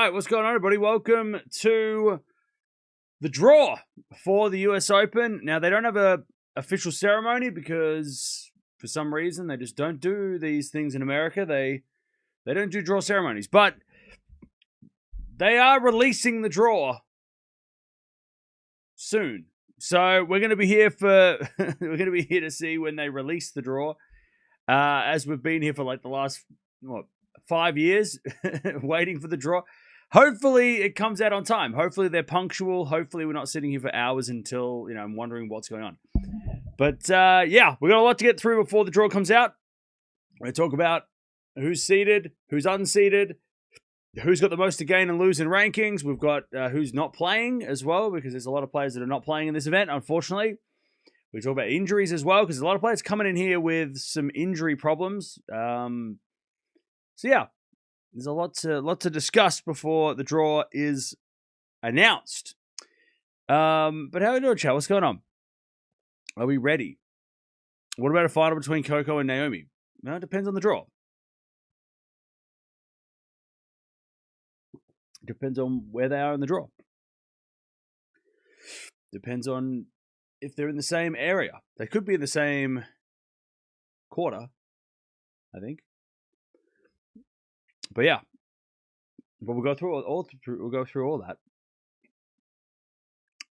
right, what's going on, everybody? Welcome to the draw for the US Open. Now, they don't have a official ceremony because for some reason they just don't do these things in America. They don't do draw ceremonies, but they are releasing the draw soon. So we're going to be here to see when they release the draw. As we've been here for like the last 5 years waiting for the draw. Hopefully it comes out on time. Hopefully they're punctual. Hopefully we're not sitting here for hours until, I'm wondering what's going on. But yeah, we got a lot to get through before the draw comes out. We're going to talk about who's seeded, who's unseeded, who's got the most to gain and lose in rankings. We've got who's not playing as well, because there's a lot of players that are not playing in this event, unfortunately. We talk about injuries as well, because there's a lot of players coming in here with some injury problems. So yeah, there's a lot to discuss before the draw is announced. But how are we doing, chat? What's going on? Are we ready? What about a final between Coco and Naomi? No, it depends on the draw. Depends on where they are in the draw. Depends on if they're in the same area. They could be in the same quarter, I think. But yeah, but we'll go through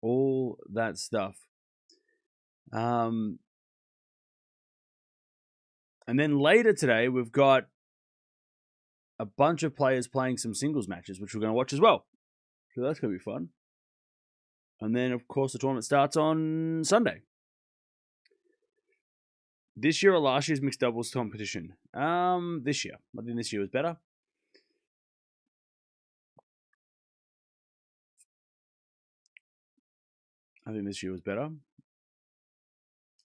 all that stuff. And then later today we've got a bunch of players playing some singles matches, which we're going to watch as well. So that's going to be fun. And then of course the tournament starts on Sunday. This year or last year's mixed doubles competition? This year. I think this year was better.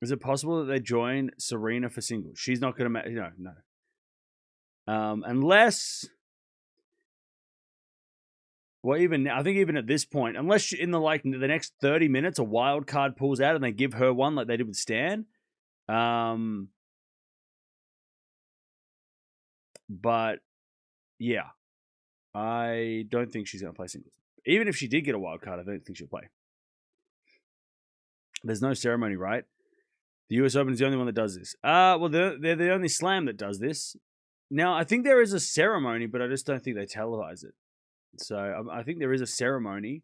Is it possible that they join Serena for singles? She's not going to, no. Unless, well, I think even at this point, unless in the next 30 minutes, a wild card pulls out and they give her one like they did with Stan. But yeah, I don't think she's going to play singles. Even if she did get a wild card, I don't think she'll play. There's no ceremony, right? The US Open is the only one that does this. Well, they're the only slam that does this. Now, I think there is a ceremony, but I just don't think they televise it. So I think there is a ceremony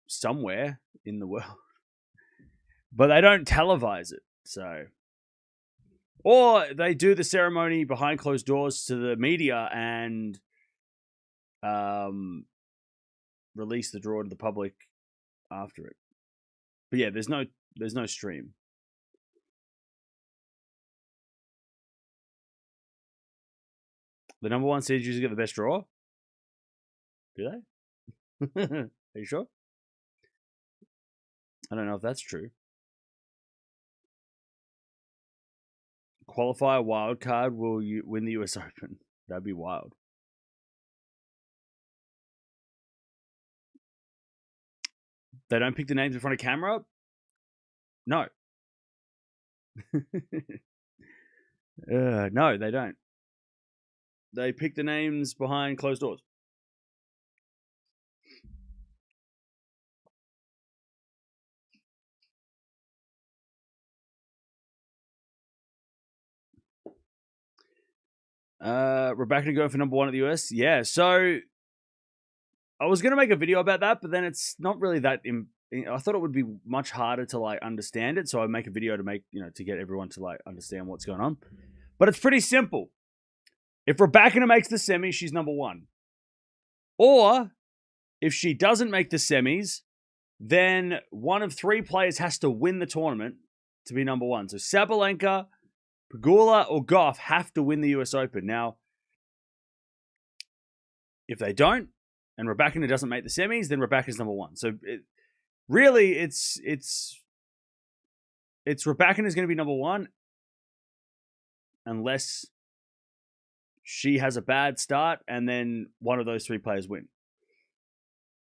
somewhere in the world, but they don't televise it. So, or they do the ceremony behind closed doors to the media and release the draw to the public after it. But yeah, there's no stream. The number one seeds usually get the best draw. Do they? Are you sure? I don't know if that's true. Qualifier wild card will win the US Open. That'd be wild. They don't pick the names in front of camera? No. No, they don't. They pick the names behind closed doors. Rebecca going for number one at the US? Yeah, so I was going to make a video about that, but then it's not really that... I thought it would be much harder to understand it, so I make a video to to get everyone to understand what's going on. But it's pretty simple. If Raducanu makes the semis, she's number one. Or if she doesn't make the semis, then one of three players has to win the tournament to be number one. So Sabalenka, Pegula, or Gauff have to win the US Open. Now, if they don't, and Raducanu doesn't make the semis, then Raducanu's number one. So really, it's Raducanu's going to be number one unless she has a bad start and then one of those three players win.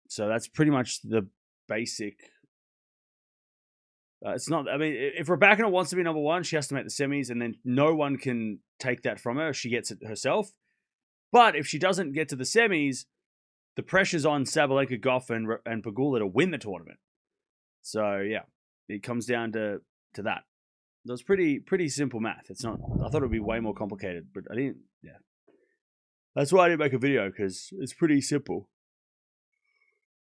So that's pretty much the basic. It's not. I mean, if Raducanu wants to be number one, she has to make the semis, and then no one can take that from her. She gets it herself. But if she doesn't get to the semis, the pressure's on Sabalenka, Gauff, and Pegula to win the tournament. So yeah, it comes down to that. That's pretty simple math. It's not. I thought it would be way more complicated, but I didn't. Yeah, that's why I didn't make a video, because it's pretty simple.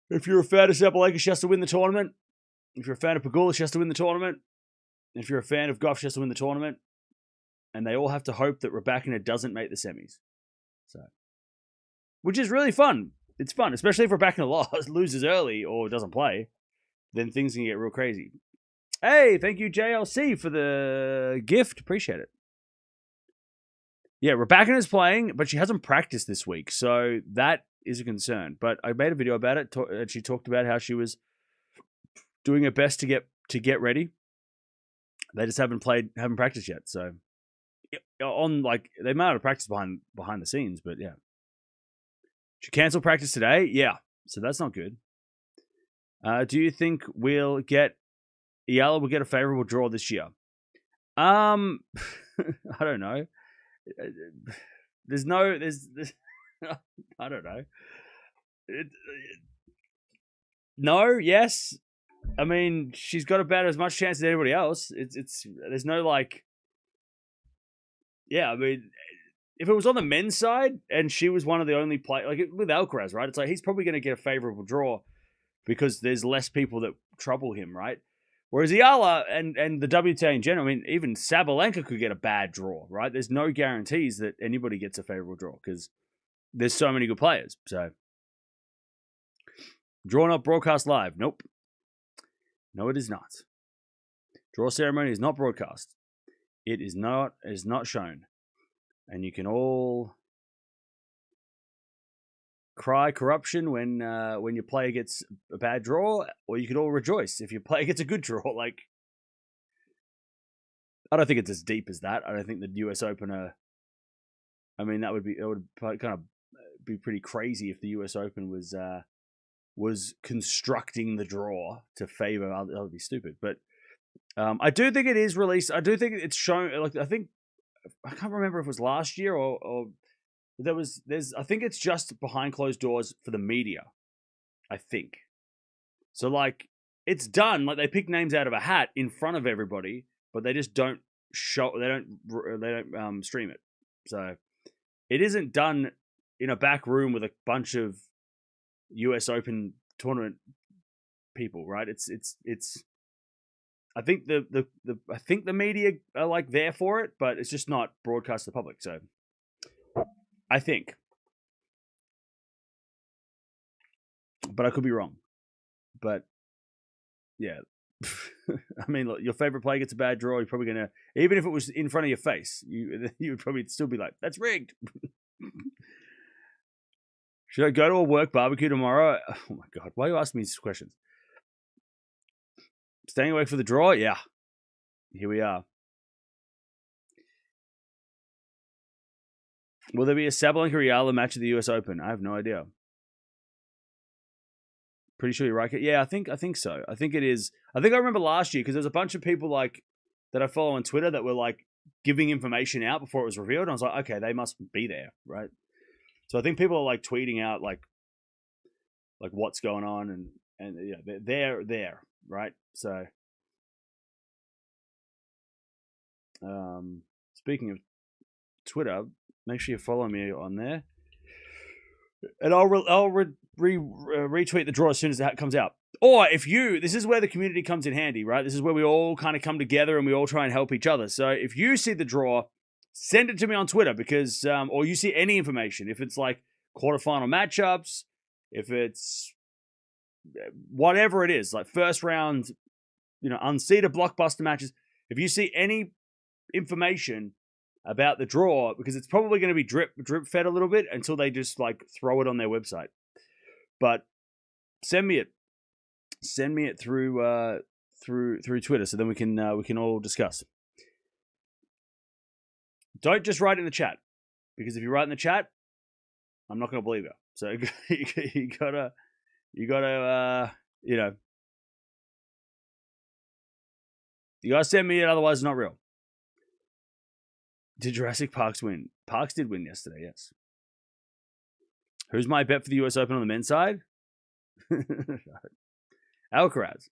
If you're a fan of Sabalenka, she has to win the tournament. If you're a fan of Pegula, she has to win the tournament. If you're a fan of Gauff, she has to win the tournament. And they all have to hope that Raducanu doesn't make the semis. So, which is really fun. It's fun, especially if Raducanu loses early or doesn't play. Then things can get real crazy. Hey, thank you, JLC, for the gift. Appreciate it. Yeah, Raducanu is playing, but she hasn't practiced this week, so that is a concern. But I made a video about it, and she talked about how she was doing her best to get ready. They just haven't practiced yet. So on they might have practiced behind the scenes, but yeah. She canceled practice today. Yeah, so that's not good. Do you think Eala will get a favorable draw this year? I don't know. There's I don't know. No, yes. I mean, she's got about as much chance as anybody else. There's no yeah, I mean, if it was on the men's side and she was one of the only players, with Alcaraz, right? It's like he's probably going to get a favorable draw because there's less people that trouble him, right? Whereas Eala and the WTA in general, I mean, even Sabalenka could get a bad draw, right? There's no guarantees that anybody gets a favorable draw because there's so many good players. So, draw not broadcast live. Nope. No, it is not. Draw ceremony is not broadcast. It is not shown. And you can all cry corruption when your player gets a bad draw, or you could all rejoice if your player gets a good draw. I don't think it's as deep as that. I don't think the US Open I mean, it would kind of be pretty crazy if the US Open was constructing the draw to favor. That would be stupid. But I do think it is released. I do think it's shown. I can't remember if it was last year or I think it's just behind closed doors for the media. I think. So it's done. They pick names out of a hat in front of everybody, but they just don't show. They don't stream it. So it isn't done in a back room with a bunch of US Open tournament people, right? It's. I think the media are there for it, but it's just not broadcast to the public. So I think, but I could be wrong. But yeah, I mean, look, your favorite player gets a bad draw. You're probably gonna, even if it was in front of your face, you would probably still be like, "That's rigged." Should I go to a work barbecue tomorrow? Oh my god, why are you asking me these questions? Staying awake for the draw? Yeah. Here we are. Will there be a Sabalenka Eala match at the US Open? I have no idea. Pretty sure you're right. Yeah, I think so. I think it is. I think I remember last year because there's a bunch of people that I follow on Twitter that were giving information out before it was revealed. And I was like, okay, they must be there, right? So I think people are tweeting out what's going on and yeah, they're there, right? So speaking of Twitter, make sure you follow me on there, and I'll retweet the draw as soon as it comes out. Or this is where the community comes in handy, right? This is where we all kind of come together and we all try and help each other. So if you see the draw, send it to me on Twitter because, or you see any information, if it's quarterfinal matchups, if it's whatever it is, first round, unseeded blockbuster matches. If you see any information about the draw, because it's probably going to be drip fed a little bit until they just throw it on their website. But send me it through Twitter, so then we can all discuss. Don't just write in the chat, because if you write in the chat, I'm not going to believe you. So you gotta you gotta send me it, otherwise it's not real. Did Jurassic Parks win? Parks did win yesterday, yes. Who's my bet for the US Open on the men's side? Alcaraz.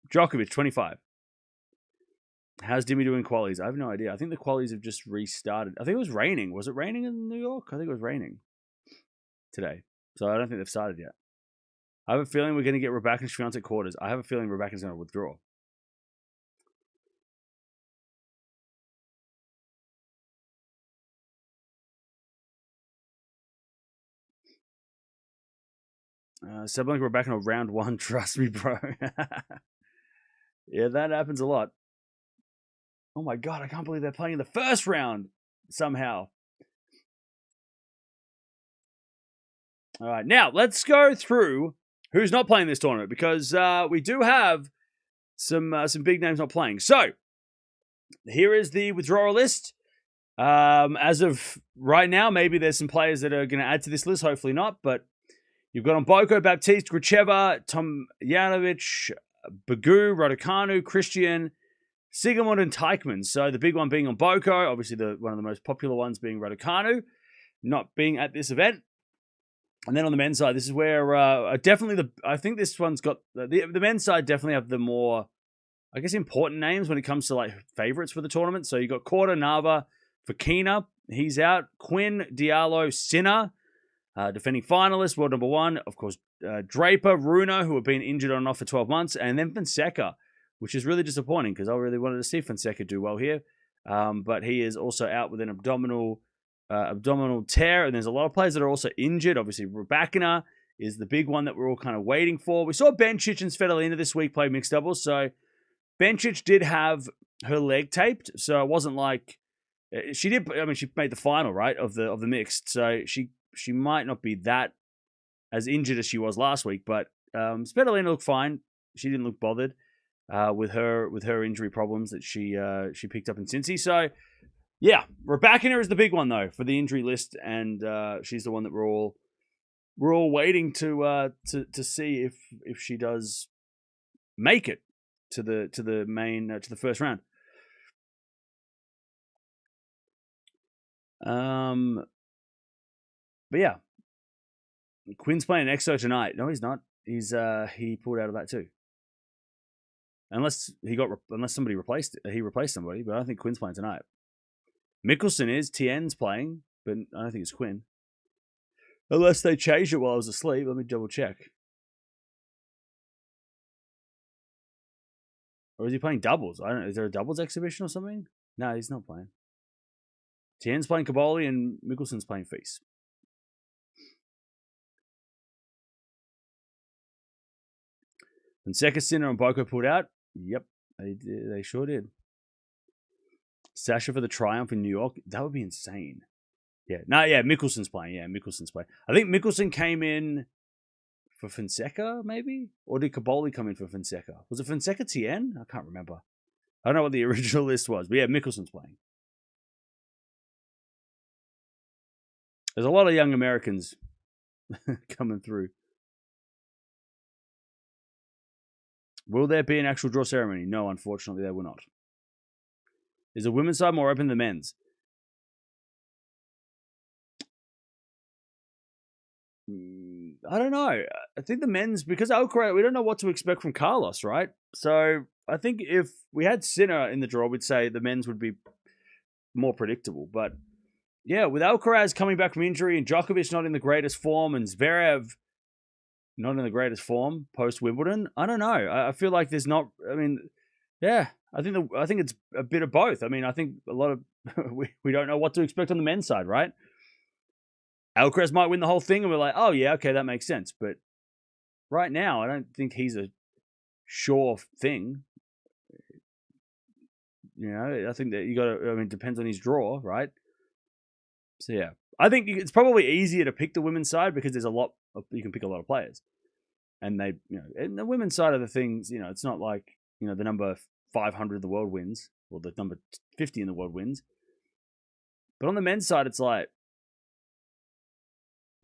Djokovic, 25. How's Dimmy doing qualies? I have no idea. I think the qualies have just restarted. I think it was raining. Was it raining in New York? I think it was raining today. So I don't think they've started yet. I have a feeling we're going to get Rebecca and Swiatek quarters. I have a feeling Rebecca's going to withdraw. Sabalenka Rebecca on round 1. Trust me, bro. Yeah, that happens a lot. Oh my god, I can't believe they're playing in the first round somehow. All right, now let's go through who's not playing this tournament, because we do have some big names not playing. So here is the withdrawal list. As of right now, maybe there's some players that are going to add to this list. Hopefully not, but you've got on Boko, Baptiste, Gracheva, Tomjanovic, Bagu, Raducanu, Christian, Sigamond, and Teichmann. So the big one being on Boko, obviously one of the most popular ones being Raducanu, not being at this event. And then on the men's side, this is where I think this one's got the men's side definitely have the more, I guess, important names when it comes to like favorites for the tournament. So you got Korda, Nava, Fokina, he's out. Quinn, Diallo, Sinner, defending finalist, world number 1. Of course, Draper, Runa, who have been injured on and off for 12 months. And then Fonseca, which is really disappointing because I really wanted to see Fonseca do well here. But he is also out with an abdominal tear. And there's a lot of players that are also injured. Obviously, Rybakina is the big one that we're all kind of waiting for. We saw Bencic and Svitolina this week play mixed doubles. So Bencic did have her leg taped. So it wasn't like she did. I mean, she made the final, right, of the mixed. So she might not be that as injured as she was last week. But Svitolina looked fine. She didn't look bothered with her injury problems that she picked up in Cincy. So yeah, Rybakina is the big one though for the injury list, and she's the one that we're all waiting to see if she does make it to the main to the first round. But yeah, Quinn's playing EXO tonight. No, he's not. He pulled out of that too. Unless somebody replaced somebody, but I don't think Quinn's playing tonight. Mickelson is, Tien's playing, but I don't think it's Quinn. Unless they changed it while I was asleep. Let me double check. Or is he playing doubles? I don't know. Is there a doubles exhibition or something? No, he's not playing. Tien's playing Caboli and Mickelson's playing Feast. Fonseca, Sinner, and Boko pulled out. Yep, they sure did. Sasha for the triumph in New York. That would be insane. Yeah. No, yeah, Mickelson's playing. Yeah, Mickelson's playing. I think Mickelson came in for Fonseca, maybe? Or did Caboli come in for Fonseca? Was it Fonseca Tien? I can't remember. I don't know what the original list was, but yeah, Mickelson's playing. There's a lot of young Americans coming through. Will there be an actual draw ceremony? No, unfortunately, there will not. Is the women's side more open than the men's? I don't know. I think the men's, because Alcaraz, we don't know what to expect from Carlos, right? So I think if we had Sinner in the draw, we'd say the men's would be more predictable. But yeah, with Alcaraz coming back from injury and Djokovic not in the greatest form and Zverev not in the greatest form post Wimbledon, I don't know. I feel like there's not. I mean, yeah, I think it's a bit of both. I mean, I think a lot of we don't know what to expect on the men's side, right? Alcaraz might win the whole thing, and we're like, oh yeah, okay, that makes sense. But right now, I don't think he's a sure thing. You know, I think that you got to. I mean, it depends on his draw, right? So yeah, I think it's probably easier to pick the women's side because there's a lot. You can pick a lot of players, and they, you know, and the women's side of the things, you know, it's not like, you know, the number 500 in the world wins or the number 50 in the world wins. But on the men's side, it's like,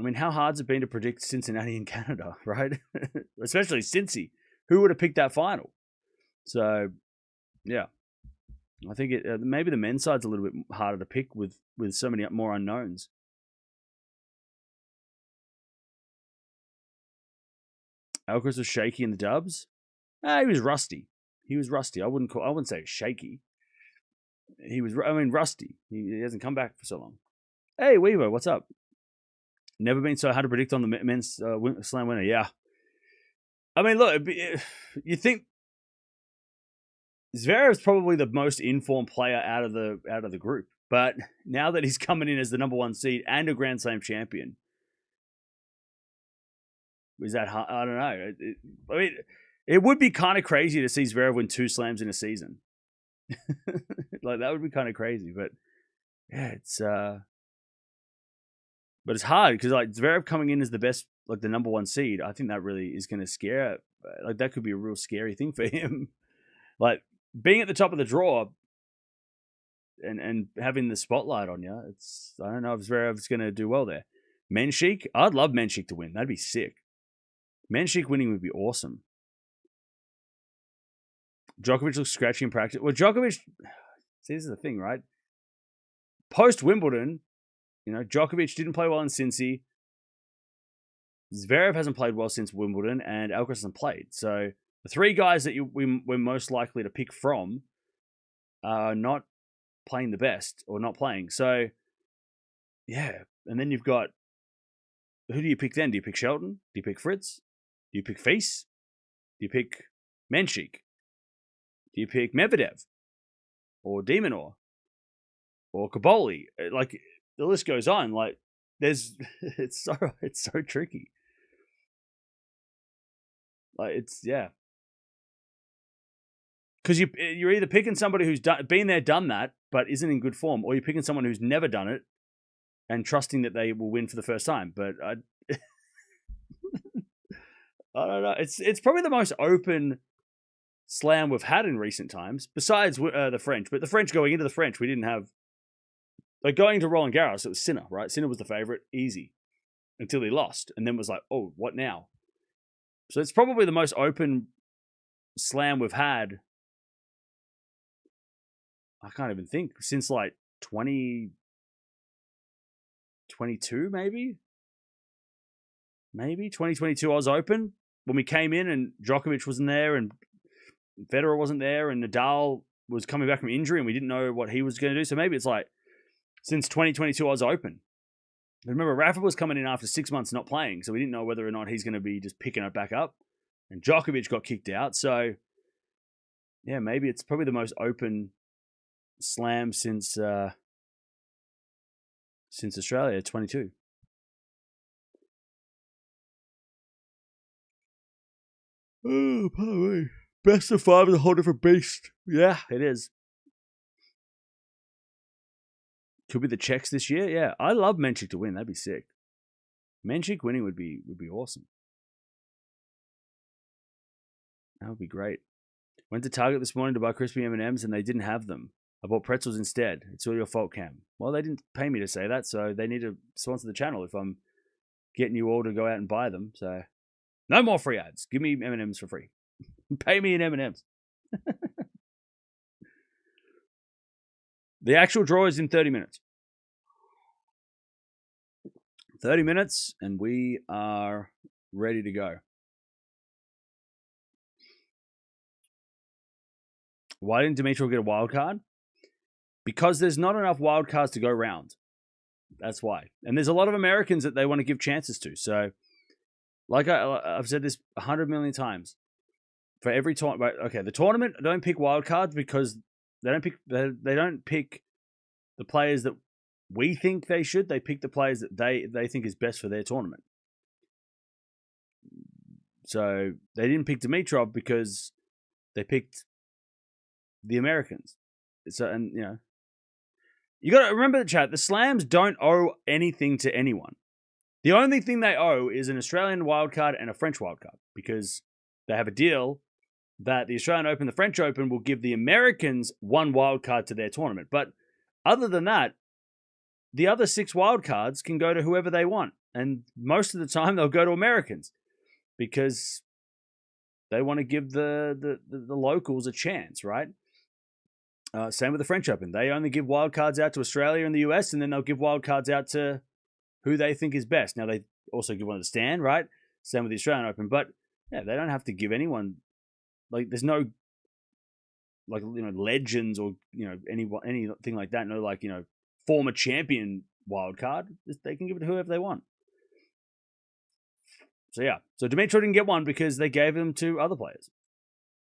I mean, how hard's it been to predict Cincinnati in Canada, right? Especially Cincy. Who would have picked that final? So, yeah, I think maybe the men's side's a little bit harder to pick with so many more unknowns. Alcaraz was shaky in the dubs. He was rusty. I wouldn't say shaky. He was, rusty. He hasn't come back for so long. Hey, Weaver, what's up? Never been so hard to predict on the men's slam winner. Yeah. I mean, look, you think Zverev's probably the most informed player out of the group, but now that he's coming in as the number 1 seed and a Grand Slam champion, is that hard? I don't know. It would be kind of crazy to see Zverev win 2 slams in a season. Like, that would be kind of crazy, but yeah, it's hard because, like, Zverev coming in as the best, like the number 1 seed, I think that really is going to scare. Like, that could be a real scary thing for him. Like, being at the top of the draw and having the spotlight on you, I don't know if Zverev's going to do well there. Menchik, I'd love Menchik to win. That'd be sick. Menchik winning would be awesome. Djokovic looks scratchy in practice. Well, Djokovic, see, this is the thing, right? Post Wimbledon, Djokovic didn't play well in Cincy. Zverev hasn't played well since Wimbledon, and Alcaraz hasn't played. So the 3 guys that we're most likely to pick from are not playing the best or not playing. So, yeah. And then you've got, who do you pick then? Do you pick Shelton? Do you pick Fritz? Do you pick Fils? Do you pick Menchik? Do you pick Medvedev? Or Demonor? Or Kaboli? Like, the list goes on. Like, it's so tricky. Like, yeah. Because you're either picking somebody who's been there, done that, but isn't in good form, or you're picking someone who's never done it and trusting that they will win for the first time. But I don't know. It's probably the most open slam we've had in recent times, besides the French. But the French, going into the French, we didn't have, like, going to Roland Garros, it was Sinner, right? Sinner was the favorite, easy, until he lost, and then was like, oh, what now? So it's probably the most open slam we've had. I can't even think, since like 2022, maybe 2022 Oz Open, when we came in and Djokovic wasn't there and Federer wasn't there and Nadal was coming back from injury and we didn't know what he was going to do. So maybe it's like since 2022 Oz Open. Remember, Rafa was coming in after 6 months not playing, so we didn't know whether or not he's going to be just picking it back up. And Djokovic got kicked out, so yeah, maybe it's probably the most open slam since Australia, 22. Oh, pardon me. Best of 5 is a whole different beast. Yeah, it is. Could be the Czechs this year. Yeah, I love Menchik to win. That'd be sick. Menchik winning would be awesome. That would be great. Went to Target this morning to buy crispy M&Ms and they didn't have them. I bought pretzels instead. It's all your fault, Cam. Well, they didn't pay me to say that, so they need to sponsor the channel if I'm getting you all to go out and buy them. So no more free ads. Give me M&Ms for free. Pay me in M&Ms. The actual draw is in 30 minutes. 30 minutes, and we are ready to go. Why didn't Dimitrov get a wild card? Because there's not enough wild cards to go round. That's why. And there's a lot of Americans that they want to give chances to. So, like I've said this 100 million times. For every tournament, okay, the tournament don't pick wild cards because they don't pick the players that we think they should. They pick the players that they think is best for their tournament. So they didn't pick Dimitrov because they picked the Americans. So, and you got to remember the chat. The slams don't owe anything to anyone. The only thing they owe is an Australian wildcard and a French wildcard because they have a deal that the Australian Open, the French Open will give the Americans one wildcard to their tournament. But other than that, the other 6 wildcards can go to whoever they want. And most of the time they'll go to Americans because they want to give the locals a chance, right? Same with the French Open. They only give wildcards out to Australia and the US, and then they'll give wildcards out to who they think is best. Now, they also give one to Stan, right? Same with the Australian Open. But Yeah, they don't have to give anyone, like, there's no, like, legends or, anything like that. No, like, former champion wild card. They can give it to whoever they want. So, yeah. So, Dimitri didn't get one because they gave them to other players.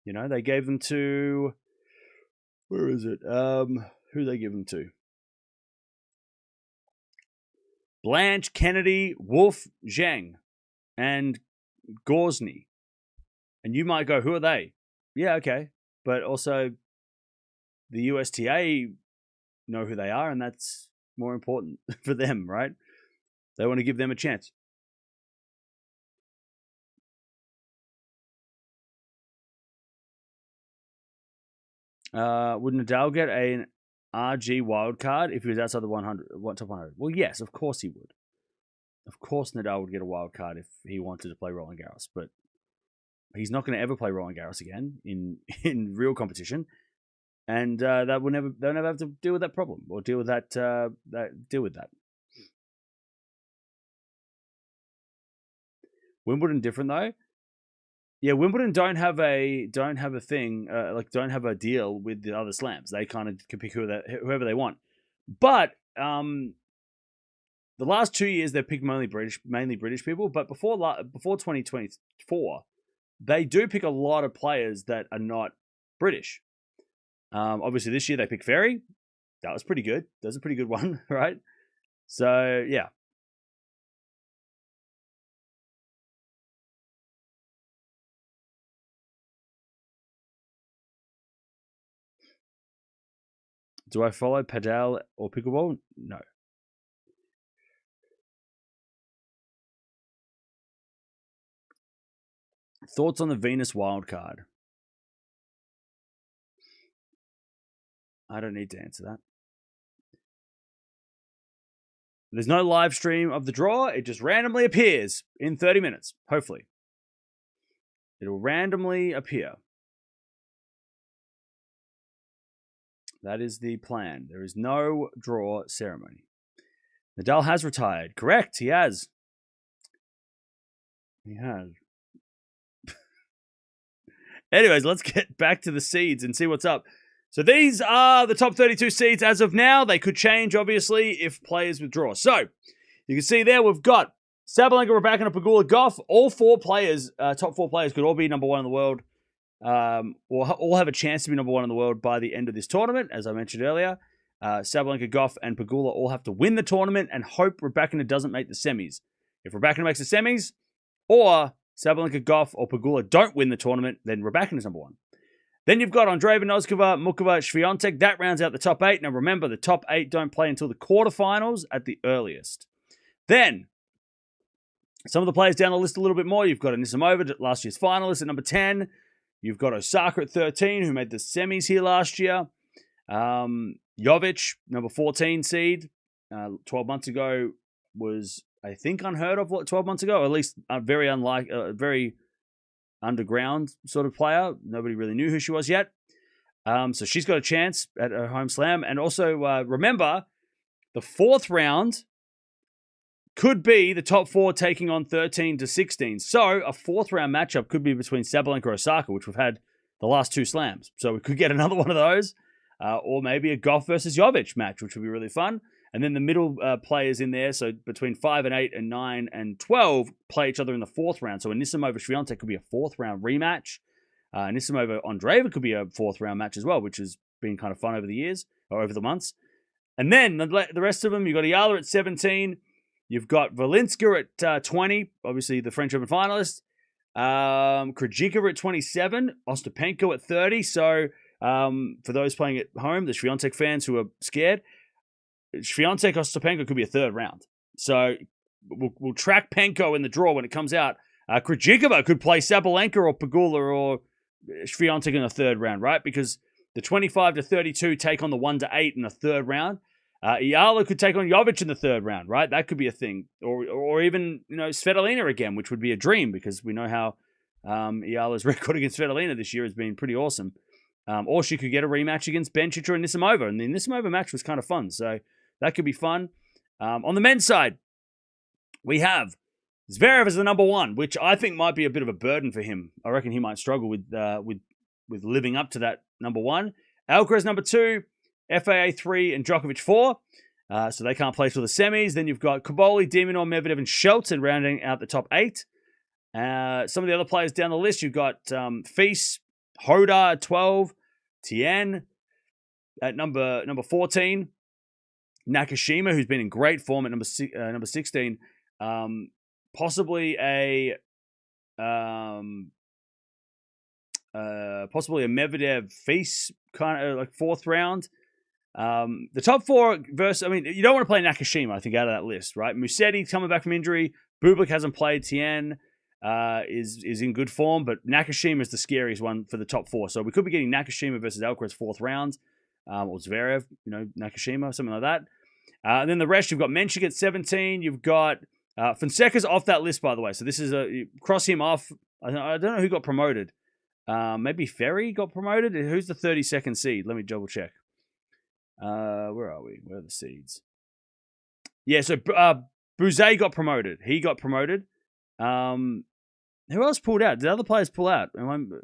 They gave them to, where is it? Who they give them to? Blanche, Kennedy, Wolf, Zhang, and Gorsny. And you might go, who are they? Yeah, okay. But also, the USTA know who they are, and that's more important for them, right? They want to give them a chance. Would Nadal get an RG wildcard if he was outside the top 100? Well, yes, of course he would. Of course Nadal would get a wildcard if he wanted to play Roland Garros, but he's not going to ever play Roland Garros again in real competition, and they'll never have to deal with that problem or deal with that. Deal with that. Wimbledon different though. Yeah, Wimbledon don't have a thing don't have a deal with the other slams. They kind of can pick whoever they want. But the last 2 years they've picked mainly British people. But before 2024, they do pick a lot of players that are not British. Obviously this year they picked Ferry. That was pretty good. That was a pretty good one, right? So yeah. Do I follow Padel or pickleball? No. Thoughts on the Venus wildcard? I don't need to answer that. There's no live stream of the draw. It just randomly appears in 30 minutes, hopefully. It'll randomly appear. That is the plan. There is no draw ceremony. Nadal has retired. Correct, he has. He has. Anyways, let's get back to the seeds and see what's up. So these are the top 32 seeds as of now. They could change, obviously, if players withdraw. So you can see there we've got Sabalenka, Raducanu, Pegula, Gauff. All four players, top four players, could all be number one in the world. Or all have a chance to be number one in the world by the end of this tournament, as I mentioned earlier. Sabalenka, Gauff, and Pegula all have to win the tournament and hope Raducanu doesn't make the semis. If Raducanu makes the semis, or Sabalenka, Gauff, or Pegula don't win the tournament, then Raducanu is number one. Then you've got Andreeva, Noskova, Mukova, Swiatek. That rounds out the top 8. Now remember, the top 8 don't play until the quarterfinals at the earliest. Then, some of the players down the list a little bit more. You've got Anisimova, last year's finalist at number 10. You've got Osaka at 13, who made the semis here last year. Jovic, number 14 seed. 12 months ago was, I think, unheard of 12 months ago. Or at least very underground sort of player. Nobody really knew who she was yet. So she's got a chance at her home slam. And also, remember, the fourth round could be the top 4 taking on 13 to 16. So a fourth round matchup could be between Sabalenka and Osaka, which we've had the last 2 slams. So we could get another one of those. Or maybe a Gauff versus Jovic match, which would be really fun. And then the middle players in there, so between 5 and 8 and 9 and 12, play each other in the fourth round. So Anisimova Swiatek could be a fourth round rematch. Anisimova Andreeva could be a fourth round match as well, which has been kind of fun over the years, or over the months. And then the rest of them, you've got Eala at 17. You've got Valinska at 20, obviously the French Open finalist. Krejcikova at 27. Ostapenko at 30. So for those playing at home, the Swiatek fans who are scared, Swiatek Ostapenko could be a third round. So we'll track Penko in the draw when it comes out. Krejcikova could play Sabalenka or Pegula or Swiatek in the third round, right? Because the 25 to 32 take on the 1 to 8 in the third round. Eala could take on Jovic in the third round, right? That could be a thing. Or even, Svitolina again, which would be a dream because we know how Eala's record against Svitolina this year has been pretty awesome. Or she could get a rematch against Bencic or Anisimova. And the Anisimova match was kind of fun. So that could be fun. On the men's side, we have Zverev is the number 1, which I think might be a bit of a burden for him. I reckon he might struggle with living up to that number 1. Alcaraz number 2, FAA 3, and Djokovic 4. So they can't play till the semis. Then you've got Kaboli, Demonor, Medvedev, and Shelton rounding out the top 8. Some of the other players down the list, you've got Fils, Hoda at 12, Tien at number 14, Nakashima, who's been in great form at number 16. Possibly a Medvedev Fils kind of like 4th round. The top 4 versus, I mean, you don't want to play Nakashima, I think, out of that list, right? Musetti coming back from injury. Bublik hasn't played. Tien is in good form, but Nakashima is the scariest one for the top 4. So we could be getting Nakashima versus Alcaraz 4th round, or Zverev, Nakashima, something like that. And then the rest, you've got Menchik at 17. You've got Fonseca's off that list, by the way. So this is you cross him off. I don't know who got promoted. Maybe Ferry got promoted. Who's the 32nd seed? Let me double check. Where are we? Where are the seeds? Yeah, so Bouzet got promoted. He got promoted. Who else pulled out? Did other players pull out?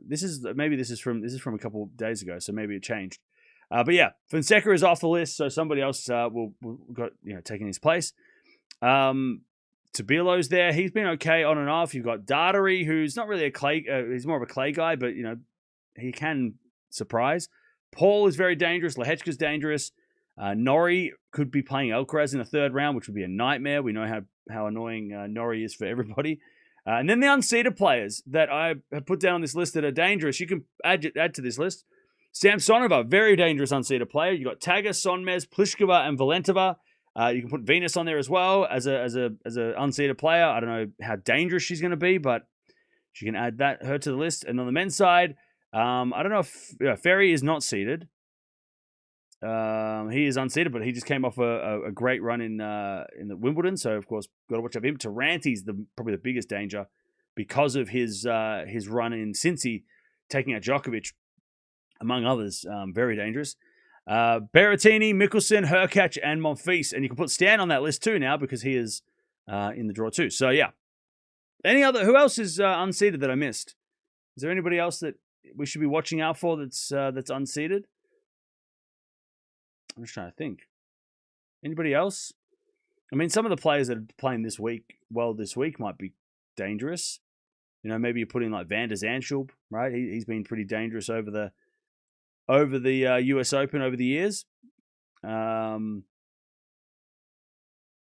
This is from a couple of days ago, so maybe it changed. But yeah, Fonseca is off the list, so somebody else will got taking his place. Tabilo's there. He's been okay on and off. You've got Dartery, who's not really a clay. He's more of a clay guy, but he can surprise. Paul is very dangerous. Lehechka's dangerous. Norrie could be playing Alcaraz in the 3rd round, which would be a nightmare. We know how annoying Norrie is for everybody. And then the unseeded players that I have put down on this list that are dangerous, you can add to this list. Samsonova, very dangerous unseeded player. You've got Taga, Sonmez, Pliskova, and Valentova. You can put Venus on there as well as a unseeded player. I don't know how dangerous she's going to be, but she can add her to the list. And on the men's side, I don't know if Ferry is not seeded. He is unseeded, but he just came off a great run in the Wimbledon, so of course got to watch out for him. Taranti's probably the biggest danger because of his run in Cincy, taking out Djokovic, among others. Very dangerous. Berrettini, Mickelson, Hurkacz, and Monfils, and you can put Stan on that list too now because he is in the draw too. So yeah, who else is unseeded that I missed? Is there anybody else that we should be watching out for that's unseeded? I'm just trying to think. Anybody else? I mean, some of the players that are playing this week might be dangerous. Maybe you're putting like Van der Zandschulp, right? He's been pretty dangerous over the US Open over the years.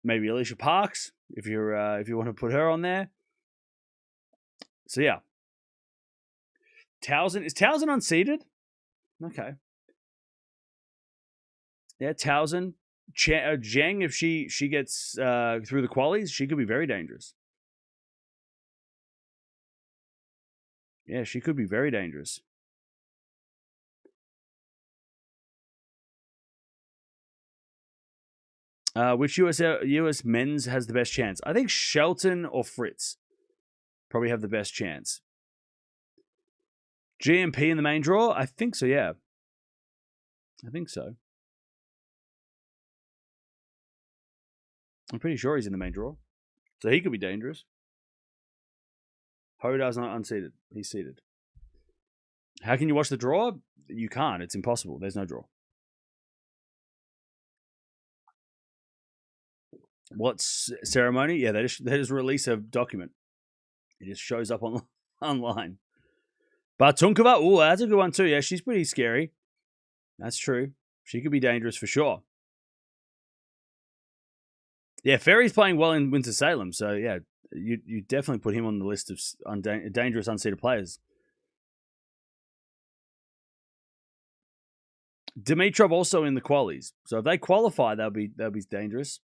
Maybe Alicia Parks, if you want to put her on there. So yeah. Towson, is Towson unseeded? Okay. Yeah, Towson. Zheng, if she gets through the qualies, she could be very dangerous. Yeah, she could be very dangerous. Which US men's has the best chance? I think Shelton or Fritz probably have the best chance. GMP in the main draw? I think so, yeah. I think so. I'm pretty sure he's in the main draw. So he could be dangerous. Hoda's not unseated. He's seated. How can you watch the draw? You can't. It's impossible. There's no draw. What's ceremony? Yeah, they just release a document. It just shows up online. Bartunkova, oh, that's a good one too. Yeah, she's pretty scary. That's true. She could be dangerous for sure. Yeah, Ferry's playing well in Winston-Salem, so yeah, you definitely put him on the list of dangerous unseeded players. Dimitrov also in the qualies, so if they qualify, they'll be dangerous.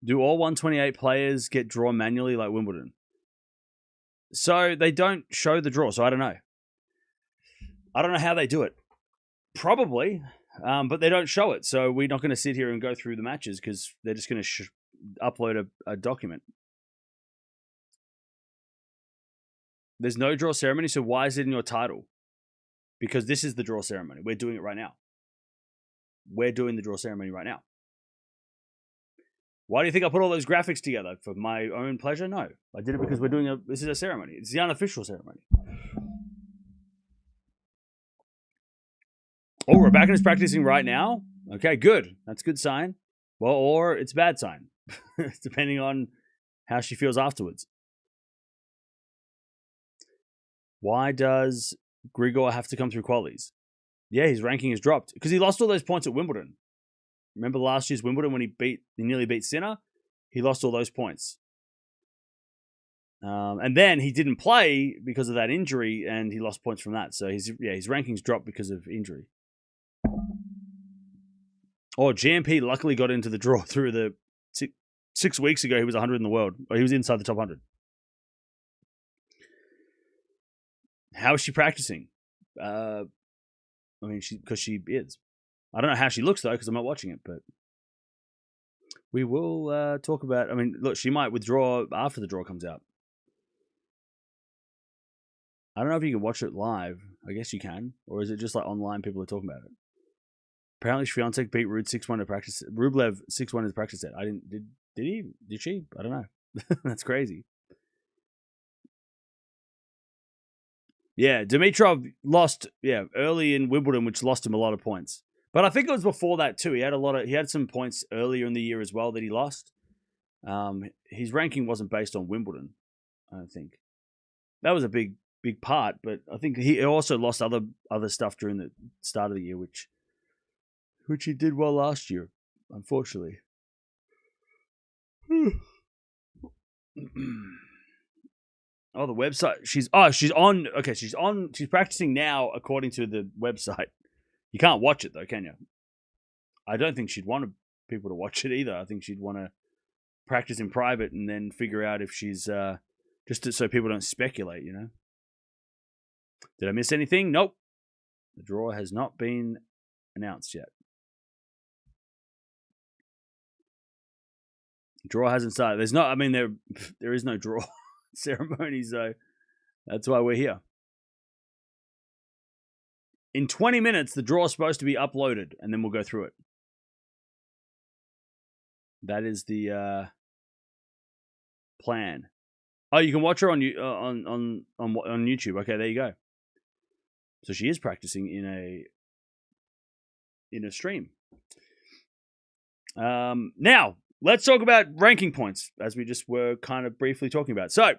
Do all 128 players get drawn manually like Wimbledon? So they don't show the draw, so I don't know. I don't know how they do it. Probably, but they don't show it, so we're not going to sit here and go through the matches because they're just going to upload a document. There's no draw ceremony, so why is it in your title? Because this is the draw ceremony. We're doing it right now. We're doing the draw ceremony right now. Why do you think I put all those graphics together? For my own pleasure? No. I did it because this is a ceremony. It's the unofficial ceremony. Oh, Rebecca's practicing right now? Okay, good. That's a good sign. Well, or it's a bad sign. Depending on how she feels afterwards. Why does Grigor have to come through qualies? Yeah, his ranking has dropped. Because he lost all those points at Wimbledon. Remember last year's Wimbledon when he nearly beat Sinner? He lost all those points. And then he didn't play because of that injury, and he lost points from that. So his rankings dropped because of injury. Oh, GMP luckily got into the draw through the 6 weeks ago. He was 100 in the world. Or he was inside the top 100. How is she practicing? Because she is. I don't know how she looks though, because I'm not watching it. But we will talk about. Look, she might withdraw after the draw comes out. I don't know if you can watch it live. I guess you can, or is it just like online? People are talking about it. Apparently, Swiatek beat Ruud 6-1 to practice. Rublev 6-1 in the practice set. I didn't. Did he? Did she? I don't know. That's crazy. Yeah, Dimitrov lost. Yeah, early in Wimbledon, which lost him a lot of points. But I think it was before that too. He had some points earlier in the year as well that he lost. His ranking wasn't based on Wimbledon. I don't think that was a big part. But I think he also lost other stuff during the start of the year, which he did well last year, unfortunately. Oh, the website. She's on. Okay, she's practicing now according to the website. You can't watch it though, can you? I don't think she'd want people to watch it either. I think she'd want to practice in private and then figure out if she's so people don't speculate, you know. Did I miss anything? Nope. The draw has not been announced yet. Draw hasn't started. There's not. There is no draw ceremony, so that's why we're here. In 20 minutes, the draw is supposed to be uploaded, and then we'll go through it. That is the plan. Oh, you can watch her on YouTube. Okay, there you go. So she is practicing in a stream. Now let's talk about ranking points, as we just were kind of briefly talking about. So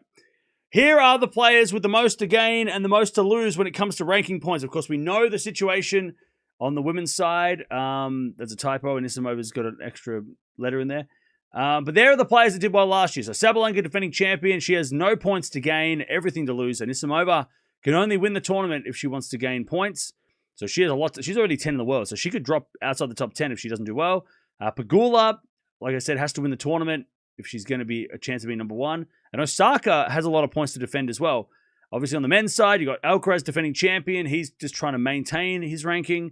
here are the players with the most to gain and the most to lose when it comes to ranking points. Of course, we know the situation on the women's side. There's a typo, and Isimova's got an extra letter in there. But there are the players that did well last year. So Sabalenka, defending champion, she has no points to gain, everything to lose. And Isimova can only win the tournament if she wants to gain points. So she has a lot. She's already 10 in the world, so she could drop outside the top 10 if she doesn't do well. Pegula, like I said, has to win the tournament if she's going to be a chance of being number one. And Osaka has a lot of points to defend as well. Obviously, on the men's side, you've got Alcaraz, defending champion. He's just trying to maintain his ranking.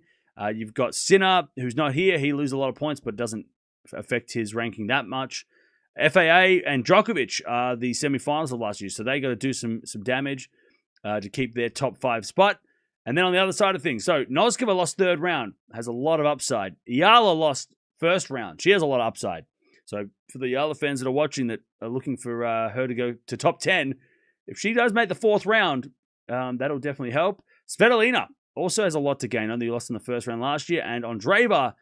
You've got Sinner, who's not here. He loses a lot of points, but doesn't affect his ranking that much. FAA and Djokovic are the semifinals of last year, so they got to do some damage to keep their top 5 spot. And then on the other side of things, so Noskova lost third round, has a lot of upside. Eala lost first round. She has a lot of upside. So for the Eala fans that are watching that are looking for her to go to top 10, if she does make the fourth round, that'll definitely help. Svitolina also has a lot to gain. Only lost in the first round last year. And Andreeva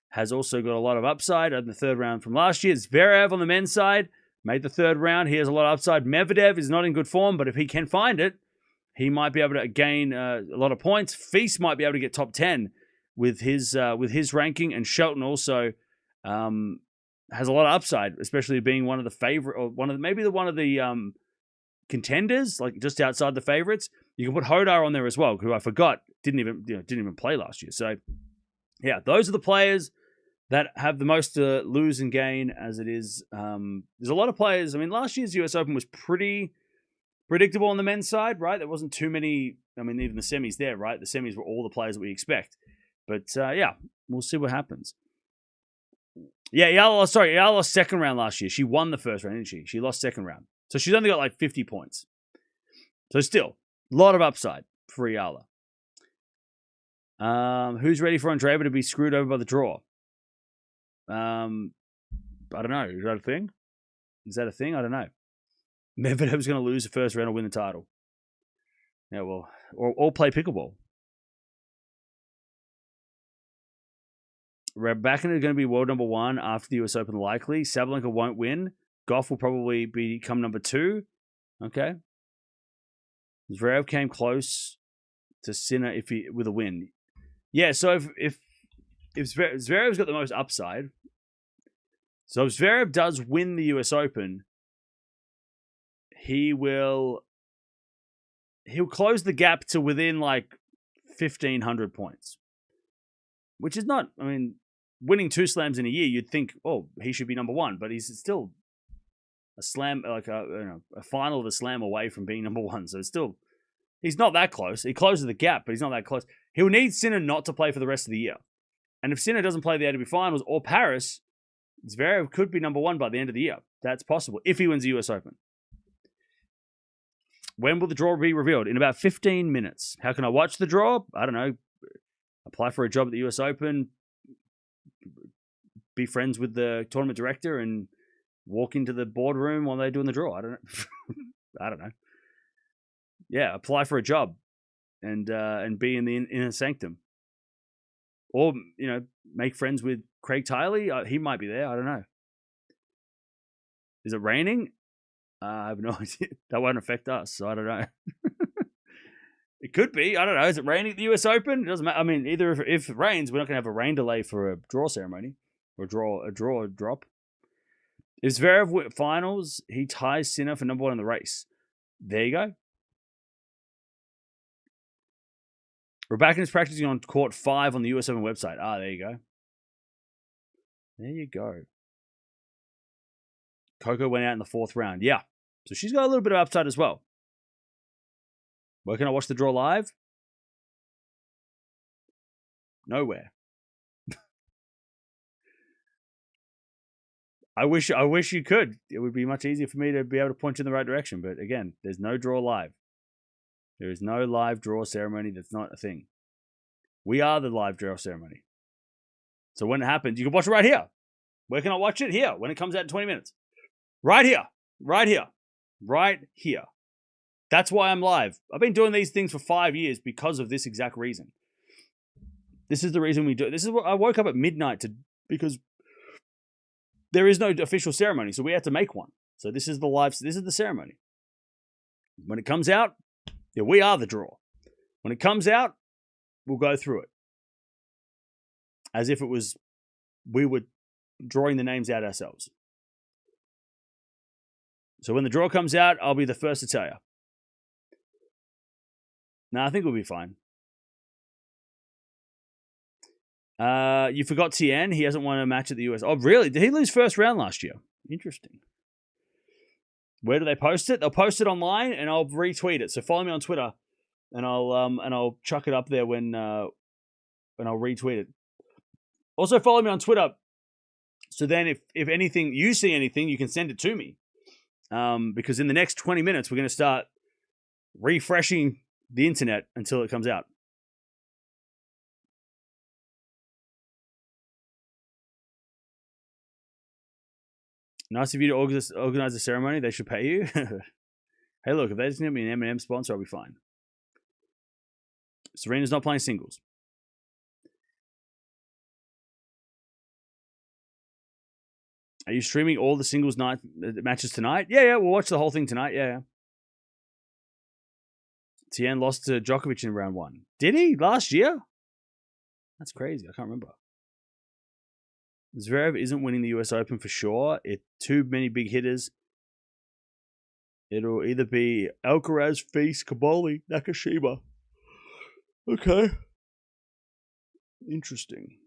has also got a lot of upside in the third round from last year. Zverev on the men's side made the third round. He has a lot of upside. Medvedev is not in good form, but if he can find it, he might be able to gain a lot of points. Feast might be able to get top 10 with his ranking. And Shelton also has a lot of upside, especially being one of the favorite, or one of the contenders, like just outside the favorites. You can put Hodar on there as well, who I forgot didn't even play last year. So yeah, those are the players that have the most to lose and gain as it is. There's a lot of players. Last year's US Open was pretty predictable on the men's side, right? There wasn't too many. Even the semis there, right? The semis were all the players that we expect. But yeah, we'll see what happens. Yeah, Eala lost second round last year. She won the first round, didn't she? She lost second round. So she's only got like 50 points. So still, a lot of upside for Eala. Who's ready for Andreeva to be screwed over by the draw? I don't know. Is that a thing? Is that a thing? I don't know. Medvedev's going to lose the first round or win the title. Yeah, well, or play pickleball. Raducanu is going to be world number 1 after the US Open, likely. Sabalenka won't win. Gauff will probably become number 2. Okay. Zverev came close to Sinner with a win. Yeah, so if Zverev's got the most upside, so if Zverev does win the US Open, he'll close the gap to within like 1,500 points, which is not. I mean, winning 2 slams in a year, you'd think, oh, he should be number 1, but he's still a slam, like a final of the slam away from being number 1. So it's still, he's not that close. He closes the gap, but he's not that close. He'll need Sinner not to play for the rest of the year, and if Sinner doesn't play the ATP Finals or Paris, Zverev could be number 1 by the end of the year. That's possible if he wins the US Open. When will the draw be revealed? In about 15 minutes. How can I watch the draw? I don't know. Apply for a job at the US Open, be friends with the tournament director, and walk into the boardroom while they're doing the draw. I don't know. I don't know. Yeah, apply for a job and be in the inner sanctum. Or, make friends with Craig Tiley. He might be there. I don't know. Is it raining? I have no idea. That won't affect us, so I don't know. It could be. I don't know. Is it raining at the US Open? It doesn't matter. I mean, either if it rains, we're not going to have a rain delay for a draw ceremony or a drop. If Zverev finals, he ties Sinner for number 1 in the race. There you go. Raducanu is practicing on court 5 on the US Open website. There you go. There you go. Coco went out in the 4th round. Yeah. So she's got a little bit of upside as well. Where can I watch the draw live? Nowhere. I wish you could. It would be much easier for me to be able to point you in the right direction. But again, there's no draw live. There is no live draw ceremony. That's not a thing. We are the live draw ceremony. So when it happens, you can watch it right here. Where can I watch it? Here. When it comes out in 20 minutes. Right here. Right here. Right here. That's why I'm live. I've been doing these things for 5 years because of this exact reason. This is the reason we do it. This is what I woke up at midnight because there is no official ceremony, so we had to make one. So this is the ceremony. When it comes out, yeah, we are the draw. When it comes out, we'll go through it. As if we were drawing the names out ourselves. So when the draw comes out, I'll be the first to tell you. No, I think we'll be fine. You forgot Tien. He hasn't won a match at the US. Oh, really? Did he lose first round last year? Interesting. Where do they post it? They'll post it online, and I'll retweet it. So follow me on Twitter, and I'll chuck it up there when I'll retweet it. Also follow me on Twitter. So then, if anything you see anything, you can send it to me. Because in the next 20 minutes, we're going to start refreshing the internet until it comes out. Nice of you to organize a ceremony. They should pay you. Hey, look, if they just need me an M&M sponsor, I'll be fine. Serena's not playing singles. Are you streaming all the singles night matches tonight? Yeah, we'll watch the whole thing tonight. Yeah. Tien lost to Djokovic in round 1. Did he? Last year? That's crazy. I can't remember. Zverev isn't winning the US Open for sure. It's too many big hitters. It'll either be Alcaraz, Fils, Caboli, Nakashima. Okay. Interesting.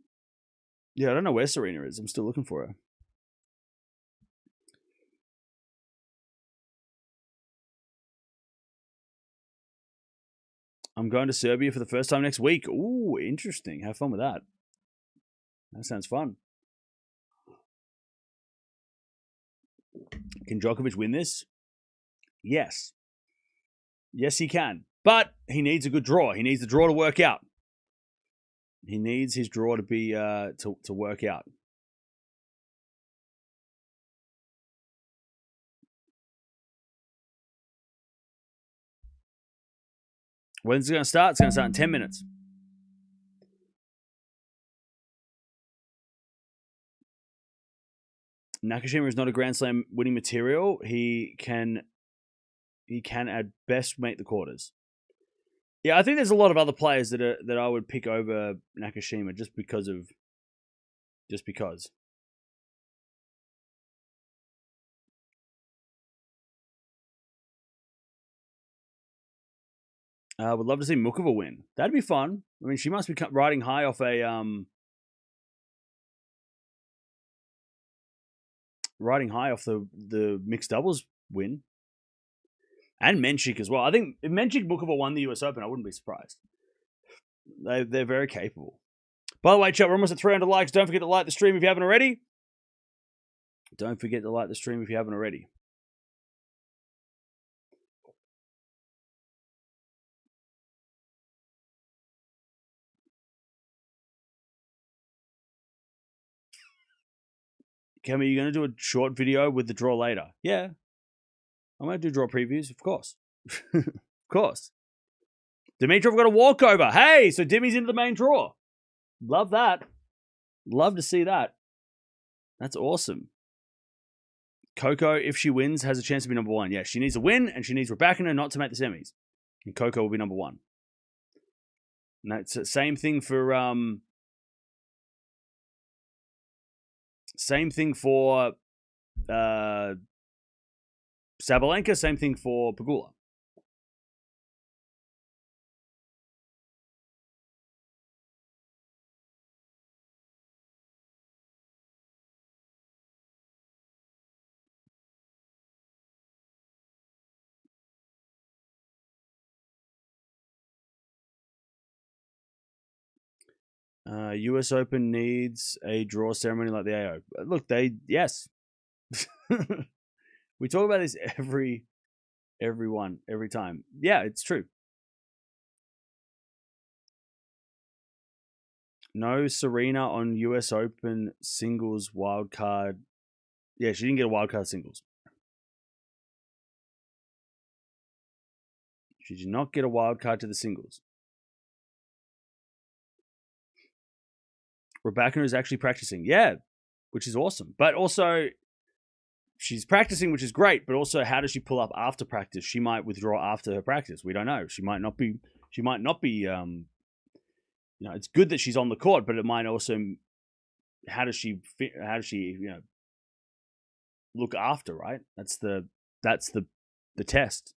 Yeah, I don't know where Serena is. I'm still looking for her. I'm going to Serbia for the first time next week. Ooh, interesting. Have fun with that. That sounds fun. Can Djokovic win this? Yes. Yes, he can. But he needs a good draw. He needs the draw to work out. He needs his draw to be to work out. When's it going to start? It's going to start in 10 minutes. Nakashima is not a Grand Slam winning material. He can at best make the quarters. Yeah, I think there's a lot of other players that I would pick over Nakashima just because. Would love to see Mukova win. That'd be fun. I mean, she must be riding high off the mixed doubles win. And Menchik as well. I think if Menchik Mukova won the US Open, I wouldn't be surprised. They're very capable. By the way, chat, we're almost at 300 likes. Don't forget to like the stream if you haven't already. Kemi, you going to do a short video with the draw later? Yeah. I'm going to do draw previews, of course. Of course. Dimitrov got a walkover. Hey, so Dimmy's into the main draw. Love that. Love to see that. That's awesome. Coco, if she wins, has a chance to be number one. Yeah, she needs a win, and she needs Raducanu not to make the semis. And Coco will be number one. And that's the same thing for Sabalenka, same thing for Pegula. US Open needs a draw ceremony like the AO. Look, yes. We talk about this every time. Yeah, it's true. No Serena on US Open singles wildcard. Yeah, she didn't get a wildcard singles. She did not get a wildcard to the singles. Raducanu is actually practicing. Yeah, which is awesome. But also, she's practicing, which is great. But also, how does she pull up after practice? She might withdraw after her practice. We don't know. She might not be. It's good that she's on the court, but it might also. How does she look after? Right. That's the test.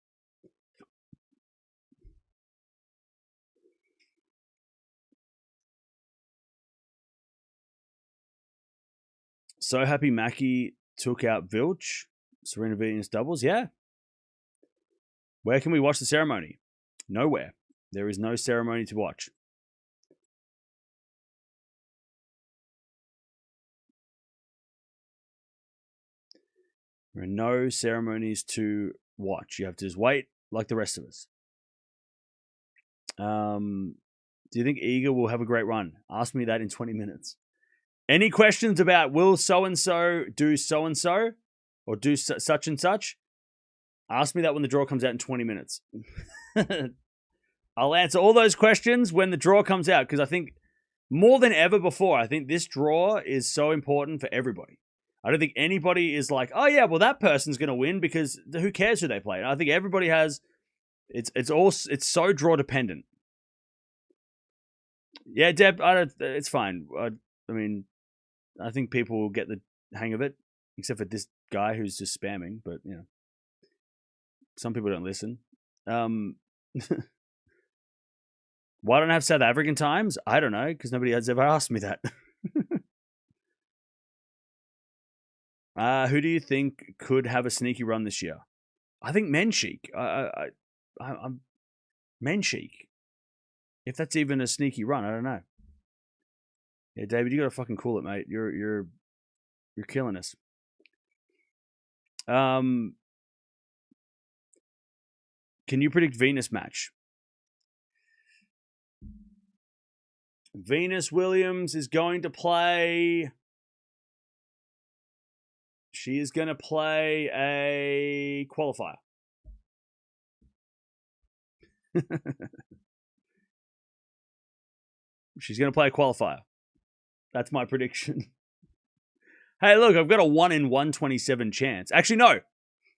So happy Mackie took out Vilch. Serena Venus doubles. Yeah. Where can we watch the ceremony? Nowhere. There is no ceremony to watch. There are no ceremonies to watch. You have to just wait like the rest of us. Do you think Iga will have a great run? Ask me that in 20 minutes. Any questions about will so-and-so do so-and-so or do such and such? Ask me that when the draw comes out in 20 minutes. I'll answer all those questions when the draw comes out because I think more than ever before, I think this draw is so important for everybody. I don't think anybody is like, oh yeah, well that person's going to win because who cares who they play? And I think everybody has. It's so draw dependent. Yeah, Deb, it's fine. I mean, I think people will get the hang of it, except for this guy who's just spamming. But some people don't listen. Why don't I have South African times? I don't know, because nobody has ever asked me that. Who do you think could have a sneaky run this year? I think Menchik. I'm Menchik. If that's even a sneaky run, I don't know. Yeah, David, you gotta fucking cool it, mate. You're killing us. Can you predict Venus match? Venus Williams is going to play. She is going to play a qualifier. She's going to play a qualifier. That's my prediction. Hey, look, I've got a 1 in 127 chance. Actually, no.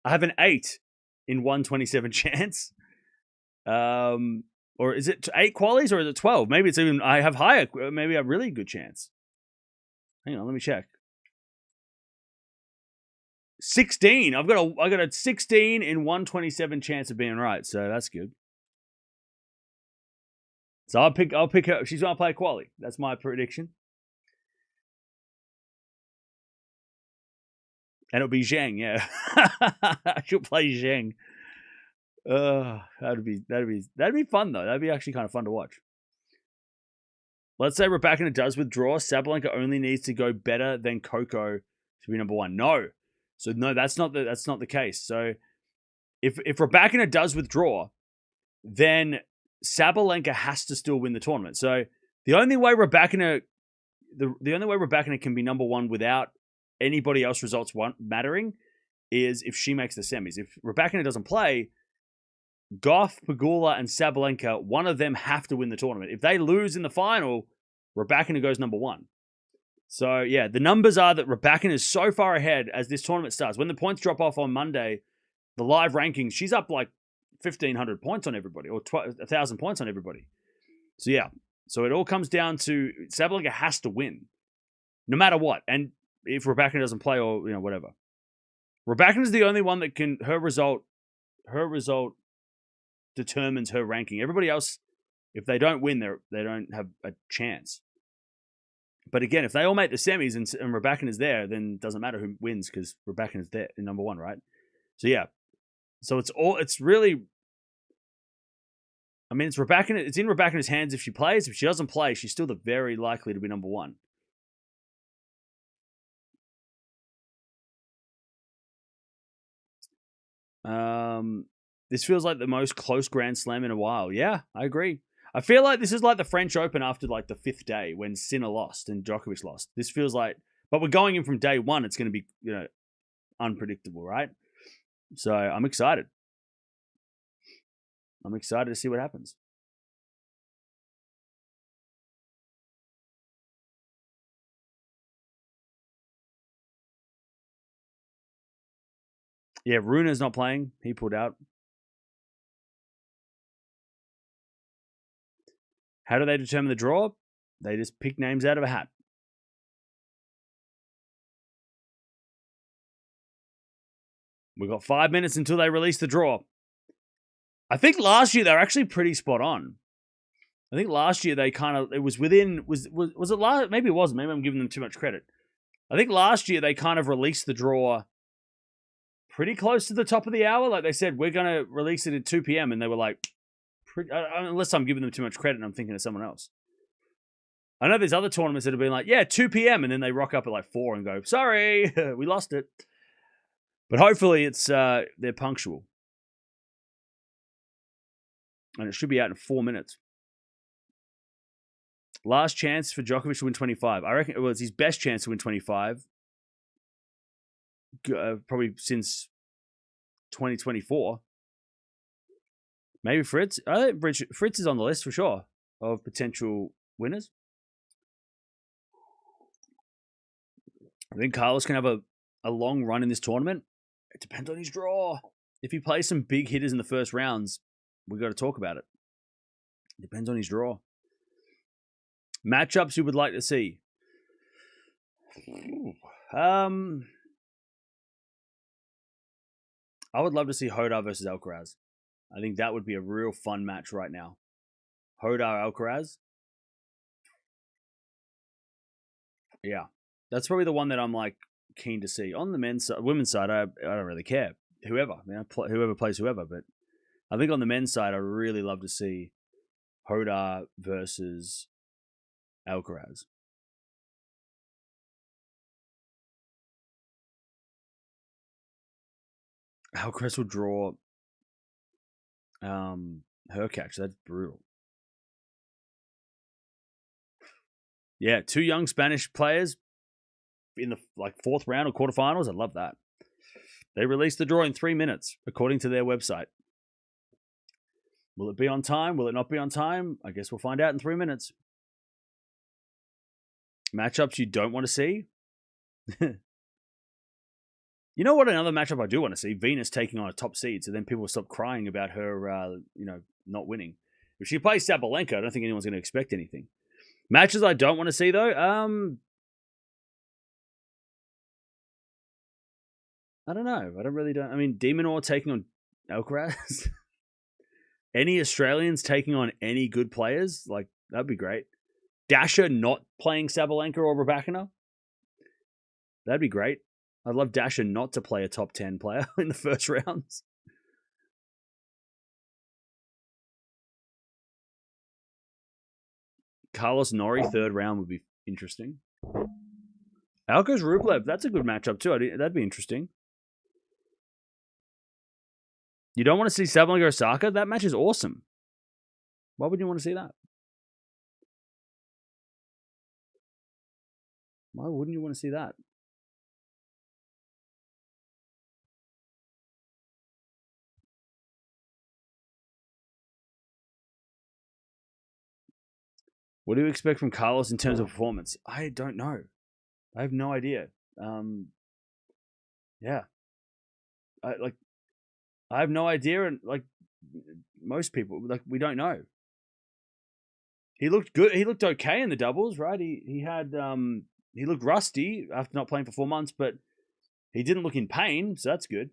I have an 8 in 127 chance. Or is it 8 qualies or is it 12? Maybe it's even, I have higher, maybe a really good chance. Hang on, let me check. 16. I got a 16 in 127 chance of being right, so that's good. So I'll pick her. She's gonna play quali. That's my prediction. And it'll be Zheng, yeah. She'll play Zheng. That'd be fun though. That'd be actually kind of fun to watch. Let's say Rebecca does withdraw. Sabalenka only needs to go better than Coco to be number 1. No. So no, that's not the case. So if Rebecca does withdraw, then Sabalenka has to still win the tournament. So the only way Rebecca can be number 1 without anybody else results mattering is if she makes the semis. If Rebecca doesn't play, Gauff, Pegula, and Sabalenka, one of them have to win the tournament. If they lose in the final, Rebecca goes number 1. So, yeah, the numbers are that Rebecca is so far ahead as this tournament starts. When the points drop off on Monday, the live rankings, she's up like 1,500 points on everybody or 1,000 points on everybody. So, yeah. So, it all comes down to Sabalenka has to win no matter what. And if Rebecca doesn't play or, whatever. Rebecca is the only one that can, her result determines her ranking. Everybody else, if they don't win, they don't have a chance. But again, if they all make the semis and Rebecca is there, then it doesn't matter who wins because Rebecca is there in number 1, right? So yeah. So it's really, I mean, it's in Rebecca's hands if she plays. If she doesn't play, she's still very likely to be number 1. This feels like the most close Grand Slam in a while. Yeah, I agree. I feel like this is like the French Open after like the 5th day when Sinner lost and Djokovic lost. This feels like, but we're going in from day 1. It's going to be, unpredictable, right? So I'm excited. I'm excited to see what happens. Yeah, Rune's not playing. He pulled out. How do they determine the draw? They just pick names out of a hat. We've got 5 minutes until they release the draw. I think last year they were actually pretty spot on. I think last year they it was within, was it last? Maybe it wasn't. Maybe I'm giving them too much credit. I think last year they kind of released the draw pretty close to the top of the hour. Like they said, we're going to release it at 2 p.m. And they were like, unless I'm giving them too much credit and I'm thinking of someone else. I know there's other tournaments that have been like, yeah, 2 p.m. And then they rock up at like 4 and go, sorry, we lost it. But hopefully it's they're punctual. And it should be out in 4 minutes. Last chance for Djokovic to win 25. I reckon it was his best chance to win 25. Probably since 2024. Maybe Fritz. I think Fritz is on the list for sure of potential winners. I think Carlos can have a long run in this tournament. It depends on his draw. If he plays some big hitters in the first rounds, we've got to talk about it. Depends on his draw. Matchups you would like to see. I would love to see Hodar versus Alcaraz. I think that would be a real fun match right now. Hodar Alcaraz. Yeah. That's probably the one that I'm like keen to see. On the men's side, women's side, I don't really care. Whoever. I mean, whoever plays whoever, but I think on the men's side, I really love to see Hodar versus Alcaraz. Alcaraz will draw Hurkacz. That's brutal. Yeah, 2 young Spanish players in the like 4th round or quarterfinals. I love that. They released the draw in 3 minutes, according to their website. Will it be on time? Will it not be on time? I guess we'll find out in 3 minutes. Matchups you don't want to see? You know what? Another matchup I do want to see: Venus taking on a top seed, so then people will stop crying about her, not winning. If she plays Sabalenka, I don't think anyone's going to expect anything. Matches I don't want to see though. I don't know. I mean, Demonor taking on Alcaraz. Any Australians taking on any good players? Like, that'd be great. Dasha not playing Sabalenka or Raducanu? That'd be great. I'd love Dasha not to play a top 10 player in the first rounds. Carlos Nori, third round would be interesting. Alcaraz Rublev, that's a good matchup too. That'd be interesting. You don't want to see Sabalenka Osaka? That match is awesome. Why would you want to see that? Why wouldn't you want to see that? What do you expect from Carlos in terms of performance? I don't know. I have no idea. Yeah. I have no idea, and like most people, like we don't know. He looked good. He looked okay in the doubles, right? He looked rusty after not playing for 4 months, but he didn't look in pain, so that's good.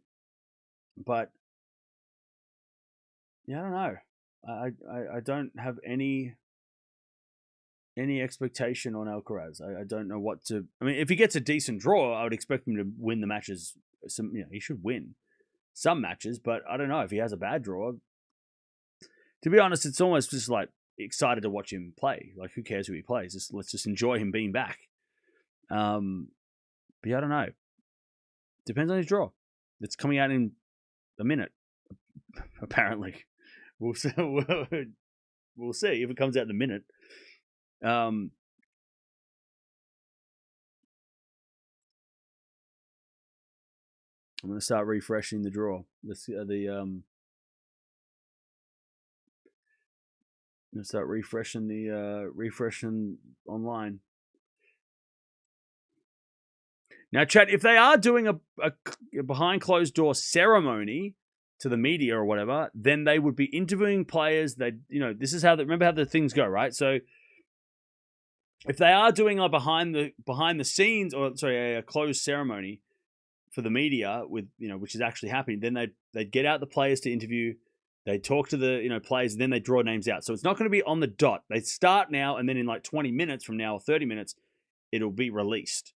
But yeah, I don't know. I don't have any expectation on Alcaraz. I don't know what to. I mean, if he gets a decent draw, I would expect him to win the matches. He should win some matches, but I don't know if he has a bad draw. To be honest, it's almost just like excited to watch him play. Like, who cares who he plays? Let's just enjoy him being back. But yeah, I don't know. Depends on his draw. It's coming out in a minute, apparently. We'll see. We'll see if it comes out in a minute. I'm going to start refreshing the draw. I'm going to start refreshing online. Now, chat, if they are doing a behind closed door ceremony to the media or whatever, then they would be interviewing players. This is remember how the things go, right? So if they are doing a behind the scenes, or sorry, a closed ceremony for the media with, which is actually happening, then they'd get out the players to interview. They talk to the players, and then they draw names out. So it's not going to be on the dot. They start now, and then in like 20 minutes from now or 30 minutes, it'll be released.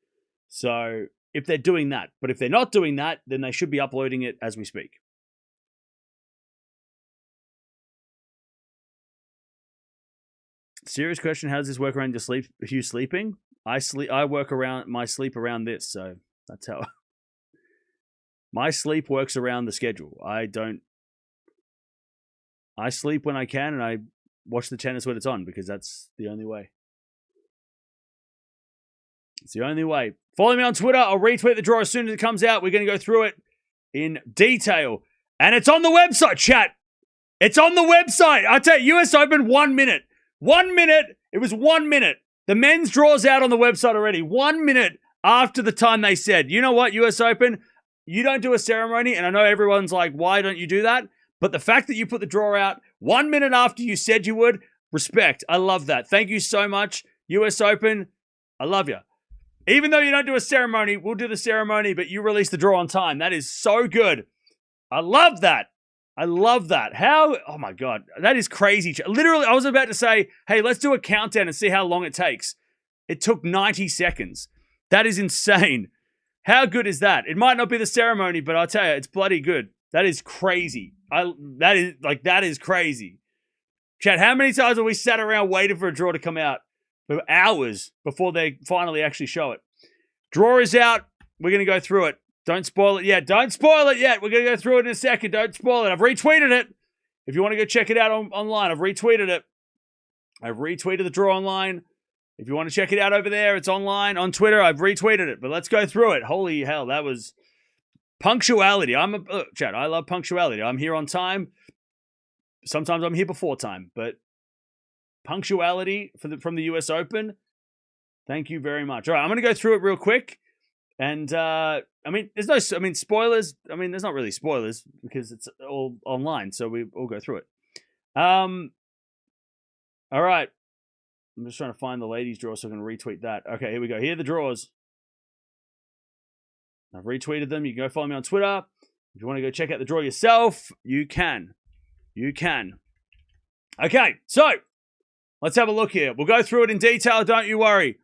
So if they're doing that, but if they're not doing that, then they should be uploading it as we speak. Serious question: how does this work around you sleeping? I work around my sleep around this, so that's how my sleep works around the schedule. I sleep when I can, and I watch the tennis when it's on, because that's the only way. It's the only way. Follow me on Twitter. I'll retweet the draw as soon as it comes out. We're going to go through it in detail. And it's on the website, chat. It's on the website. I tell you, US Open, 1 minute. 1 minute. It was 1 minute. The men's draw's out on the website already. 1 minute after the time they said, you know what, US Open, you don't do a ceremony. And I know everyone's like, why don't you do that? But the fact that you put the draw out 1 minute after you said you would, respect. I love that. Thank you so much, US Open. I love you. Even though you don't do a ceremony, we'll do the ceremony, but you release the draw on time. That is so good. I love that. I love that. How? Oh my God. That is crazy. Literally, I was about to say, hey, let's do a countdown and see how long it takes. It took 90 seconds. That is insane. How good is that? It might not be the ceremony, but I'll tell you, it's bloody good. That is crazy. That is crazy. Chat, how many times have we sat around waiting for a draw to come out? For hours before they finally actually show it. Draw is out. We're going to go through it. Don't spoil it yet. Don't spoil it yet. We're going to go through it in a second. Don't spoil it. I've retweeted it. If you want to go check it out online, I've retweeted it. I've retweeted the draw online. If you want to check it out over there, it's online on Twitter. I've retweeted it. But let's go through it. Holy hell, that was punctuality. Chat, I love punctuality. I'm here on time. Sometimes I'm here before time, but punctuality from the US Open, Thank you very much. All right, I'm going to go through it real quick. And, I mean, spoilers. I mean, there's not really spoilers because it's all online, so we all go through it. All right. I'm just trying to find the ladies' draw so I can retweet that. Okay, here we go. Here are the draws. I've retweeted them. You can go follow me on Twitter. If you want to go check out the draw yourself, you can. You can. Okay, so let's have a look here. We'll go through it in detail. Don't you worry.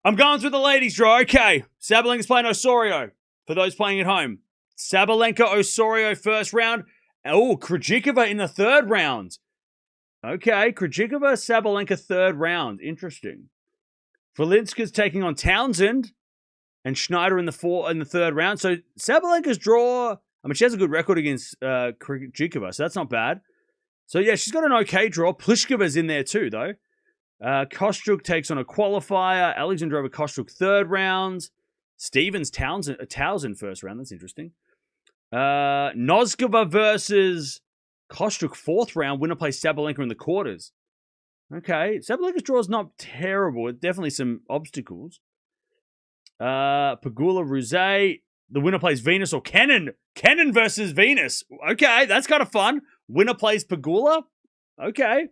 I'm going through the ladies' draw. Okay, Sabalenka's playing Osorio for those playing at home. Sabalenka, Osorio first round. Oh, Krejcikova in the third round. Okay, Krejcikova, Sabalenka third round. Interesting. Valinska's taking on Townsend and Schneider in the third round. So Sabalenka's draw, I mean, she has a good record against Krejcikova, so that's not bad. So yeah, she's got an okay draw. Pliškova's in there too, though. Kostruk takes on a qualifier. Alexandra Kostruk third round. Stevens Townsend first round. That's interesting. Noskova versus Kostruk fourth round. Winner plays Sabalenka in the quarters. Okay, Sabalenka's draw is not terrible. It's definitely some obstacles. Pegula Ruse. The winner plays Venus or Kenin. Kenin versus Venus. Okay, that's kind of fun. Winner plays Pegula. Okay,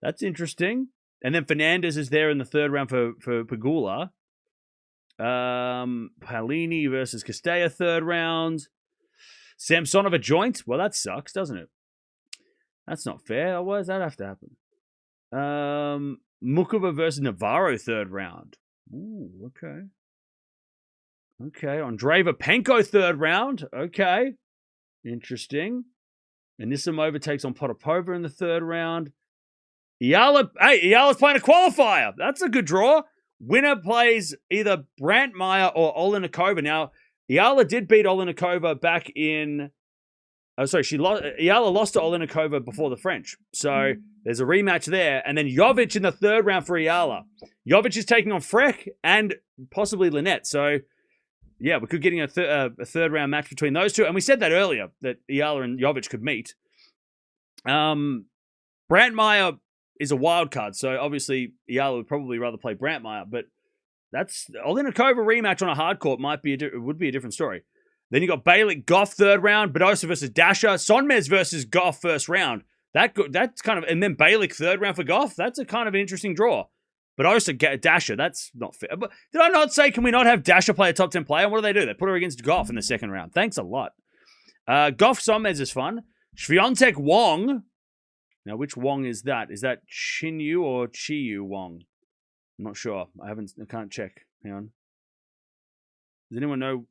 that's interesting. And then Fernandez is there in the third round for Pegula. Palini versus Castella third round. Samsonova joint. Well, that sucks, doesn't it? That's not fair. Why does that have to happen? Mukova versus Navarro third round. Ooh, okay. Okay, Andreeva Penko third round. Okay, interesting. Anisimova takes on Potapova in the third round. Eala's playing a qualifier. That's a good draw. Winner plays either Brandtmeier or Olenikova. Now, Eala did beat Olenikova back in... Oh, sorry, Eala lost to Olenikova before the French. So there's a rematch there. And then Jovic in the third round for Eala. Jovic is taking on Freck and possibly Lynette. So, yeah, we could get a third round match between those two. And we said that earlier, that Eala and Jovic could meet. Brandtmeier is a wild card. So, obviously, Eala would probably rather play Brandtmeier. But that's... Olenikova rematch on a hard court would be a different story. Then you got Balic, Gauff third round, Badosa versus Dasha, Sonmez versus Gauff first round. That's kind of, and then Balic third round for Gauff. That's a kind of an interesting draw. Badosa, Dasha, that's not fair. But did I not say, can we not have Dasha play a top 10 player? What do? They put her against Gauff in the second round. Thanks a lot. Gauff Sonmez is fun. Swiatek Wong. Now, which Wong is that? Is that Chinyu or Chiyu Wong? I'm not sure. I can't check. Hang on. Does anyone know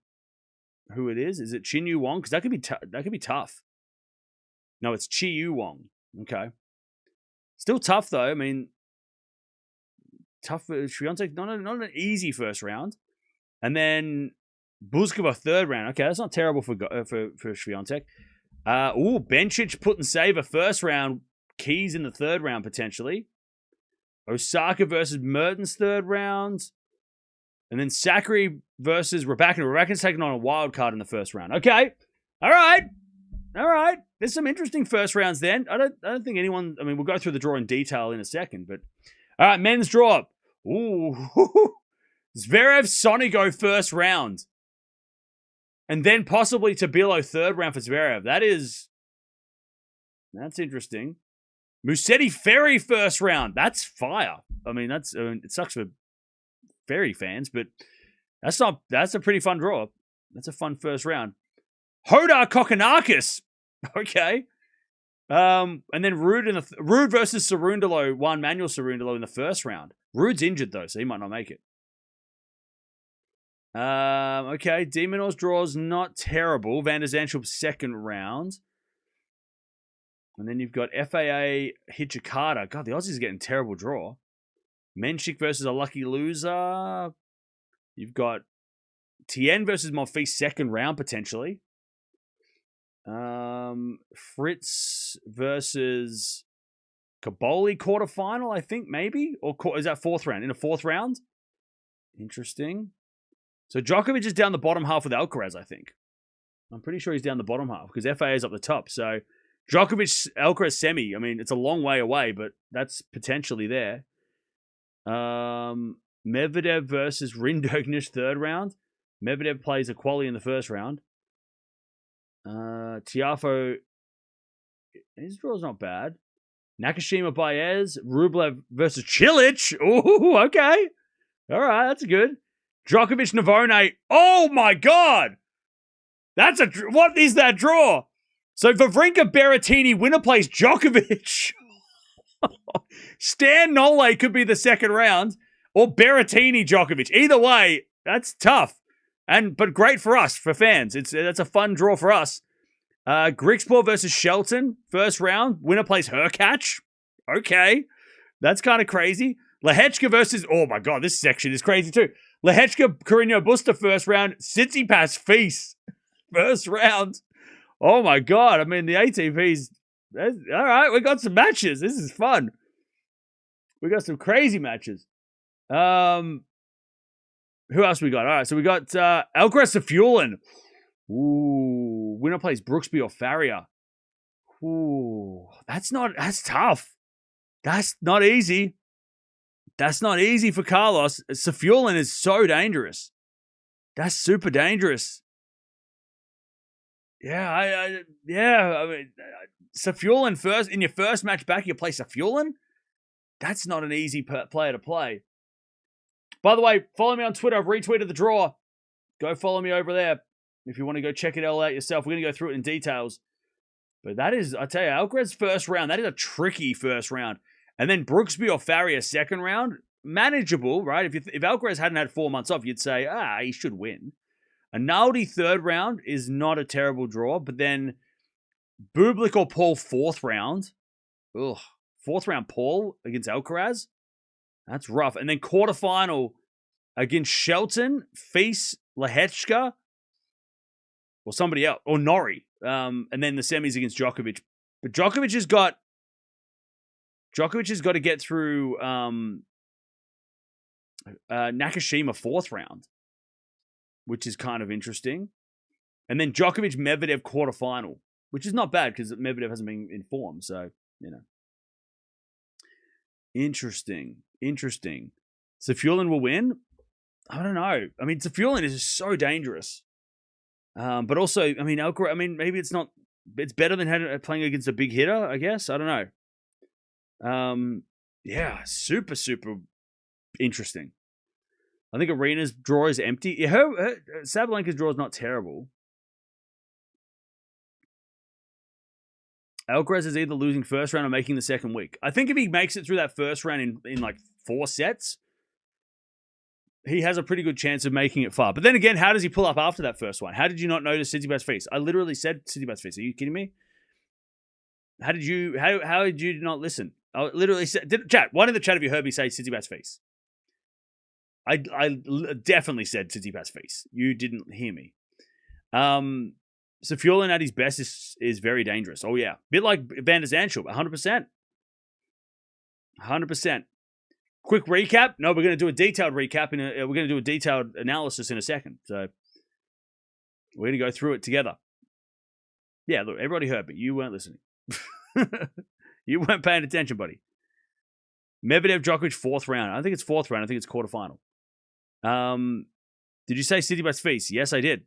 who it is? Is it Chinyu Wong? Because that could be tough. No, it's Chiyu Wong. Okay. Still tough, though. I mean, tough for Swiatek. Not an easy first round. And then Buzkova third round. Okay, that's not terrible for Swiatek. Bencic put and save a first round. Keys in the third round, potentially. Osaka versus Mertens third round. And then Sakari versus Raducanu. Raducanu's taking on a wild card in the first round. Okay. All right. There's some interesting first rounds then. I don't think anyone... I mean, we'll go through the draw in detail in a second, but... All right, men's draw. Ooh. Zverev, Sonigo first round. And then possibly Tabilo third round for Zverev. That's interesting. Musetti Ferry first round. That's fire. I mean, it sucks for Ferry fans, but that's a pretty fun draw. That's a fun first round. Hodar Kokkinakis. Okay. And then Ruud versus Cerundolo, Manuel Cerundolo in the first round. Ruud's injured though, so he might not make it. Okay, Demonor's draw's not terrible. Van der Zandschulp's second round. And then you've got FAA Hijikata. God, the Aussies are getting terrible draw. Menchik versus a lucky loser. You've got Tien versus Monfils second round, potentially. Fritz versus Caboli quarterfinal, I think, maybe? Or is that fourth round? In a fourth round? Interesting. So Djokovic is down the bottom half with Alcaraz, I think. I'm pretty sure he's down the bottom half because FAA is up the top. So Djokovic, Alcaraz semi. I mean, it's a long way away, but that's potentially there. Medvedev versus Rinderknecht third round. Medvedev plays a quali in the first round. Tiafoe, his draw's not bad. Nakashima Baez, Rublev versus Cilic. Ooh, okay. All right, that's good. Djokovic Navone. Oh my God. What is that draw? So Wawrinka Berrettini, winner plays Djokovic. Stan Nole could be the second round, or Berrettini Djokovic. Either way, that's tough. But great for us, for fans. That's a fun draw for us. Grigspor versus Shelton, first round. Winner plays Hurkacz. Okay. That's kind of crazy. Lehechka versus... Oh my God, this section is crazy too. Lehechka Carreño Busta, first round. Tsitsipas Feast, first round. Oh my God. I mean, the ATP's... All right, we got some matches. This is fun. We got some crazy matches. Who else we got? All right, so we got Alcaraz Safullin. Ooh, winner plays Brooksby or Faria. Ooh, that's tough. That's not easy. That's not easy for Carlos. Safullin is so dangerous. That's super dangerous. Yeah, I mean, Safullin first, in your first match back, you play Safullin? That's not an easy player to play. By the way, follow me on Twitter. I've retweeted the draw. Go follow me over there if you want to go check it all out yourself. We're going to go through it in details. But that is, I tell you, Alcaraz's first round, that is a tricky first round. And then Brooksby or Faria second round, manageable, right? If Alcaraz hadn't had 4 months off, you'd say, he should win. A Naldi third round is not a terrible draw, but then Bublik or Paul fourth round. Ugh. Fourth round Paul against Alcaraz. That's rough. And then quarterfinal against Shelton, Feast, Lehechka, or somebody else, or Norrie. And then the semis against Djokovic. But Djokovic has got to get through Nakashima fourth round, which is kind of interesting. And then Djokovic-Medvedev quarterfinal, which is not bad because Medvedev hasn't been in form. So, you know. Interesting. Safullin will win? I don't know. I mean, Safullin is just so dangerous. But also, I mean, maybe it's not... It's better than playing against a big hitter, I guess. I don't know. Yeah, super, super interesting. I think Aryna's draw is empty. Yeah, her Sabalenka's draw is not terrible. Alcaraz is either losing first round or making the second week. I think if he makes it through that first round in like 4 sets, he has a pretty good chance of making it far. But then again, how does he pull up after that first one? How did you not notice Tsitsipas Feast? I literally said Tsitsipas Feast. Are you kidding me? How did you not listen? I literally said, chat, one in the chat have you heard me say Tsitsipas Feast? I definitely said Tsitsipas Feast. You didn't hear me. Safullin at his best is very dangerous. Oh, yeah. Bit like Van der Zandschulp, 100%. 100%. Quick recap. No, we're going to do a detailed recap. We're going to do a detailed analysis in a second. So we're going to go through it together. Yeah, look, everybody heard, but you weren't listening. You weren't paying attention, buddy. Medvedev Djokovic, fourth round. I don't think it's fourth round. I think it's quarterfinal. Did you say Tsitsipas Feast? Yes, I did.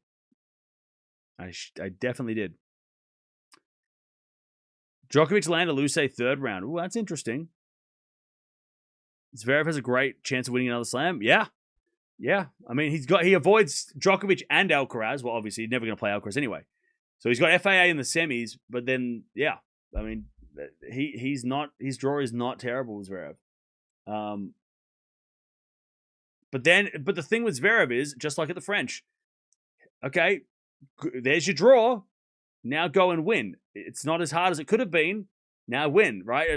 I definitely did. Djokovic Landa-Luce third round. Ooh, that's interesting. Zverev has a great chance of winning another slam. Yeah. I mean, he avoids Djokovic and Alcaraz. Well, obviously, he's never going to play Alcaraz anyway. So he's got FAA in the semis, but then, yeah. I mean, his draw is not terrible, Zverev. But the thing with Zverev is, just like at the French, okay, there's your draw. Now go and win. It's not as hard as it could have been. Now win, right?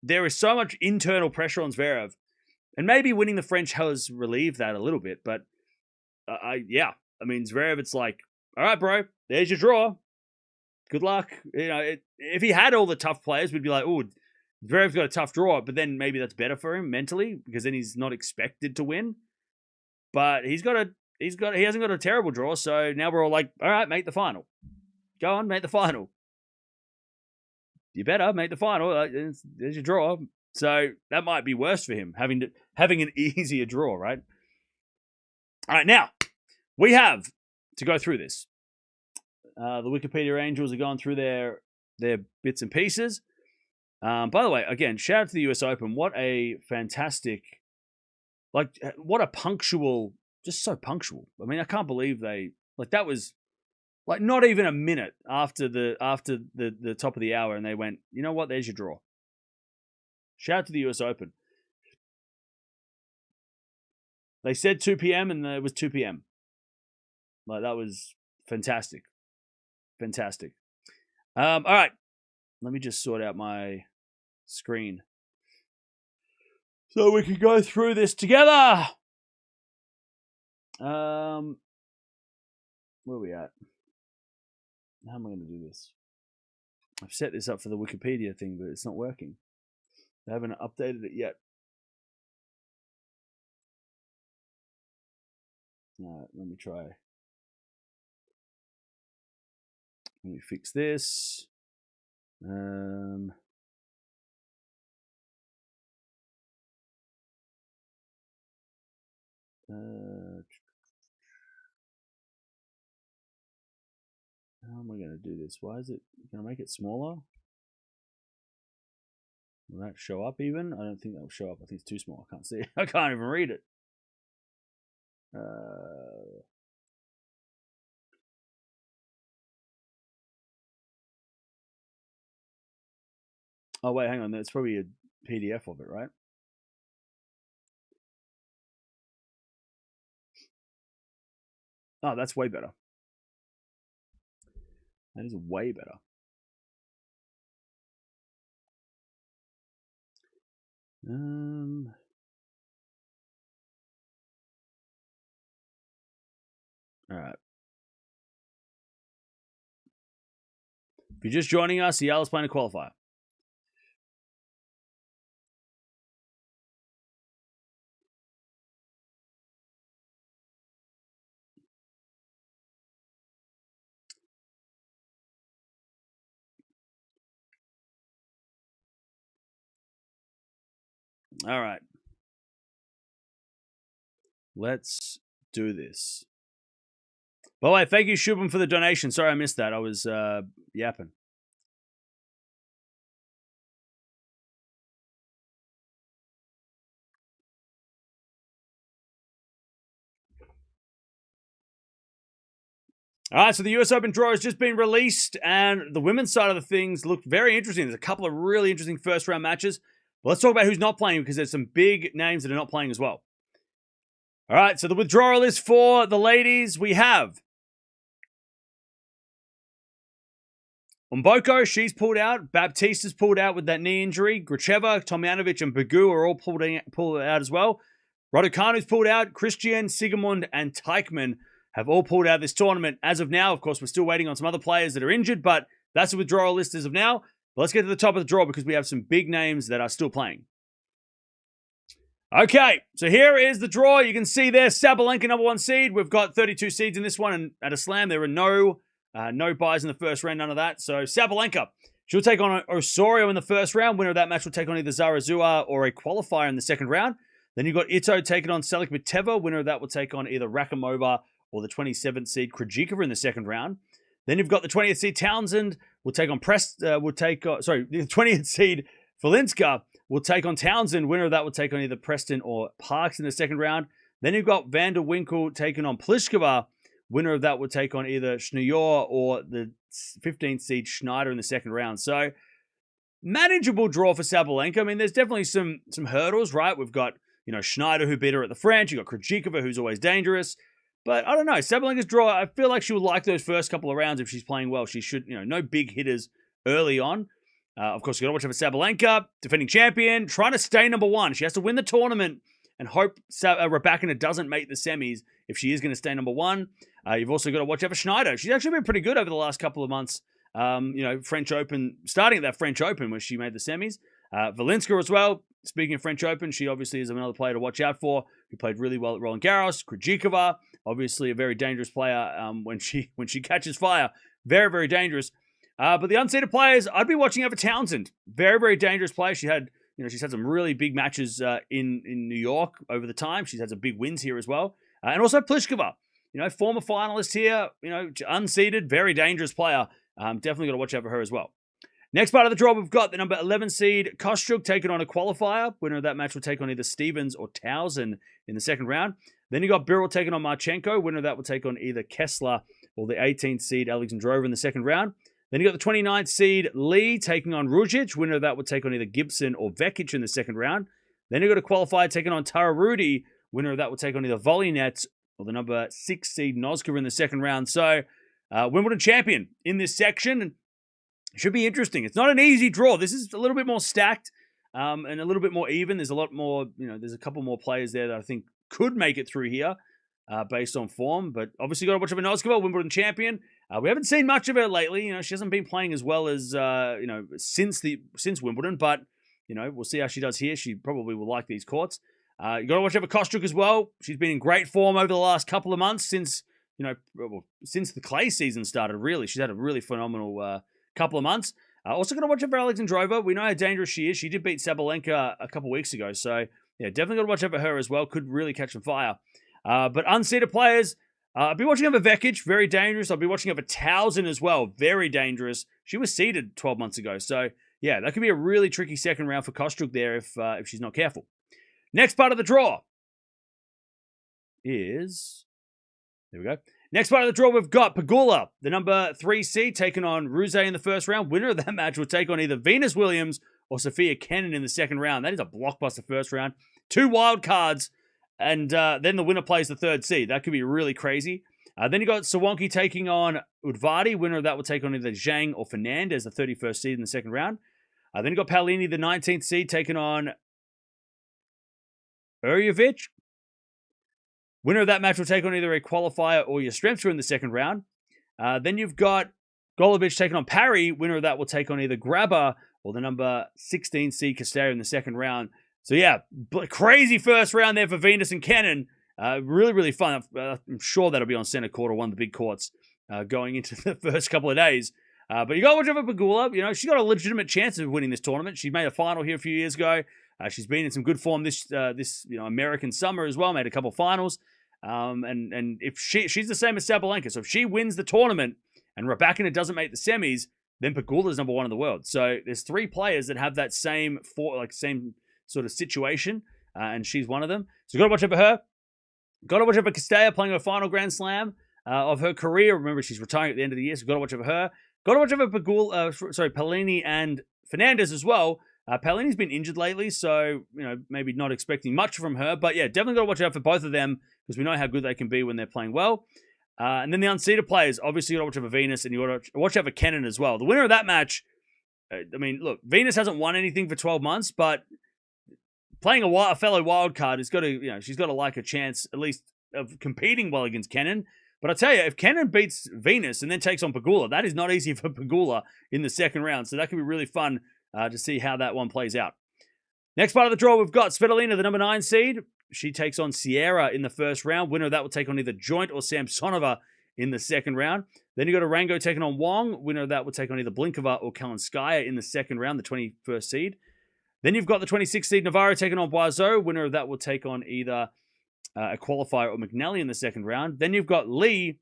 There is so much internal pressure on Zverev. And maybe winning the French has relieved that a little bit. But, yeah. I mean, Zverev, it's like, all right, bro, there's your draw. Good luck. You know, if he had all the tough players, we'd be like, oh, Zverev's got a tough draw. But then maybe that's better for him mentally because then he's not expected to win. But he hasn't got a terrible draw. So now we're all like, all right, make the final. Go on, make the final. You better make the final. There's your draw. So that might be worse for him, having to having an easier draw, right? All right, now we have to go through this. The Wikipedia Angels are going through their bits and pieces. By the way, again, shout out to the US Open. What a fantastic, what a punctual, just so punctual. I mean, I can't believe that was not even a minute after the top of the hour, and they went, you know what, there's your draw. Shout out to the US Open. They said 2 p.m. and it was 2 p.m. That was fantastic. Fantastic. All right. Let me just sort out my screen so we can go through this together. Where are we at? How am I going to do this? I've set this up for the Wikipedia thing, but it's not working. They haven't updated it yet. All right, let me try. Let me fix this. How am I going to do this? Why is it? Can I make it smaller? Will that show up even? I don't think that will show up. I think it's too small. I can't see it. I can't even read it. Oh, wait, hang on. There's probably a PDF of it, right? Oh, that's way better. That is way better. All right. If you're just joining us, Eala's playing a qualifier. All right. Let's do this. By the way, thank you, Shubham, for the donation. Sorry I missed that. I was yapping. All right, so the US Open draw has just been released, and the women's side of the things looked very interesting. There's a couple of really interesting first-round matches. But let's talk about who's not playing, because there's some big names that are not playing as well. All right, so the withdrawal list for the ladies, we have Mboko, she's pulled out. Baptista's pulled out with that knee injury. Gracheva, Tomjanovic, and Begu are all pulled out as well. Raducanu's pulled out. Christian, Sigemund, and Teichmann have all pulled out of this tournament. As of now, of course, we're still waiting on some other players that are injured, but that's the withdrawal list as of now. But let's get to the top of the draw because we have some big names that are still playing. Okay, so here is the draw. You can see there, Sabalenka, number 1 seed. We've got 32 seeds in this one, and at a slam, there are no buys in the first round, none of that. So Sabalenka, she'll take on Osorio in the first round. Winner of that match will take on either Zarazua or a qualifier in the second round. Then you've got Ito taking on Selikmiteva. Winner of that will take on either Rakhimova or the 27th seed Krejcikova in the second round. Then you've got the 20th seed Townsend will take on the 20th seed Valinska will take on Townsend. Winner of that will take on either Preston or Parks in the second round. Then you've got Van der Winkel taking on Pliskova. Winner of that will take on either Schneur or the 15th seed Schneider in the second round. So manageable draw for Sabalenka. I mean, there's definitely some hurdles, right? We've got, Schneider who beat her at the French. You've got Krejcikova who's always dangerous. But I don't know. Sabalenka's draw, I feel like she would like those first couple of rounds if she's playing well. She should, no big hitters early on. Of course, you got to watch out for Sabalenka, defending champion, trying to stay number 1. She has to win the tournament and hope Rybakina doesn't make the semis if she is going to stay number 1. You've also got to watch out for Schneider. She's actually been pretty good over the last couple of months. French Open, starting at that French Open where she made the semis. Valinska as well. Speaking of French Open, she obviously is another player to watch out for, who played really well at Roland Garros. Krejcikova, obviously a very dangerous player when she catches fire. Very, very dangerous. But the unseeded players, I'd be watching out for Townsend. Very, very dangerous player. She had she's had some really big matches in New York over the time. She's had some big wins here as well. And also Pliskova, former finalist here, unseeded, very dangerous player. Definitely got to watch out for her as well. Next part of the draw, we've got the number 11 seed Kostyuk taking on a qualifier. Winner of that match will take on either Stevens or Towson in the second round. Then you got Birrell taking on Marchenko. Winner of that will take on either Kessler or the 18th seed Alexandrova in the second round. Then you got the 29th seed Lee taking on Rujic. Winner of that will take on either Gibson or Vekic in the second round. Then you got a qualifier taking on Tara Rudy. Winner of that will take on either Volinets or the number 6 seed Noska in the second round. So, Wimbledon champion in this section. And should be interesting. It's not an easy draw. This is a little bit more stacked and a little bit more even. There's a lot more, there's a couple more players there that I think could make it through here based on form. But obviously got to watch over Noskova, Wimbledon champion. We haven't seen much of her lately. She hasn't been playing as well as, since Wimbledon. But, we'll see how she does here. She probably will like these courts. You got to watch over Kostyuk as well. She's been in great form over the last couple of months since, since the clay season started, really. She's had a really phenomenal couple of months. Also going to watch out for Alexandrova. We know how dangerous she is. She did beat Sabalenka a couple weeks ago. So, yeah, definitely got to watch out for her as well. Could really catch some fire. But unseeded players, I'll be watching over Vekic. Very dangerous. I'll be watching over Towson as well. Very dangerous. She was seeded 12 months ago. So, yeah, that could be a really tricky second round for Kostyuk there if she's not careful. Next part of the draw is... There we go. Next part of the draw, we've got Pegula, the number 3 seed, taking on Ruse in the first round. Winner of that match will take on either Venus Williams or Sophia Kenin in the second round. That is a blockbuster first round. 2 wild cards, and then the winner plays the 3rd seed. That could be really crazy. Then you got Sawonki taking on Udvardi. Winner of that will take on either Zhang or Fernandez, the 31st seed in the second round. Then you got Paolini, the 19th seed, taking on Urjevic. Winner of that match will take on either a qualifier or Yastremska in the second round. Then you've got Golubic taking on Parry. Winner of that will take on either Grabber or the number 16 seed Castello in the second round. So yeah, crazy first round there for Venus and Kenin. Really, really fun. I'm sure that'll be on center court or one of the big courts going into the first couple of days. But you got to watch over Pegula. She got a legitimate chance of winning this tournament. She made a final here a few years ago. She's been in some good form this American summer as well. Made a couple finals. And if she's the same as Sabalenka, so if she wins the tournament and Rybakina doesn't make the semis, then Pegula's number 1 in the world. So there's 3 players that have that same sort of situation, and she's one of them. So you got to watch out for her. Got to watch out for Castella playing her final Grand Slam of her career. Remember, she's retiring at the end of the year, so got to watch out for her. Got to watch out for Paolini and Fernandez as well. Paolini's been injured lately, so maybe not expecting much from her. But yeah, definitely got to watch out for both of them because we know how good they can be when they're playing well. And then the unseeded players, obviously you got to watch out for Venus and you got to watch out for Kenin as well. The winner of that match, look, Venus hasn't won anything for 12 months, but playing a fellow wild card has got to, she's got to like a chance at least of competing well against Kenin. But I tell you, if Kenin beats Venus and then takes on Pegula, that is not easy for Pegula in the second round. So that could be really fun to see how that one plays out. Next part of the draw, we've got Svitolina, the number 9 seed. She takes on Sierra in the first round. Winner of that will take on either Joint or Samsonova in the second round. Then you got Arango taking on Wong. Winner of that will take on either Blinkova or Kalinskaya in the second round, the 21st seed. Then you've got the 26th seed Navarro taking on Boiseau. Winner of that will take on either a qualifier or McNally in the second round. Then you've got Lee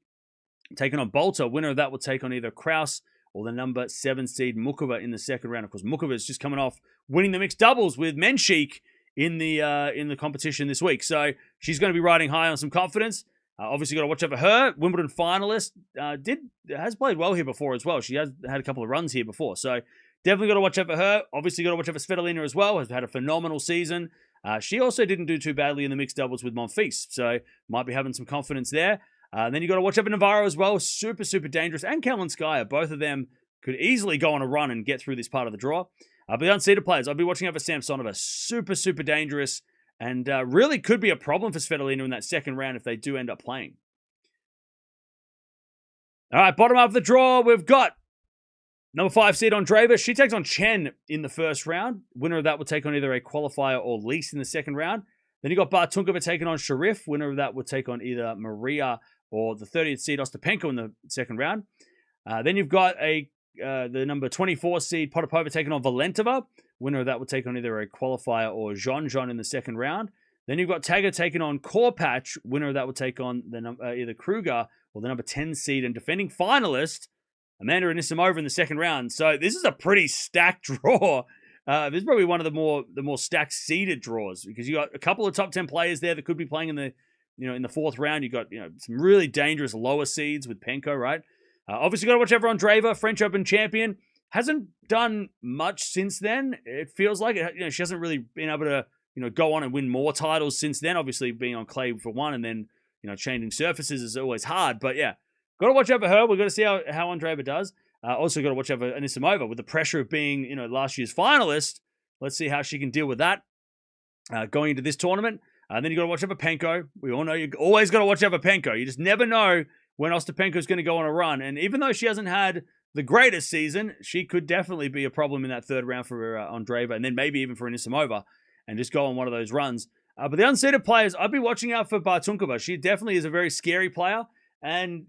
taking on Bolter. Winner of that will take on either Kraus or the number 7 seed Mukova in the second round. Of course, Mukova is just coming off winning the mixed doubles with Menchik in the competition this week. So she's going to be riding high on some confidence. Obviously, got to watch out for her. Wimbledon finalist has played well here before as well. She has had a couple of runs here before. So definitely got to watch out for her. Obviously, got to watch out for Svitolina as well. Has had a phenomenal season. She also didn't do too badly in the mixed doubles with Monfils. So might be having some confidence there. Then you got to watch out for Navarro as well. Super, super dangerous. And Kalinskaya. Both of them could easily go on a run and get through this part of the draw. But the unseeded players, I'll be watching out for Samsonova. Super, super dangerous. And really could be a problem for Svitolina in that second round if they do end up playing. All right, bottom half of the draw, we've got number 5 seed Andreeva. She takes on Chen in the first round. Winner of that will take on either a qualifier or Lease in the second round. Then you got Bartunkova taking on Sharif. Winner of that will take on either Maria or the 30th seed Ostapenko in the second round. Then you've got the number 24 seed Potapova taking on Valentova. Winner of that will take on either a qualifier or Jean in the second round. Then you've got Tagger taking on Korpatch. Winner of that will take on either Kruger or the number 10 seed and defending finalist, Amanda Anisimova in the second round. So this is a pretty stacked draw. This is probably one of the more stacked seeded draws because you got a couple of top 10 players there that could be playing in the fourth round. You got some really dangerous lower seeds with Penko, right? Obviously, got to watch Everon Andreeva, French Open champion. Hasn't done much since then. It feels like it. She hasn't really been able to go on and win more titles since then. Obviously, being on clay for one, and then changing surfaces is always hard. But yeah, got to watch over her. We've got to see how Andreeva does. Also got to watch over Anisimova with the pressure of being, last year's finalist. Let's see how she can deal with that going into this tournament. Then you got to watch over Penko. We all know you always got to watch over Penko. You just never know when Ostapenko's going to go on a run. And even though she hasn't had the greatest season, she could definitely be a problem in that third round for Andreeva, and then maybe even for Anisimova, and just go on one of those runs. But the unseeded players, I'd be watching out for Bartunkova. She definitely is a very scary player. And,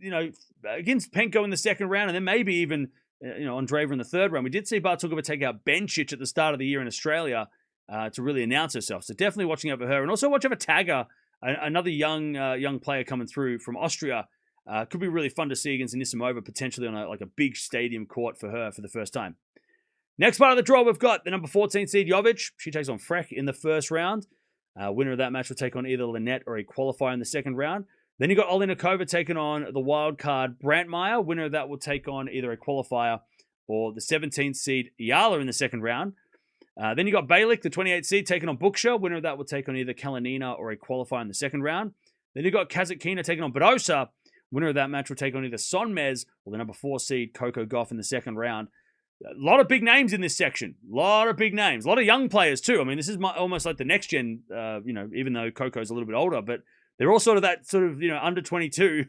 against Penko in the second round, and then maybe even, Andreeva in the third round. We did see Bartunkova take out Bencic at the start of the year in Australia to really announce herself. So definitely watching out for her. And also watch out for Tagger, another young player coming through from Austria. Could be really fun to see against Anisimova, potentially on a big stadium court for her for the first time. Next part of the draw, we've got the number 14 seed Jovic. She takes on Freck in the first round. Winner of that match will take on either Lynette or a qualifier in the second round. Then you got Olinikova taking on the wild card Brantmeyer. Winner of that will take on either a qualifier or the 17th seed Eala in the second round. Then you got Balick, the 28th seed, taking on Buksha. Winner of that will take on either Kalinina or a qualifier in the second round. Then you got Kazatkina taking on Badosa. Winner of that match will take on either Sonmez or the number 4 seed Coco Gauff in the second round. A lot of big names in this section. A lot of big names. A lot of young players too. I mean, this is almost like the next gen, even though Coco's a little bit older, but they're all sort of under 22,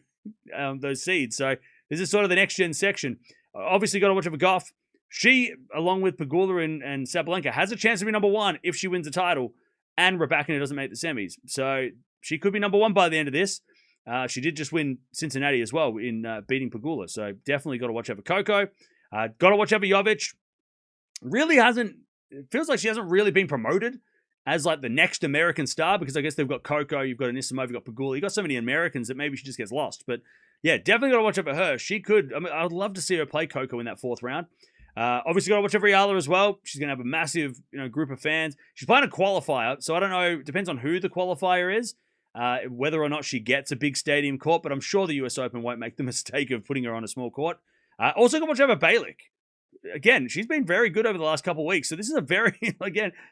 those seeds. So this is sort of the next gen section. Obviously got to watch over Gauff. She, along with Pegula and Sabalenka, has a chance to be number 1 if she wins the title and Rybakina doesn't make the semis. So she could be number 1 by the end of this. She did just win Cincinnati as well in beating Pegula. So definitely got to watch over Coco. Got to watch over Jovic. It feels like she hasn't really been promoted as like the next American star, because I guess they've got Coco, you've got Anisimova, you've got Pegula, you've got so many Americans that maybe she just gets lost. But yeah, definitely got to watch over her. She could, I'd love to see her play Coco in that fourth round. Obviously got to watch over Eala as well. She's going to have a massive group of fans. She's playing a qualifier, so I don't know, it depends on who the qualifier is, whether or not she gets a big stadium court, but I'm sure the US Open won't make the mistake of putting her on a small court. Also got to watch over Balick. Again, she's been very good over the last couple of weeks. So this is a very,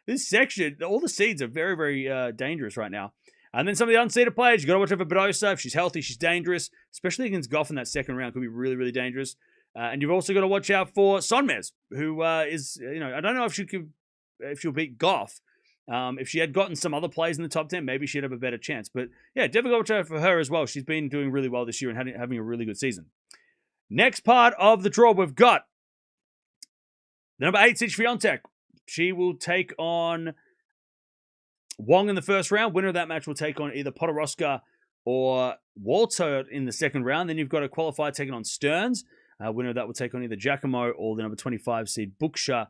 this section, all the seeds are very, very dangerous right now. And then some of the unseeded players, you got to watch over Badosa. If she's healthy, she's dangerous, especially against Gauff in that second round. Could be really, really dangerous. And you've also got to watch out for Sonmez, who is, I don't know if she'll beat Gauff. If she had gotten some other players in the top 10, maybe she'd have a better chance. But yeah, definitely got to watch out for her as well. She's been doing really well this year and having a really good season. Next part of the draw, we've got the number 8 seed Swiatek. She will take on Wong in the first round. Winner of that match will take on either Podoroska or Walter in the second round. Then you've got a qualifier taking on Stearns. Winner of that will take on either Giacomo or the number 25 seed Buksha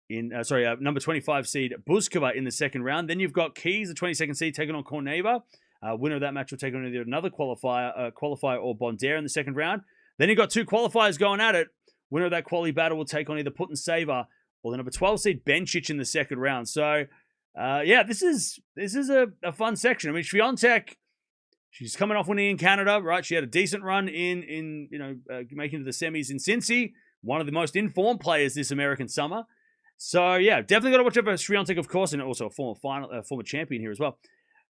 number 25 seed Buzkova in the second round. Then you've got Keys, the 22nd seed, taking on Korneva. Winner of that match will take on either another qualifier or Bondare in the second round. Then you've got 2 qualifiers going at it. Winner of that quali battle will take on either Put and Saver or the number 12 seed Bencic in the second round. So, this is a fun section. I mean, Swiatek, she's coming off winning in Canada, right? She had a decent run in making it to the semis in Cincy. One of the most informed players this American summer. So, yeah, definitely got to watch over Swiatek, of course, and also a former champion here as well.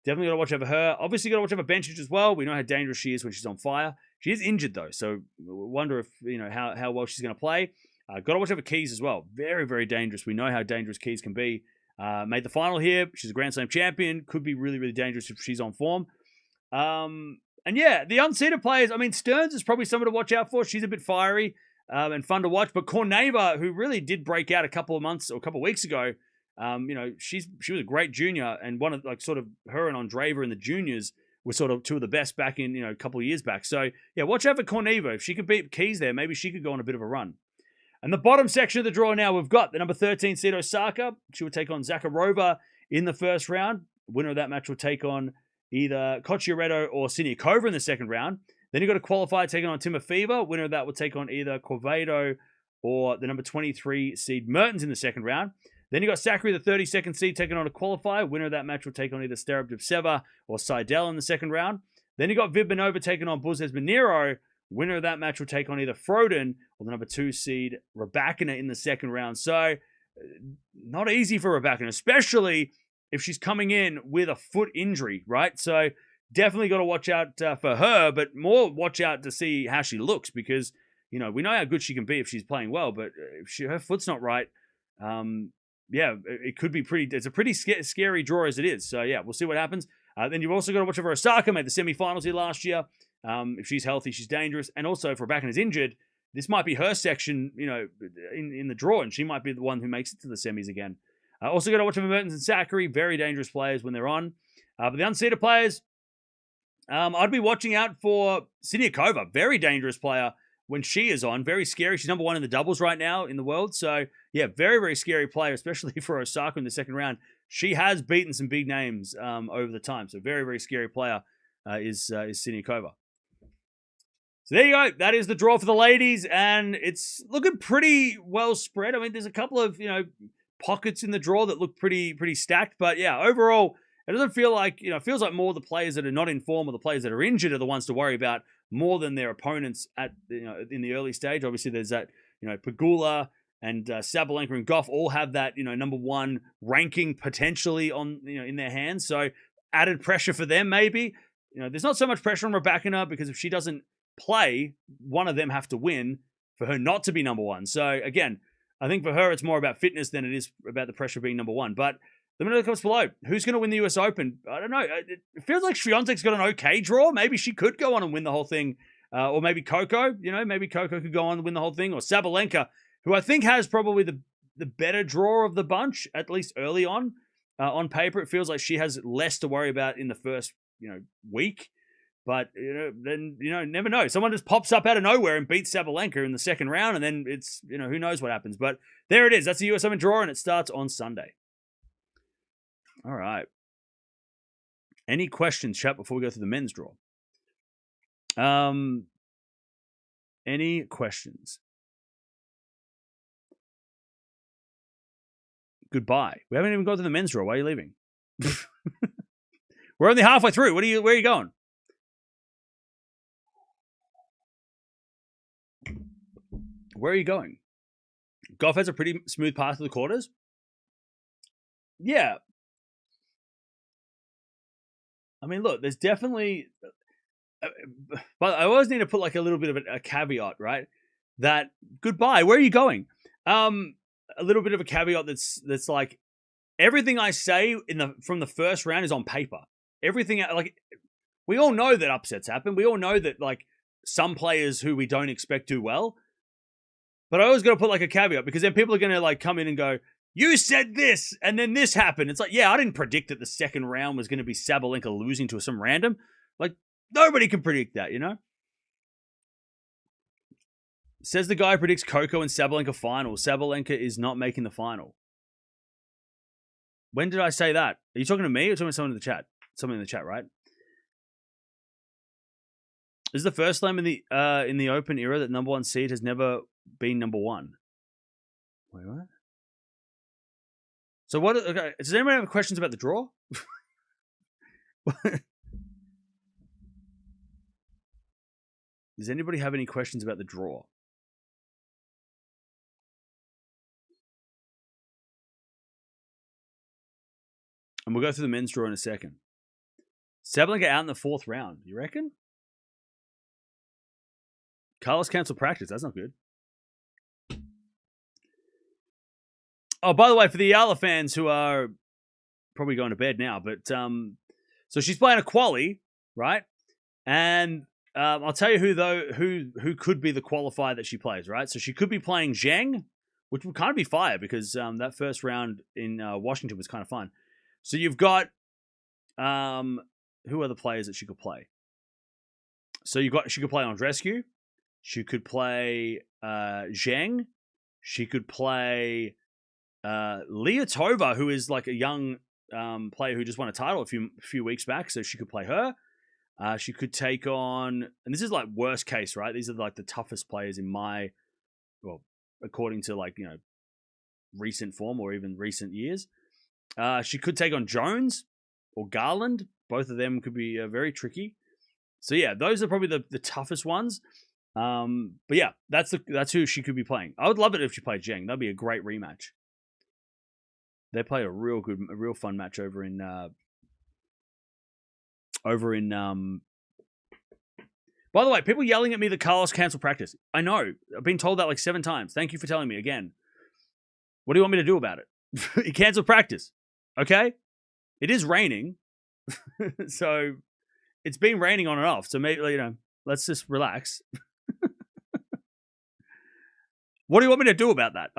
Definitely got to watch over her. Obviously got to watch over Bencic as well. We know how dangerous she is when she's on fire. She is injured, though, so wonder if, how well she's going to play. Got to watch over Keys as well. Very, very dangerous. We know how dangerous Keys can be. Made the final here. She's a Grand Slam champion. Could be really, really dangerous if she's on form. And yeah, the unseeded players, I mean, Stearns is probably someone to watch out for. She's a bit fiery and fun to watch. But Korneva, who really did break out a couple of weeks ago, she was a great junior, and one of her and Andreeva in the juniors were sort of two of the best back in a couple of years back. So yeah, watch out for Korneva. If she could beat Keys there, maybe she could go on a bit of a run. And the bottom section of the draw now, we've got the number 13 seed Osaka. She will take on Zakharova in the first round. Winner of that match will take on either Cocciaretto or Siniakova in the second round. Then you've got a qualifier taking on Timofeeva. Winner of that will take on either Corvado or the number 23 seed Mertens in the second round. Then you've got Sakari, the 32nd seed, taking on a qualifier. Winner of that match will take on either Starab or Seidel in the second round. Then you've got Vidmanova taking on Buzes Minero. Winner of that match will take on either Froden or the number 2 seed Rybakina in the second round. So, not easy for Rybakina, especially if she's coming in with a foot injury, right? So, definitely got to watch out for her, but more watch out to see how she looks because, we know how good she can be if she's playing well, but if her foot's not right, it could be it's a pretty scary draw as it is. So, yeah, we'll see what happens. Then you've also got to watch out for Osaka, made the semifinals here last year. If she's healthy, she's dangerous. And also, if Rybakina's injured, this might be her section, in the draw, and she might be the one who makes it to the semis again. Also got to watch for Mertens and Sakari, very dangerous players when they're on. But the unseeded players, I'd be watching out for Siniakova, very dangerous player when she is on. Very scary. She's number 1 in the doubles right now in the world. So, yeah, very, very scary player, especially for Osaka in the second round. She has beaten some big names over the time. So, very, very scary player is Siniakova. So there you go. That is the draw for the ladies, and it's looking pretty well spread. I mean, there's a couple of pockets in the draw that look pretty stacked, but yeah, overall, it doesn't feel like it feels like more the players that are not in form or the players that are injured are the ones to worry about more than their opponents at in the early stage. Obviously, there's that Pegula and Sabalenka and Gauff all have that number 1 ranking potentially on in their hands, so added pressure for them maybe. There's not so much pressure on Rybakina because if she doesn't play, one of them have to win for her not to be number 1. So again, I think for her it's more about fitness than it is about the pressure of being number 1. But let me know in the comments below. Who's going to win the US Open? I don't know. It feels like Swiatek's got an okay draw. Maybe she could go on and win the whole thing. Or maybe Coco. Maybe Coco could go on and win the whole thing. Or Sabalenka, who I think has probably the better draw of the bunch, at least early on. On paper, it feels like she has less to worry about in the first week. But, then, never know. Someone just pops up out of nowhere and beats Sabalenka in the second round, and then it's, who knows what happens. But there it is. That's the US Open draw, and it starts on Sunday. All right. Any questions, chat, before we go through the men's draw? Any questions? Goodbye. We haven't even gone to the men's draw. Why are you leaving? We're only halfway through. Where are you going? Where are you going? Gauff has a pretty smooth path to the quarters. Yeah. I mean, look, there's definitely... But I always need to put like a little bit of a caveat, right? That, goodbye, where are you going? A little bit of a caveat that's like, everything I say from the first round is on paper. Everything, like, we all know that upsets happen. We all know that, like, some players who we don't expect do well. But I always got to put like a caveat because then people are going to like come in and go, you said this, and then this happened. It's like, yeah, I didn't predict that the second round was going to be Sabalenka losing to some random. Like, nobody can predict that, Says the guy who predicts Coco and Sabalenka final. Sabalenka is not making the final. When did I say that? Are you talking to me or talking to someone in the chat? Someone in the chat, right? This is the first time in the Open era that number 1 seed has never been number 1. Wait, what? So what? Okay, does anyone have questions about the draw? Does anybody have any questions about the draw? And we'll go through the men's draw in a second. Sabalenka out in the 4th round. You reckon? Carlos canceled practice. That's not good. Oh, by the way, for the Eala fans who are probably going to bed now, but so she's playing a quali, right? And I'll tell you who could be the qualifier that she plays, right? So she could be playing Zheng, which would kind of be fire because that first round in Washington was kind of fun. So you've got who are the players that she could play? So she could play Andreescu, she could play Zheng, She could play Liotova, who is like a young player who just won a title a few weeks back, so she could play her. She could take on, and this is like worst case, right? These are like the toughest players in according to like, recent form or even recent years. She could take on Jones or Garland. Both of them could be very tricky. So yeah, those are probably the toughest ones. But yeah, that's who she could be playing. I would love it if she played Zheng. That'd be a great rematch. They played a real fun match over in. By the way, people yelling at me that Carlos cancelled practice. I know. I've been told that like 7 times. Thank you for telling me again. What do you want me to do about it? He canceled practice. Okay? It is raining. So it's been raining on and off. So maybe, let's just relax. What do you want me to do about that?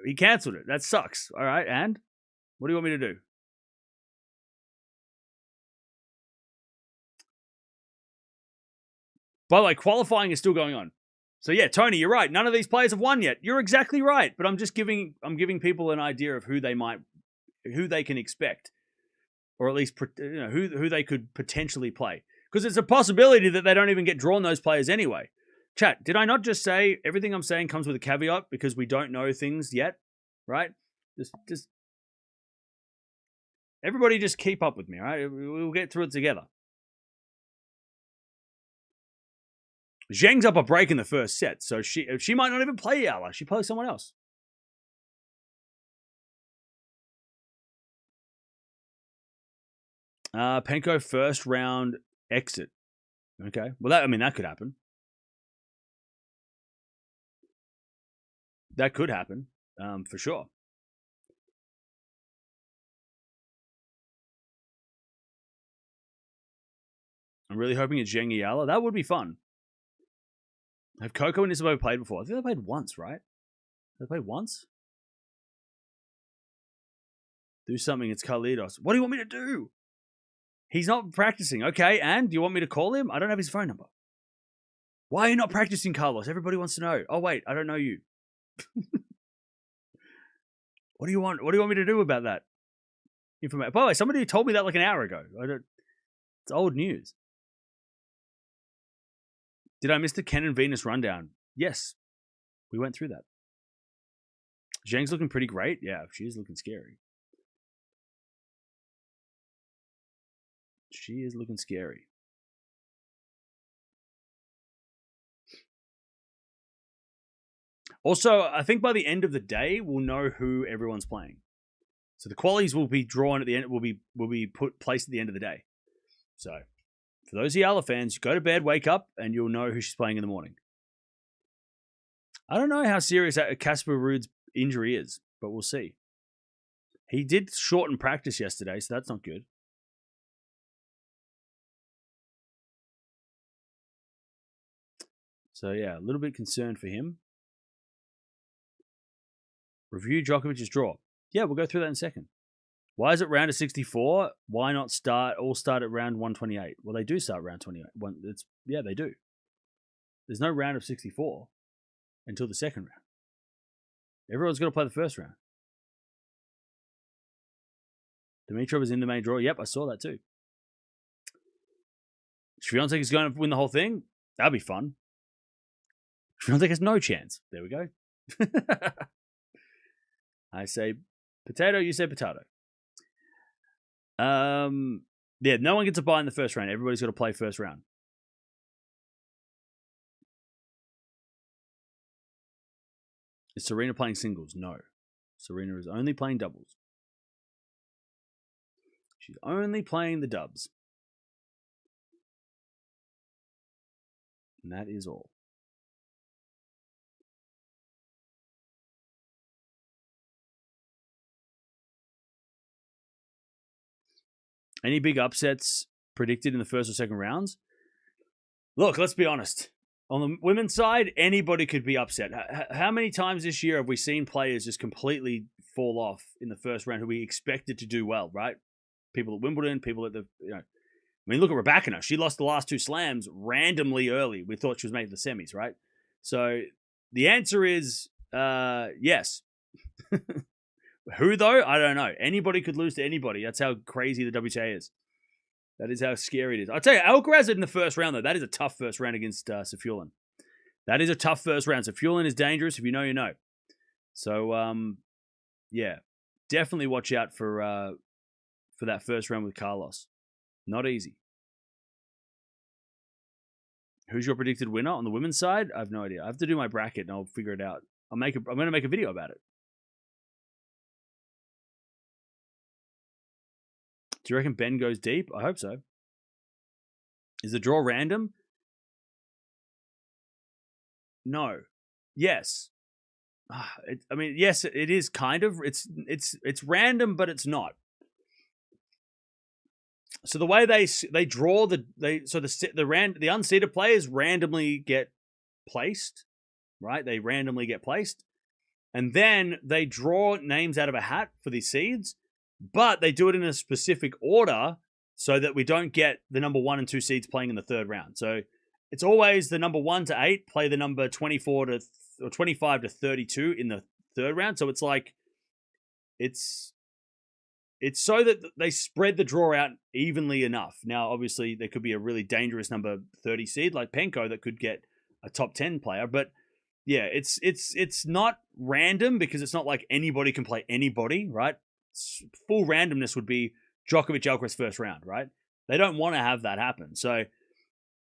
He canceled it. That sucks. All right. And what do you want me to do? By the way, qualifying is still going on. So yeah, Tony, you're right. None of these players have won yet. You're exactly right. But I'm giving people an idea of who they can expect, or at least who they could potentially play. Because it's a possibility that they don't even get drawn, those players anyway. Chat, did I not just say everything I'm saying comes with a caveat because we don't know things yet, right? Just everybody just keep up with me, right? We'll get through it together. Zheng's up a break in the first set, so she might not even play Eala. She plays someone else. Penko first round exit. Okay. Well, that could happen. That could happen, for sure. I'm really hoping it's Zheng Eala. That would be fun. Have Coco and Isabel played before? I think they played once, right? They played once? Do something. It's Carlitos. What do you want me to do? He's not practicing. Okay, and do you want me to call him? I don't have his phone number. Why are you not practicing, Carlos? Everybody wants to know. Oh, wait. I don't know you. What do you want? What do you want me to do about that information? By the way, somebody told me that like an hour ago. It's old news. Did I miss the Ken and Venus rundown? Yes. We went through that. Zheng's looking pretty great. Yeah, she is looking scary. She is looking scary. Also, I think by the end of the day, we'll know who everyone's playing. So the qualies will be drawn at the end. Will be placed at the end of the day. So for those Eala fans, go to bed, wake up, and you'll know who she's playing in the morning. I don't know how serious Casper Ruud's injury is, but we'll see. He did shorten practice yesterday, so that's not good. So yeah, a little bit concerned for him. Review Djokovic's draw. Yeah, we'll go through that in a second. Why is it round of 64? Why not start at round 128? Well, they do start round 28. Yeah, they do. There's no round of 64 until the second round. Everyone's got to play the first round. Dimitrov is in the main draw. Yep, I saw that too. Swiatek is going to win the whole thing. That'd be fun. Swiatek has no chance. There we go. I say potato, you say potato. Yeah, no one gets a bye in the first round. Everybody's got to play first round. Is Serena playing singles? No. Serena is only playing doubles. She's only playing the dubs. And that is all. Any big upsets predicted in the first or second rounds? Look, let's be honest. On the women's side, anybody could be upset. How many times this year have we seen players just completely fall off in the first round who we expected to do well, right? People at Wimbledon, people at the... I mean, look at Raducanu. She lost the last 2 slams randomly early. We thought she was making the semis, right? So the answer is Yes. Who, though? I don't know. Anybody could lose to anybody. That's how crazy the WTA is. That is how scary it is. I'll tell you, Alcaraz in the first round, though, that is a tough first round against Safiullin. That is a tough first round. Safiullin is dangerous. If you know, you know. So, yeah, definitely watch out for that first round with Carlos. Not easy. Who's your predicted winner on the women's side? I have no idea. I have to do my bracket and I'll figure it out. I'm going to make a video about it. Do you reckon Ben goes deep? I hope so. Is the draw random? No. Yes. I mean, yes, it is kind of. It's random, but it's not. So the way they draw the unseeded players randomly get placed, right? They randomly get placed, and then they draw names out of a hat for these seeds, but they do it in a specific order so that we don't get the number 1 and 2 seeds playing in the third round. So it's always the number 1 to 8 play the number 24 to or 25 to 32 in the third round. So it's like it's so that they spread the draw out evenly enough. Now, obviously, there could be a really dangerous number 30 seed like Penko that could get a top 10 player. But yeah, it's not random because it's not like anybody can play anybody, right? Full randomness would be Djokovic Alcaraz first round, right? They don't want to have that happen. So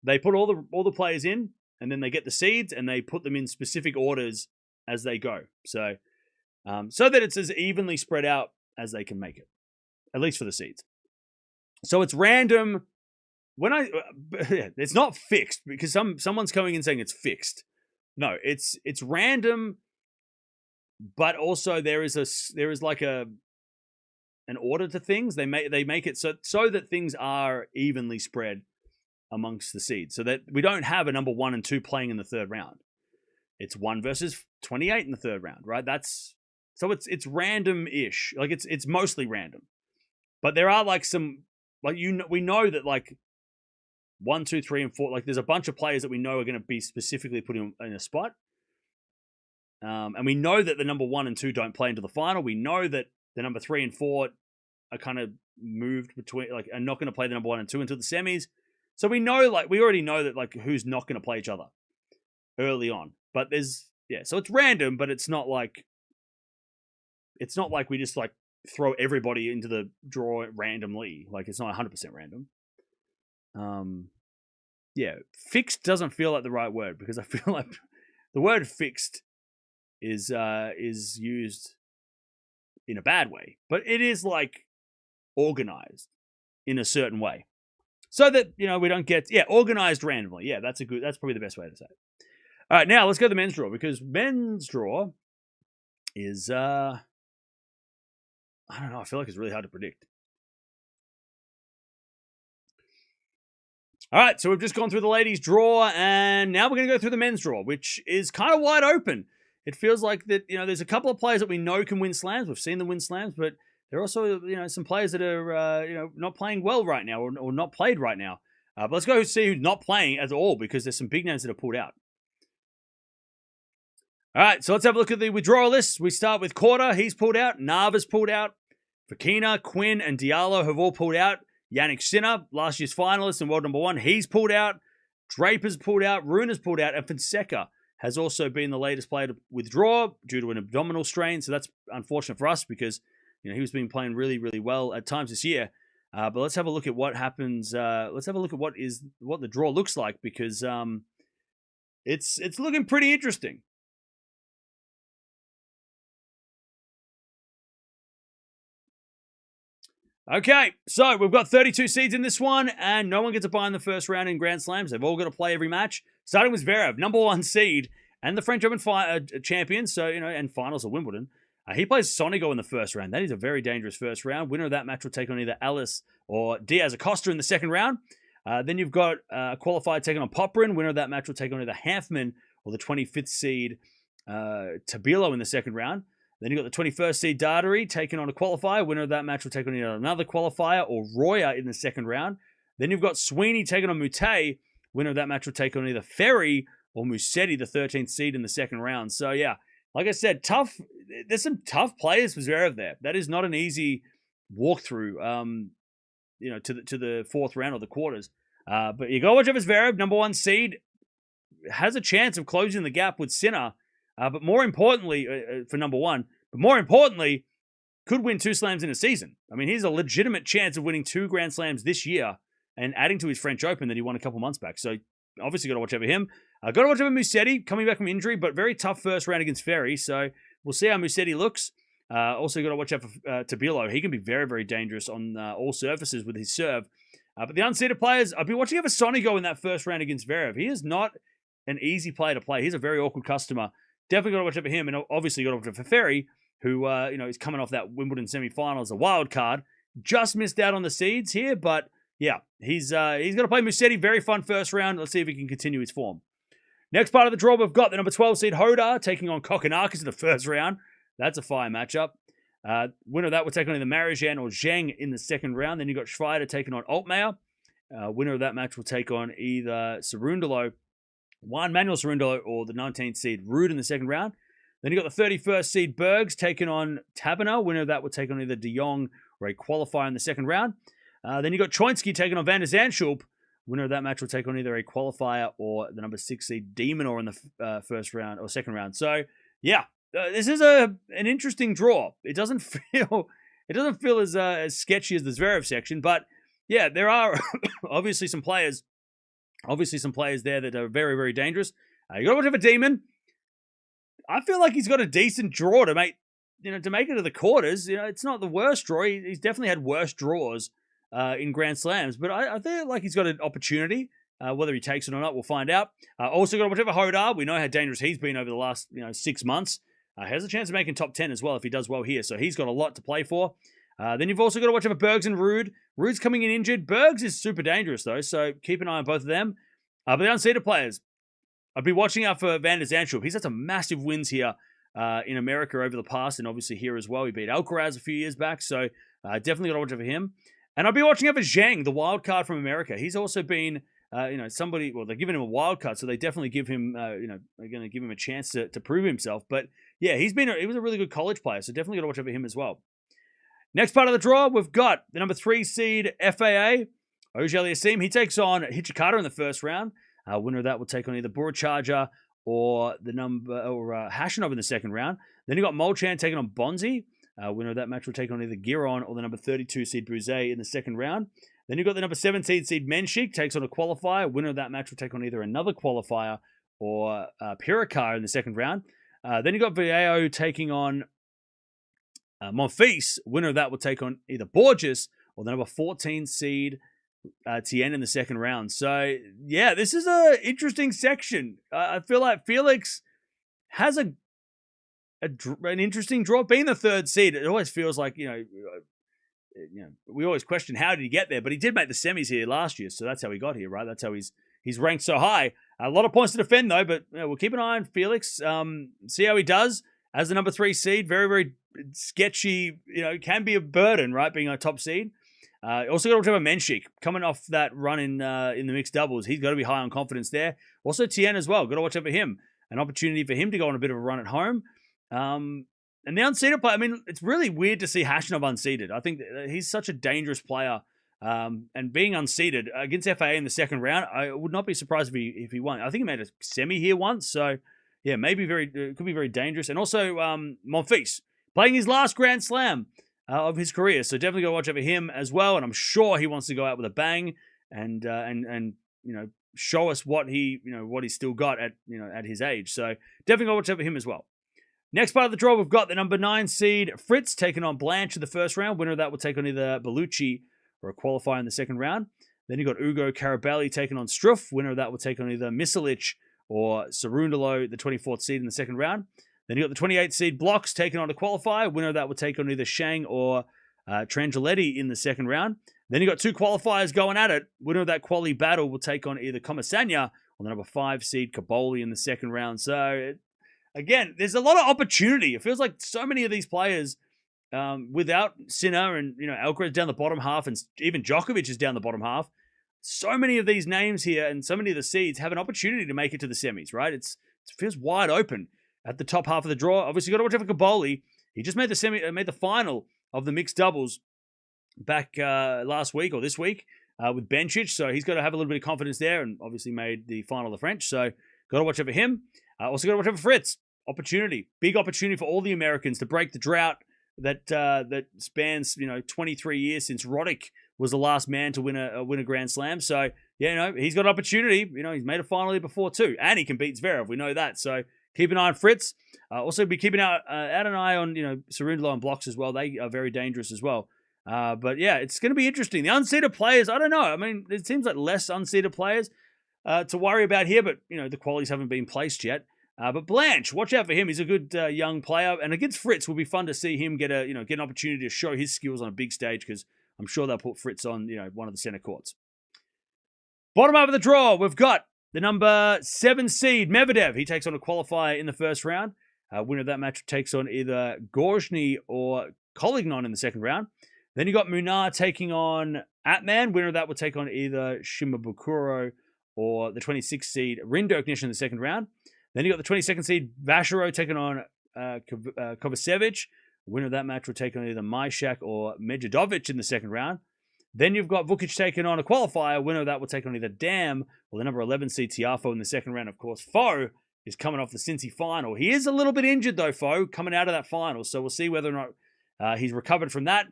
they put all the players in, and then they get the seeds and they put them in specific orders as they go. So so that it's as evenly spread out as they can make it. At least for the seeds. So it's random. It's not fixed because someone's coming in saying it's fixed. No, it's random, but also there is like an order to things. They make it so that things are evenly spread amongst the seeds, so that we don't have a number 1 and 2 playing in the third round. It's 1 versus 28 in the third round, right? It's random-ish. Like it's mostly random. But there are like some, like we know that like 1, 2, 3, and 4, like there's a bunch of players that we know are going to be specifically put in a spot. And we know that the number 1 and 2 don't play into the final. We know that the number 3 and 4 are kind of moved between, like, are not going to play the number 1 and 2 into the semis. So we already know that like who's not going to play each other early on. But so it's random, but it's not like we just like throw everybody into the draw randomly. Like it's not 100% random. Yeah, fixed doesn't feel like the right word because I feel like the word fixed is used in a bad way, but it is like organized in a certain way so that, we don't get, organized randomly. Yeah, that's probably the best way to say it. All right, now let's go to the men's draw because men's draw is, I don't know. I feel like it's really hard to predict. All right, so we've just gone through the ladies' draw, and now we're going to go through the men's draw, which is kind of wide open. It feels like that, there's a couple of players that we know can win slams. We've seen them win slams, but there are also, some players that are, not playing well right now or not played right now. But let's go see who's not playing at all because there's some big names that are pulled out. All right, so let's have a look at the withdrawal list. We start with Korda. He's pulled out. Nava's pulled out. Fokina, Quinn, and Diallo have all pulled out. Jannik Sinner, last year's finalist and world number 1, he's pulled out. Draper's pulled out. Rune's pulled out. And Fonseca has also been the latest player to withdraw due to an abdominal strain. So that's unfortunate for us because he was been playing really, really well at times this year. But let's have a look at what happens. Let's have a look at what the draw looks like because it's looking pretty interesting. Okay, so we've got 32 seeds in this one, and no one gets a bye in the first round in Grand Slams. They've all got to play every match, starting with Zverev, number 1 seed, and the French Open champion, so, and finals of Wimbledon. He plays Sonigo in the first round. That is a very dangerous first round. Winner of that match will take on either Alice or Diaz Acosta in the second round. Then you've got a qualifier taking on Poprin. Winner of that match will take on either Hanfman or the 25th seed Tabilo in the second round. Then you've got the 21st seed Dardery taking on a qualifier. Winner of that match will take on either another qualifier or Roya in the second round. Then you've got Sweeney taking on Mute. Winner of that match will take on either Ferry or Musetti, the 13th seed in the second round. So, yeah, like I said, tough. There's some tough players for Zverev there. That is not an easy walkthrough. To the fourth round or the quarters. But you go watch over Zverev, number 1 seed, has a chance of closing the gap with Sinner. But more importantly, for number 1, but more importantly, could win 2 slams in a season. I mean, he's a legitimate chance of winning 2 Grand Slams this year and adding to his French Open that he won a couple months back. So obviously got to watch over him. Got to watch over Musetti, coming back from injury, but very tough first round against Ferry. So we'll see how Musetti looks. Also got to watch out for Tabilo. He can be very, very dangerous on all surfaces with his serve. But the unseeded players, I've been watching over Sonigo in that first round against Zverev. He is not an easy player to play. He's a very awkward customer. Definitely got to watch out for him, and obviously got to watch out for Ferry, who is coming off that Wimbledon semi-final as a wild card. Just missed out on the seeds here, but yeah, he's got to play Musetti. Very fun first round. Let's see if he can continue his form. Next part of the draw, we've got the number 12 seed Hoda taking on Kokkinakis in the first round. That's a fire matchup. Winner of that will take on either Marijan or Zheng in the second round. Then you got Schweider taking on Altmaier. Winner of that match will take on either Manuel Cerundolo or the 19th seed Ruud in the second round. Then you got the 31st seed Bergs taking on Tabiner. Winner of that will take on either De Jong or a qualifier in the second round. Then you got Choinski taking on Van der Zandschulp. Winner of that match will take on either a qualifier or the number 6 seed Demonor in the first round or second round. So, yeah, this is an interesting draw. It doesn't feel as sketchy as the Zverev section, but yeah, there are obviously some players there that are very, very dangerous. You got to watch out for Demon. I feel like he's got a decent draw to make it to the quarters. It's not the worst draw. He's definitely had worse draws in Grand Slams, but I feel like he's got an opportunity. Whether he takes it or not, we'll find out. Also got to watch out for Hodar. We know how dangerous he's been over the last 6 months. Has a chance of making top 10 as well if he does well here. So he's got a lot to play for. Then you've also got to watch out for Bergs and Ruud. Ruud's coming in injured. Bergs is super dangerous though, so keep an eye on both of them. But the unseeded players, I'd be watching out for Van der Zandschulp. He's had some massive wins here in America over the past, and obviously here as well. He beat Alcaraz a few years back, so definitely got to watch out for him. And I'll be watching out for Zheng, the wild card from America. He's also been, somebody. Well, they're giving him a wild card, so they definitely give him, they're going to give him a chance to prove himself. But yeah, he was a really good college player, so definitely got to watch out for him as well. Next part of the draw, we've got the number 3 seed FAA, Auger-Aliassime. He takes on Hijikata in the first round. Winner of that will take on either Buracharger or Hashanov in the second round. Then you got Molchan taking on Bonzi. Winner of that match will take on either Giron or the number 32 seed Bruzet in the second round. Then you got the number 17 seed Menchik takes on a qualifier. Winner of that match will take on either another qualifier or Pirikar in the second round. Then you got Viejo taking on Monfils. Winner of that will take on either Borges or the number 14 seed Tien in the second round. So, yeah, this is an interesting section. I feel like Felix has an interesting draw. Being the third seed, it always feels like, we always question how did he get there, but he did make the semis here last year, so that's how he got here, right? That's how he's ranked so high. A lot of points to defend, though, but we'll keep an eye on Felix, see how he does as the number 3 seed. Very, very sketchy, can be a burden, right, being a top seed. Also got to watch out Menchik coming off that run in the mixed doubles. He's got to be high on confidence there. Also Tien as well. Got to watch out for him. An opportunity for him to go on a bit of a run at home. And the unseeded player, it's really weird to see Hashanov unseeded. I think he's such a dangerous player. And being unseeded against FAA in the second round, I would not be surprised if he won. I think he made a semi here once. So, yeah, could be very dangerous. And also Monfils playing his last Grand Slam of his career. So definitely got to watch out for him as well. And I'm sure he wants to go out with a bang and show us what he's still got at his age. So definitely got to watch out for him as well. Next part of the draw, we've got the number 9 seed Fritz taking on Blanche in the first round. Winner of that will take on either Bellucci or a qualifier in the second round. Then you got Ugo Carabelli taking on Struff. Winner of that will take on either Misalic or Cerundolo, the 24th seed in the second round. Then you got the 28th seed Blocks taking on a qualifier. Winner of that will take on either Shang or Trangiletti in the second round. Then you got 2 qualifiers going at it. Winner of that quali battle will take on either Comasagna or the number 5 seed Caboli in the second round. So, again, there's a lot of opportunity. It feels like so many of these players, without Sinner and Alcaraz down the bottom half, and even Djokovic is down the bottom half. So many of these names here and so many of the seeds have an opportunity to make it to the semis, right? It feels wide open. at the top half of the draw. Obviously, got to watch out for Kaboli. He just made the final of the mixed doubles back last week or this week with Bencic, so he's got to have a little bit of confidence there, and obviously made the final of the French. So got to watch out for him. Also got to watch out for Fritz. Big opportunity for all the Americans to break the drought that spans 23 years since Roddick was the last man to win a Grand Slam. So yeah, he's got an opportunity. He's made a final here before too, and he can beat Zverev. We know that. So keep an eye on Fritz. Also be keeping out an eye on Cerundolo and blocks as well. They are very dangerous as well. But yeah, it's going to be interesting. The unseeded players, I don't know. I mean, it seems like less unseeded players to worry about here, but the qualities haven't been placed yet. But Blanche, watch out for him. He's a good young player, and against Fritz, will be fun to see him get an opportunity to show his skills on a big stage, because I'm sure they'll put Fritz on one of the center courts. Bottom half of the draw, we've got the number 7 seed Medvedev. He takes on a qualifier in the first round. Winner of that match takes on either Gorzny or Collignon in the second round. Then you got Munar taking on Atman. Winner of that will take on either Shimabukuro or the 26th seed Rinderknecht in the second round. Then you got the 22nd seed Vachereau taking on Kovacevic. Winner of that match will take on either Majchak or Medvedovic in the second round. Then you've got Vukic taking on a qualifier. Winner of that will take on either Dam or the number 11 seed Tiafoe in the second round. Of course, Foe is coming off the Cincy final. He is a little bit injured though, Foe, coming out of that final. So we'll see whether or not he's recovered from that.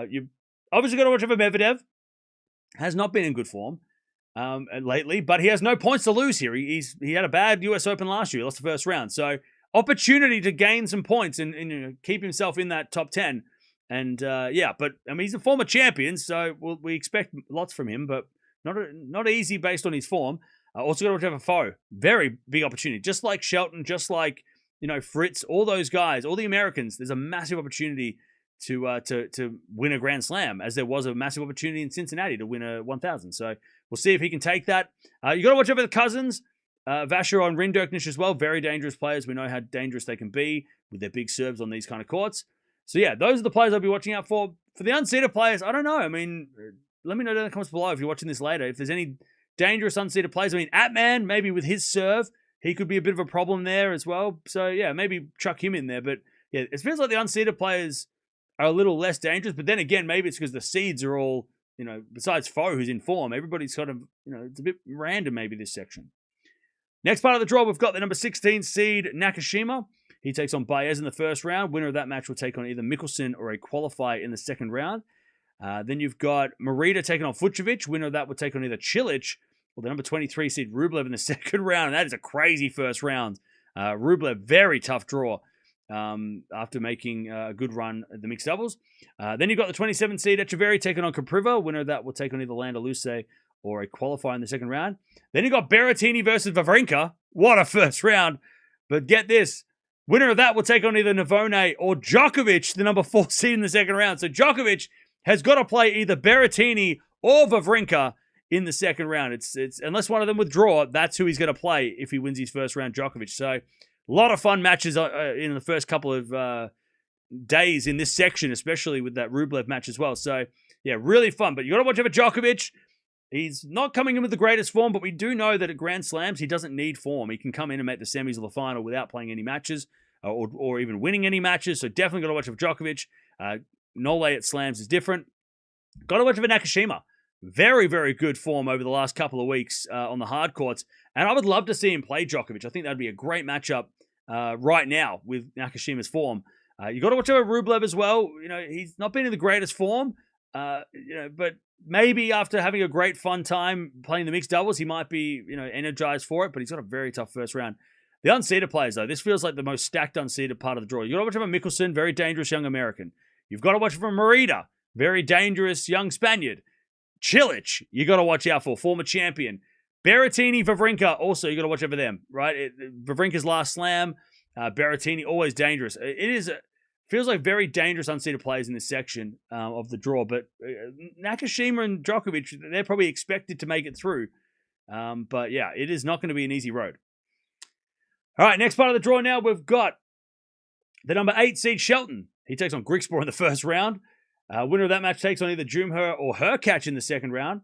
You've obviously got to watch over Medvedev. Has not been in good form lately, but he has no points to lose here. He had a bad US Open last year. He lost the first round. So opportunity to gain some points and keep himself in that top 10. And but I mean, he's a former champion, so we expect lots from him, but not easy based on his form. Also got to watch out for Foe. Very big opportunity. Just like Shelton, just like Fritz, all those guys, all the Americans. There's a massive opportunity to win a Grand Slam, as there was a massive opportunity in Cincinnati to win a 1,000. So we'll see if he can take that. You got to watch out for the cousins, Vachereau and Rinderknecht as well. Very dangerous players. We know how dangerous they can be with their big serves on these kind of courts. So yeah, those are the players I'll be watching out for. For the unseeded players, I don't know. I mean, let me know in the comments below if you're watching this later. If there's any dangerous unseeded players. I mean, Atman, maybe with his serve, he could be a bit of a problem there as well. So yeah, maybe chuck him in there. But yeah, it feels like the unseeded players are a little less dangerous. But then again, maybe it's because the seeds are all, besides Foe, who's in form, everybody's sort of, it's a bit random maybe this section. Next part of the draw, we've got the number 16 seed Nakashima. He takes on Baez in the first round. Winner of that match will take on either Mickelson or a qualifier in the second round. Then you've got Morita taking on Fucsovics. Winner of that will take on either Cilic or the number 23 seed Rublev in the second round. And that is a crazy first round. Rublev, very tough draw after making a good run at the mixed doubles. Then you've got the 27 seed Echeverry taking on Capriva. Winner of that will take on either Landa Luce or a qualifier in the second round. Then you've got Berrettini versus Wawrinka. What a first round. But get this. Winner of that will take on either Navone or Djokovic, the number 4 seed in the second round. So Djokovic has got to play either Berrettini or Wawrinka in the second round. It's unless one of them withdraw, that's who he's going to play if he wins his first round, Djokovic. So a lot of fun matches in the first couple of days in this section, especially with that Rublev match as well. So yeah, really fun. But you got to watch over Djokovic. He's not coming in with the greatest form, but we do know that at Grand Slams, he doesn't need form. He can come in and make the semis or the final without playing any matches or even winning any matches. So definitely got to watch for Djokovic. Nole at Slams is different. Got to watch for Nakashima. Very, very good form over the last couple of weeks on the hard courts. And I would love to see him play Djokovic. I think that'd be a great matchup right now with Nakashima's form. You got to watch over Rublev as well. He's not been in the greatest form, but maybe after having a great fun time playing the mixed doubles, he might be, energized for it, but he's got a very tough first round. The unseeded players, though, this feels like the most stacked unseeded part of the draw. You've got to watch for Mickelson, very dangerous young American. You've got to watch for Morita, very dangerous young Spaniard. Cilic, you got to watch out for, former champion. Berrettini, Wawrinka, also you got to watch out for them, right? Wawrinka's last slam, Berrettini, always dangerous. Feels like very dangerous unseeded players in this section of the draw, but Nakashima and Djokovic, they're probably expected to make it through. But yeah, it is not going to be an easy road. All right, next part of the draw now, we've got the number 8 seed Shelton. He takes on Griekspoor in the first round. Winner of that match takes on either Dzumhur or Hurkacz in the second round.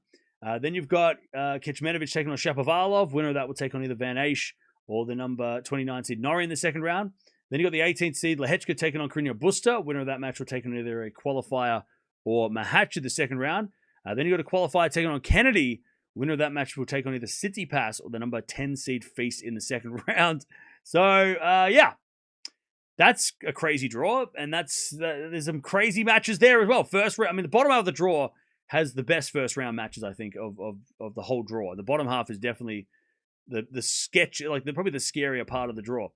Then you've got Kecmanovic taking on Shapovalov. Winner of that will take on either Van Asch or the number 29 seed Norrie in the second round. Then you got the 18th seed Lehechka taking on Carreño Busta. Winner of that match will take on either a qualifier or Mahatch in the second round. Then you got a qualifier taking on Kennedy. Winner of that match will take on either Tsitsipas or the number 10 seed Feast in the second round. So, yeah. That's a crazy draw, and there's some crazy matches there as well. First round, I mean, the bottom half of the draw has the best first round matches, I think, of the whole draw. The bottom half is definitely the sketch, like probably the scarier part of the draw.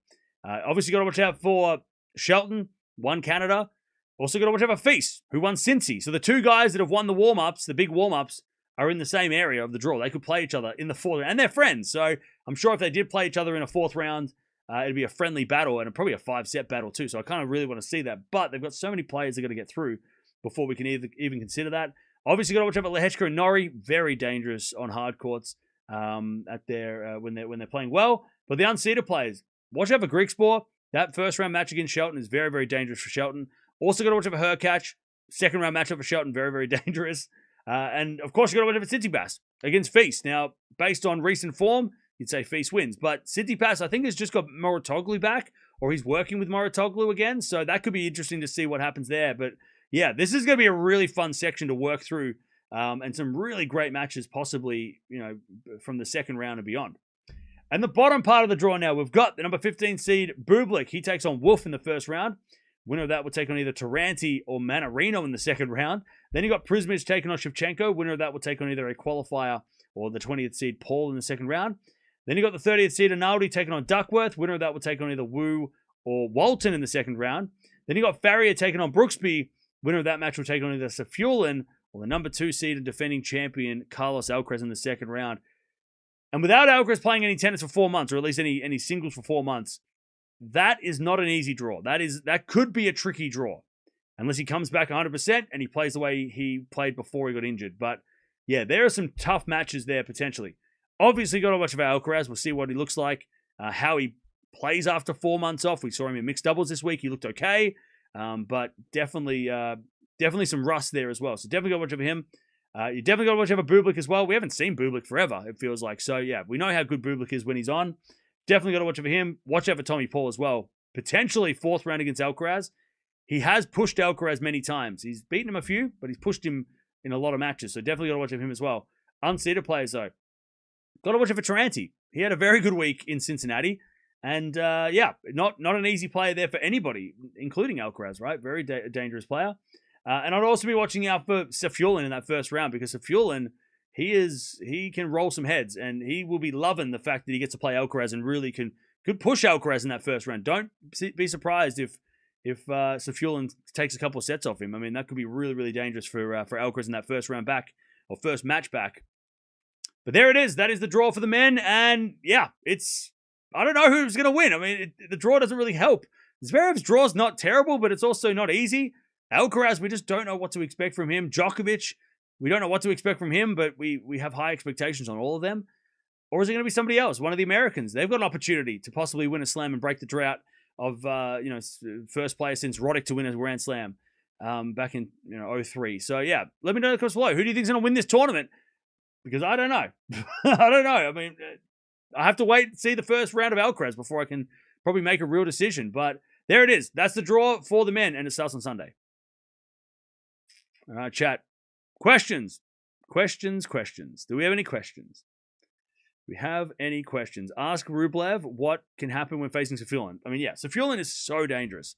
Obviously, got to watch out for Shelton, won Canada. Also, got to watch out for Feast, who won Cincy. So the two guys that have won the warm-ups, the big warm-ups, are in the same area of the draw. They could play each other in the fourth, and they're friends. So I'm sure if they did play each other in a fourth round, it'd be a friendly battle and probably a 5-set battle too. So I kind of really want to see that. But they've got so many players they're going to get through before we can even consider that. Obviously, got to watch out for Lehechka and Norrie. Very dangerous on hard courts at their when they're playing well. But the unseeded players, watch out for Griekspoor. That first round match against Shelton is very, very dangerous for Shelton. Also got to watch out for Hurkacz. Second round matchup for Shelton, very, very dangerous. And of course, you got to watch out for Tsitsipas against Feast. Now, based on recent form, you'd say Feast wins. But Tsitsipas, I think, has just got Mouratoglou back, or he's working with Mouratoglou again. So that could be interesting to see what happens there. But yeah, this is going to be a really fun section to work through, and some really great matches, possibly, from the second round and beyond. And the bottom part of the draw now, we've got the number 15 seed Bublik. He takes on Wolf in the first round. Winner of that will take on either Taranti or Mannarino in the second round. Then you got Prismic taking on Shevchenko. Winner of that will take on either a qualifier or the 20th seed Paul in the second round. Then you got the 30th seed Analdi taking on Duckworth. Winner of that will take on either Wu or Walton in the second round. Then you got Farrier taking on Brooksby. Winner of that match will take on either Safiullin or the number 2 seed and defending champion Carlos Alcaraz in the second round. And without Alcaraz playing any tennis for 4 months, or at least any singles for 4 months, that is not an easy draw. That could be a tricky draw, unless he comes back 100% and he plays the way he played before he got injured. But yeah, there are some tough matches there potentially. Obviously, got to watch about Alcaraz. We'll see what he looks like, how he plays after 4 months off. We saw him in mixed doubles this week. He looked okay, but definitely some rust there as well. So definitely got to watch out for him. You definitely got to watch out for Bublik as well. We haven't seen Bublik forever, it feels like. So yeah, we know how good Bublik is when he's on. Definitely got to watch out for him. Watch out for Tommy Paul as well. Potentially fourth round against Alcaraz. He has pushed Alcaraz many times. He's beaten him a few, but he's pushed him in a lot of matches. So definitely got to watch out for him as well. Unseeded players though. Got to watch out for Taranti. He had a very good week in Cincinnati. And yeah, not an easy player there for anybody, including Alcaraz, right? Very dangerous player. And I'd also be watching out for Safiullin in that first round, because Safiullin, he can roll some heads, and he will be loving the fact that he gets to play Alcaraz and really could push Alcaraz in that first round. Don't be surprised if Safiullin takes a couple of sets off him. I mean, that could be really, really dangerous for Alcaraz in that first round back, or first match back. But there it is. That is the draw for the men. And yeah, I don't know who's going to win. I mean, the draw doesn't really help. Zverev's draw is not terrible, but it's also not easy. Alcaraz, we just don't know what to expect from him. Djokovic, we don't know what to expect from him, but we have high expectations on all of them. Or is it going to be somebody else, one of the Americans? They've got an opportunity to possibly win a slam and break the drought of first player since Roddick to win a Grand Slam back in 2003. So yeah, let me know in the comments below. Who do you think is going to win this tournament? Because I don't know. I don't know. I mean, I have to wait and see the first round of Alcaraz before I can probably make a real decision. But there it is. That's the draw for the men, and it starts on Sunday. All right, chat. Questions. Do we have any questions? We have any questions? Ask Rublev what can happen when facing Safiullin. I mean, yeah, Safiullin is so dangerous.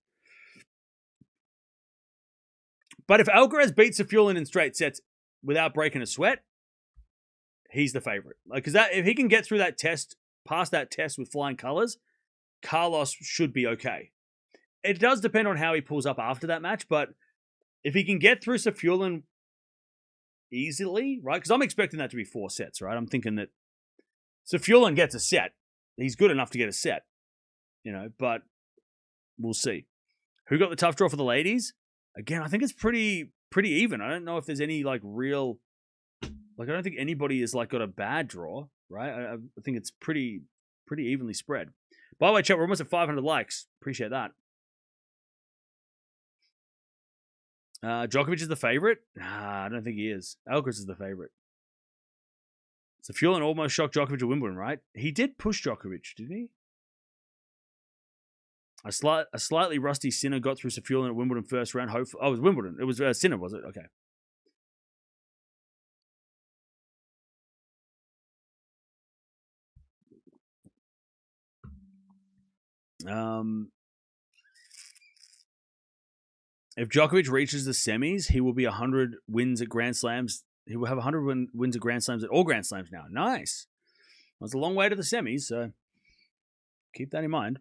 But if Alcaraz beats Safiullin in straight sets without breaking a sweat, he's the favorite. Because if he can get through that test, past that test with flying colors, Carlos should be okay. It does depend on how he pulls up after that match, but if he can get through Safiullin easily, right? Because I'm expecting that to be 4 sets, right? I'm thinking that Safiullin gets a set. He's good enough to get a set, but we'll see. Who got the tough draw for the ladies? Again, I think it's pretty even. I don't know if there's any real, I don't think anybody has got a bad draw, right? I think it's pretty evenly spread. By the way, chat, we're almost at 500 likes. Appreciate that. Djokovic is the favorite? Nah, I don't think he is. Alcaraz is the favorite. Safiullin almost shocked Djokovic at Wimbledon, right? He did push Djokovic, didn't he? A slightly rusty Sinner got through Safiullin at Wimbledon first round. It was Wimbledon. It was Sinner, was it? Okay. If Djokovic reaches the semis, he will be 100 wins at Grand Slams. He will have 100 wins at Grand Slams at all Grand Slams now. Nice. Well, it's a long way to the semis, so keep that in mind.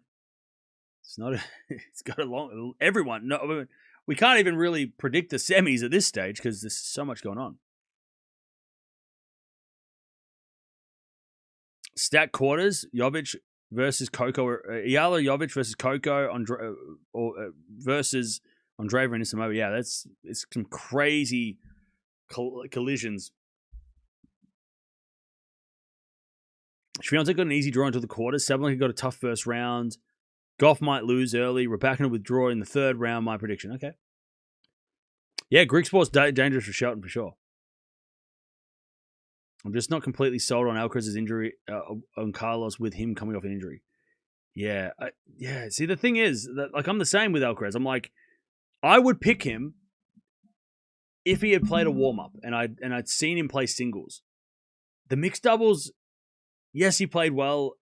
It's not. It's got a long. Everyone. No, we can't even really predict the semis at this stage because there's so much going on. Stat quarters: Jovic versus Coco. Eala Jovic versus Coco versus Andreeva and Islamova. Yeah, it's some crazy collisions. Swiatek got an easy draw into the quarters. Sabalenka got a tough first round. Gauff might lose early. Raducanu withdraw in the third round. My prediction. Okay. Yeah, Greek sports dangerous for Shelton for sure. I'm just not completely sold on Alcaraz's injury on Carlos with him coming off an injury. Yeah, yeah. See, the thing is that like I'm the same with Alcaraz. I'm like, I would pick him if he had played a warm up and I'd seen him play singles. The mixed doubles, yes, he played well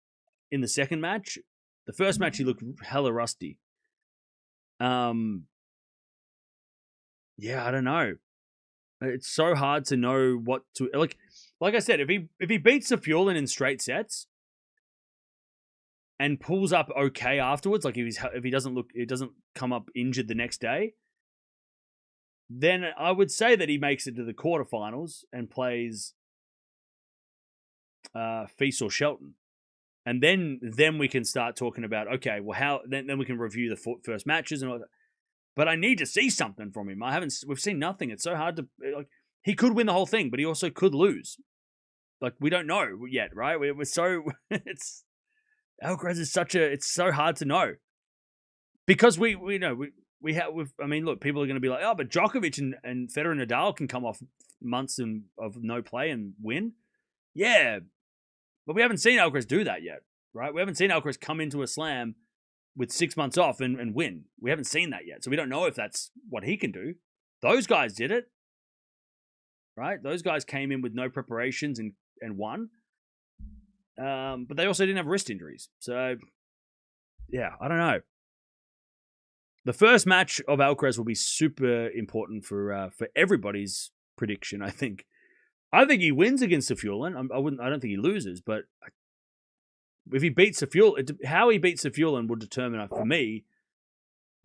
in the second match. The first match he looked hella rusty. Yeah, I don't know. It's so hard to know what to like. Like I said, if he beats Safiullin in straight sets and pulls up okay afterwards, like if he doesn't come up injured the next day, then I would say that he makes it to the quarterfinals and plays Feast or Shelton. And then we can start talking about, okay, well, how then we can review the first matches and all that. But I need to see something from him. We've seen nothing. It's so hard to like. He could win the whole thing, but he also could lose. Like we don't know yet, right? We're so it's Alcaraz is it's so hard to know because we know we have. I mean, look, people are going to be like, oh, but Djokovic and Federer and Nadal can come off months of no play and win. Yeah. But we haven't seen Alcaraz do that yet, right? We haven't seen Alcaraz come into a slam with 6 months off and win. We haven't seen that yet. So we don't know if that's what he can do. Those guys did it, right? Those guys came in with no preparations and won. But they also didn't have wrist injuries. So, yeah, I don't know. The first match of Alcaraz will be super important for everybody's prediction, I think. I think he wins against Safiullin. I don't think he loses, but if he beats Safiullin, how he beats Safiullin will determine for me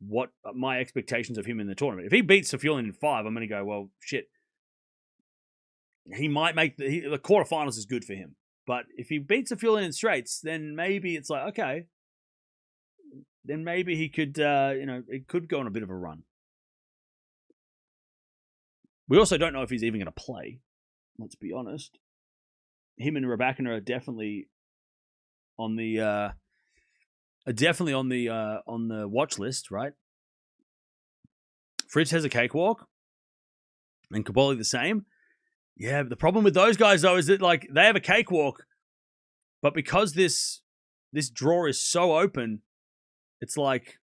what my expectations of him in the tournament. If he beats Safiullin in 5, I'm going to go, well, shit. He might make the quarterfinals is good for him, but if he beats Safiullin in straights, then maybe it's like okay. Then maybe he could, it could go on a bit of a run. We also don't know if he's even going to play. Let's be honest. Him and Raducanu are definitely on the on the watch list, right? Fritz has a cakewalk, and Caboli the same. Yeah, but the problem with those guys though is that like they have a cakewalk, but because this draw is so open, it's like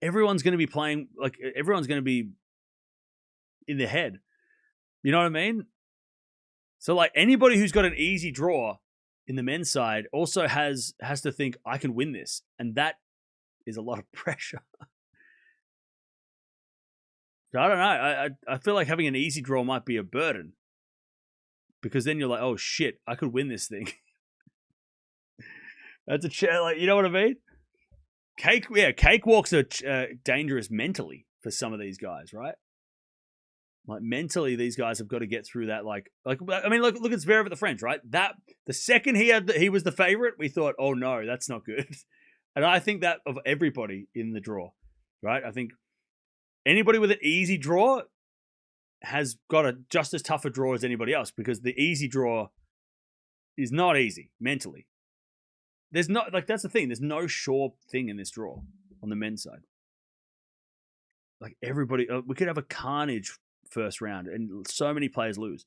everyone's going to be playing, like everyone's going to be in their head. You know what I mean? So like anybody who's got an easy draw in the men's side also has to think I can win this, and that is a lot of pressure. So I don't know. I feel like having an easy draw might be a burden because then you're like, oh shit, I could win this thing. That's like you know what I mean? Cakewalks are dangerous mentally for some of these guys, right? Like mentally, these guys have got to get through that. Like I mean, look at Zverev at the French, right? That the second he was the favorite, we thought, oh no, that's not good. And I think that of everybody in the draw, right? I think anybody with an easy draw has got just as tough a draw as anybody else because the easy draw is not easy mentally. There's not like that's the thing. There's no sure thing in this draw on the men's side. Like everybody, we could have a carnage first round and so many players lose.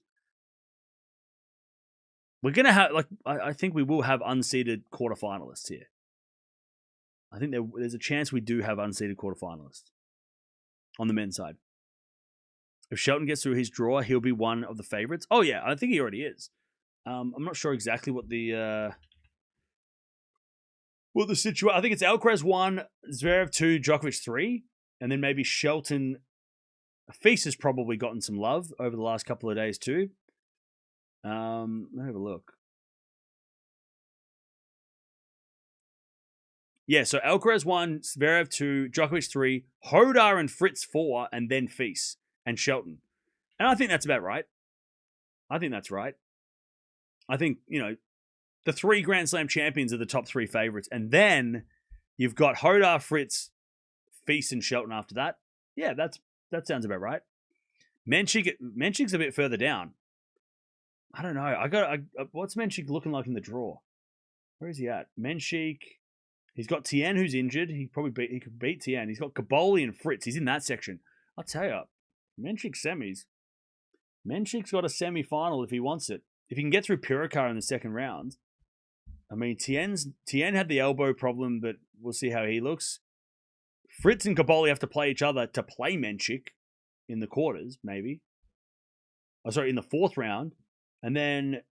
We're gonna have I think we will have unseeded quarterfinalists here. I think there's a chance we do have unseeded quarterfinalists on the men's side. If Shelton gets through his draw, he'll be one of the favorites. Oh yeah, I think he already is. I'm not sure exactly what the situation. I think it's Alcaraz 1, Zverev 2, Djokovic 3, and then maybe Shelton. Feast has probably gotten some love over the last couple of days too. Let me have a look. Yeah, so Alcaraz 1, Zverev 2, Djokovic 3, Hodar and Fritz 4, and then Feast and Shelton. And I think that's about right. I think that's right. I think, the 3 Grand Slam champions are the top 3 favorites. And then you've got Hodar, Fritz, Feast, and Shelton after that. Yeah, that sounds about right. Menchik's a bit further down. I don't know. What's Menchik looking like in the draw? Where is he at? Menchik. He's got Tien, who's injured. He could beat Tien. He's got Kaboli and Fritz. He's in that section. I'll tell you, Menchik semis. Menchik's got a semi-final if he wants it. If he can get through Pirikar in the second round. I mean, Tien had the elbow problem, but we'll see how he looks. Fritz and Kaboli have to play each other to play Menchik in the quarters, maybe. Oh, sorry, in the 4th round. And then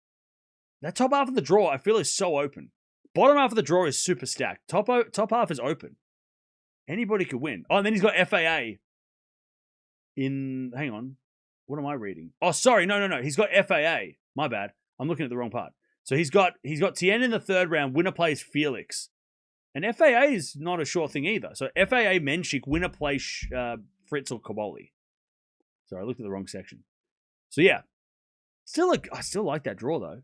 that top half of the draw, I feel, is so open. Bottom half of the draw is super stacked. Top half is open. Anybody could win. Oh, and then he's got FAA in... Hang on. What am I reading? Oh, sorry. No. He's got FAA. My bad. I'm looking at the wrong part. So he's got Tien in the 3rd round. Winner plays Felix. And FAA is not a sure thing either. So FAA, Menchik, winner plays Fritz or Kaboli. Sorry, I looked at the wrong section. So yeah. I still like that draw, though.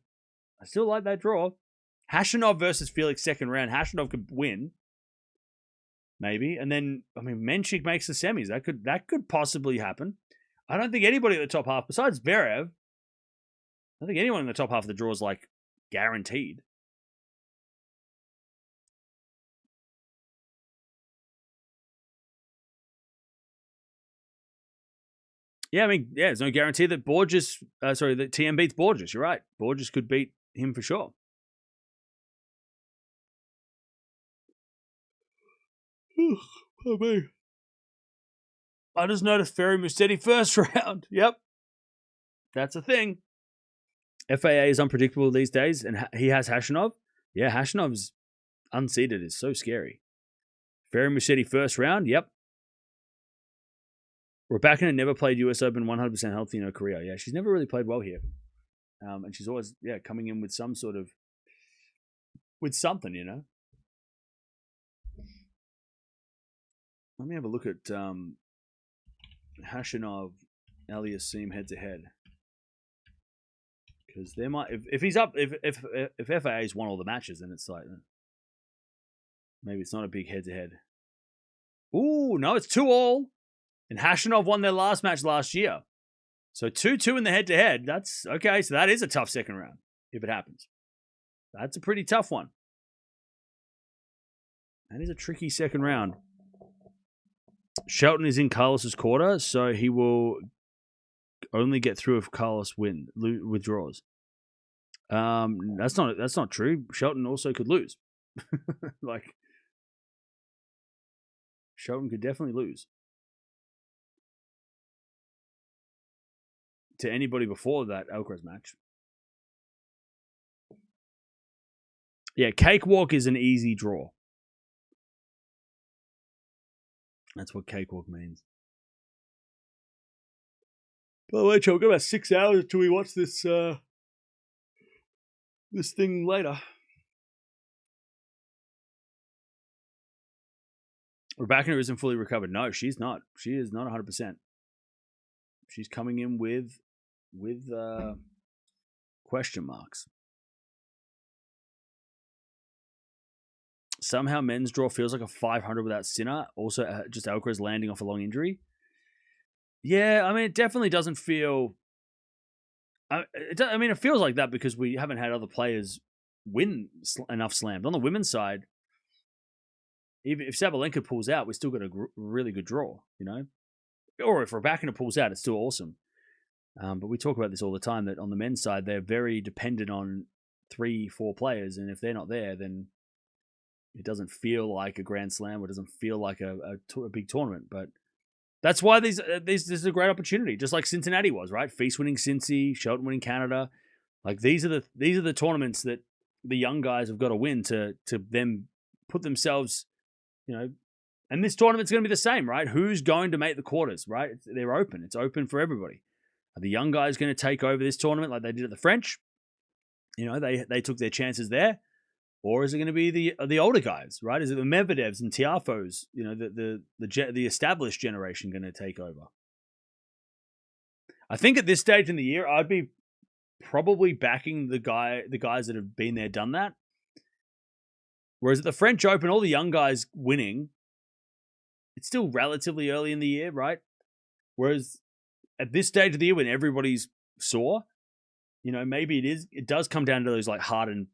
I still like that draw. Hashanov versus Felix 2nd round. Hashanov could win. Maybe. And then, Menchik makes the semis. That could possibly happen. I don't think anybody at the top half, besides Zverev, I don't think anyone in the top half of the draw is, guaranteed. Yeah, there's no guarantee that that TM beats Borges. You're right. Borges could beat him for sure. I just noticed Ferry Musetti 1st round. Yep. That's a thing. FAA is unpredictable these days, and he has Hashanov. Yeah, Hashanov's unseeded is so scary. Ferry Musetti 1st round. Yep. Raducanu never played US Open 100% healthy in her career. Yeah, she's never really played well here. And she's always, coming in with some sort of, with something, Let me have a look at Hashanov, Aliassime head-to-head. Because there might, if he's up, if FAA's won all the matches, then it's like, maybe it's not a big head-to-head. Ooh, no, it's 2-2. And Hashanov won their last match last year. So 2-2 in the head-to-head. That's okay. So that is a tough second round if it happens. That's a pretty tough one. That is a tricky second round. Shelton is in Carlos's quarter, so he will only get through if Carlos withdraws. That's not true. Shelton also could lose. Shelton could definitely lose to anybody before that Alcaraz match. Yeah, cakewalk is an easy draw. That's what cakewalk means. By the way, Joe, we've got about 6 hours until we watch this this thing later. Raducanu isn't fully recovered. No, she's not. She is not 100%. She's coming in with question marks. Somehow men's draw feels like a 500 without Sinner. Also, just Alcaraz landing off a long injury. Yeah, it definitely doesn't feel... it feels like that because we haven't had other players win enough slams. On the women's side, even if Sabalenka pulls out, we still got a really good draw, Or if Raducanu pulls out, it's still awesome. But we talk about this all the time, that on the men's side, they're very dependent on 3-4 players, and if they're not there, then It doesn't feel like a Grand Slam, or it doesn't feel like a big tournament. But that's why this is a great opportunity, just like Cincinnati was, right? Feast winning Cincy, Shelton winning Canada. Like these are the tournaments that the young guys have got to win to then put themselves, and this tournament's going to be the same, right? Who's going to make the quarters, right? They're open. It's open for everybody. Are the young guys going to take over this tournament like they did at the French? They took their chances there. Or is it going to be the older guys, right? Is it the Medvedevs and Tiafos, the established generation going to take over? I think at this stage in the year, I'd be probably backing the guys that have been there, done that. Whereas at the French Open, all the young guys winning, it's still relatively early in the year, right? Whereas at this stage of the year, when everybody's sore, maybe it does come down to those like hardened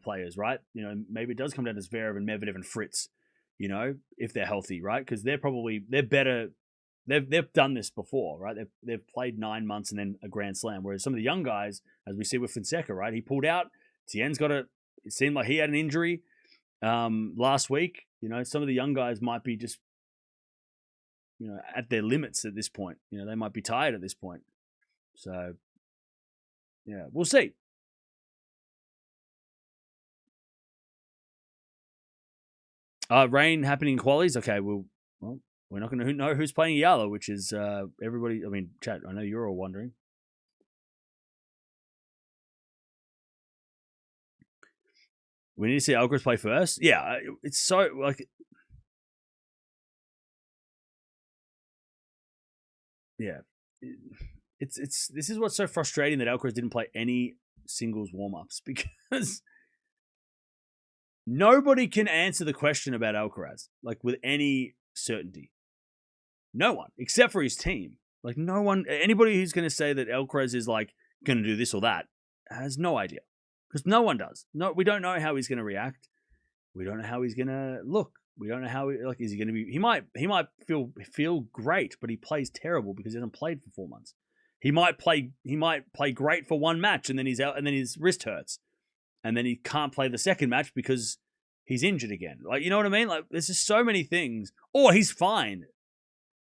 players, right? Maybe it does come down to Zverev and Medvedev and Fritz, if they're healthy, right? Because they're better. They've done this before, right? They've played 9 months and then a Grand Slam. Whereas some of the young guys, as we see with Fonseca, right? He pulled out. Tien's it seemed like he had an injury last week. Some of the young guys might be just, at their limits at this point. They might be tired at this point. So, yeah, we'll see. Rain happening in qualies. Okay, well, we're not going to know who's playing Eala, which is everybody. I mean, chat. I know you're all wondering. We need to see Alcaraz play first. Yeah, it's so like. Yeah, this is what's so frustrating, that Alcaraz didn't play any singles warm-ups, because nobody can answer the question about Alcaraz like with any certainty. No one, except for his team. Like no one, anybody who's going to say that Alcaraz is like going to do this or that has no idea, because no one does. No, we don't know how he's going to react. We don't know how he's going to look. We don't know how is he going to be. He might feel great, but he plays terrible because he hasn't played for 4 months. He might play great for one match, and then he's out, and then his wrist hurts, and then he can't play the second match because he's injured again. Like, you know what I mean? Like, there's just so many things. Or he's fine.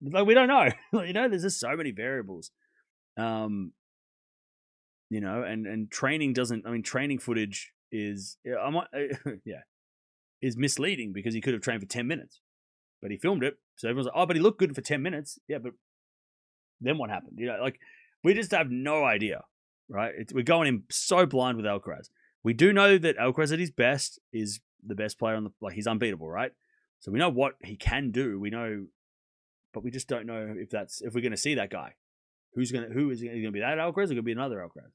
Like, we don't know. There's just so many variables. And training doesn't. I mean, training footage is is misleading, because he could have trained for 10 minutes, but he filmed it. So everyone's like, oh, but he looked good for 10 minutes. Yeah, but then what happened? Like, we just have no idea, right? We're going in so blind with Alcaraz. We do know that Alcaraz at his best is the best player he's unbeatable, right? So we know what he can do. We know, but we just don't know if we're going to see that guy. Who is he going to be, that Alcaraz, or going to be another Alcaraz?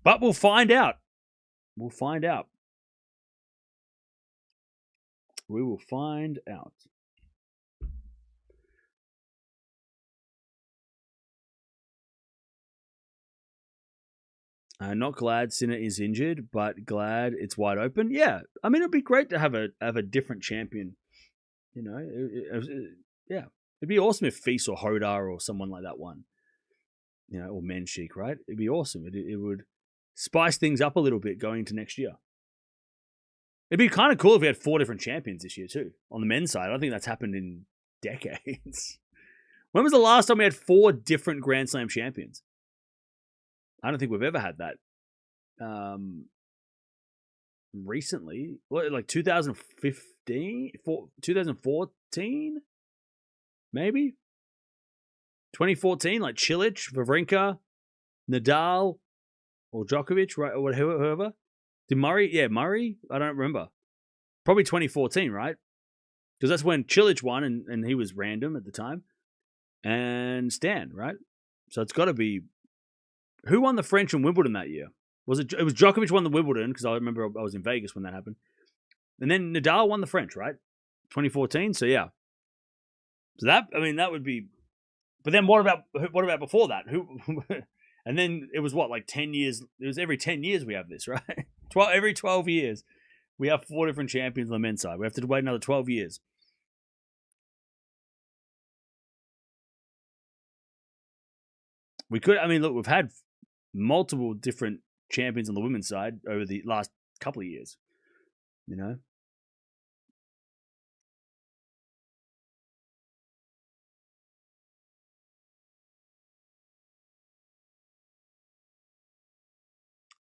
But we'll find out. We'll find out. We will find out. Not glad Sinner is injured, but glad it's wide open. Yeah, I mean, it'd be great to have a different champion. Yeah, it'd be awesome if Feast or Hodar or someone like that won. Or Menchik, right? It'd be awesome. It would spice things up a little bit going into next year. It'd be kind of cool if we had 4 different champions this year too. On the men's side, I don't think that's happened in decades. When was the last time we had 4 different Grand Slam champions? I don't think we've ever had that. Recently, like 2015, 2014, maybe 2014, like Cilic, Wawrinka, Nadal, or Djokovic, right, or whoever. Did Murray? Yeah, Murray. I don't remember. Probably 2014, right? Because that's when Cilic won, and he was random at the time, and Stan, right? So it's got to be. Who won the French and Wimbledon that year? It was Djokovic won the Wimbledon, because I remember I was in Vegas when that happened. And then Nadal won the French, right? 2014. So yeah. So that would be. But then what about before that? Who? And then it was like 10 years. It was every 10 years we have this, right? Every 12 years we have 4 different champions on the men's side. We have to wait another 12 years. We could. I mean, look, we've had multiple different champions on the women's side over the last couple of years.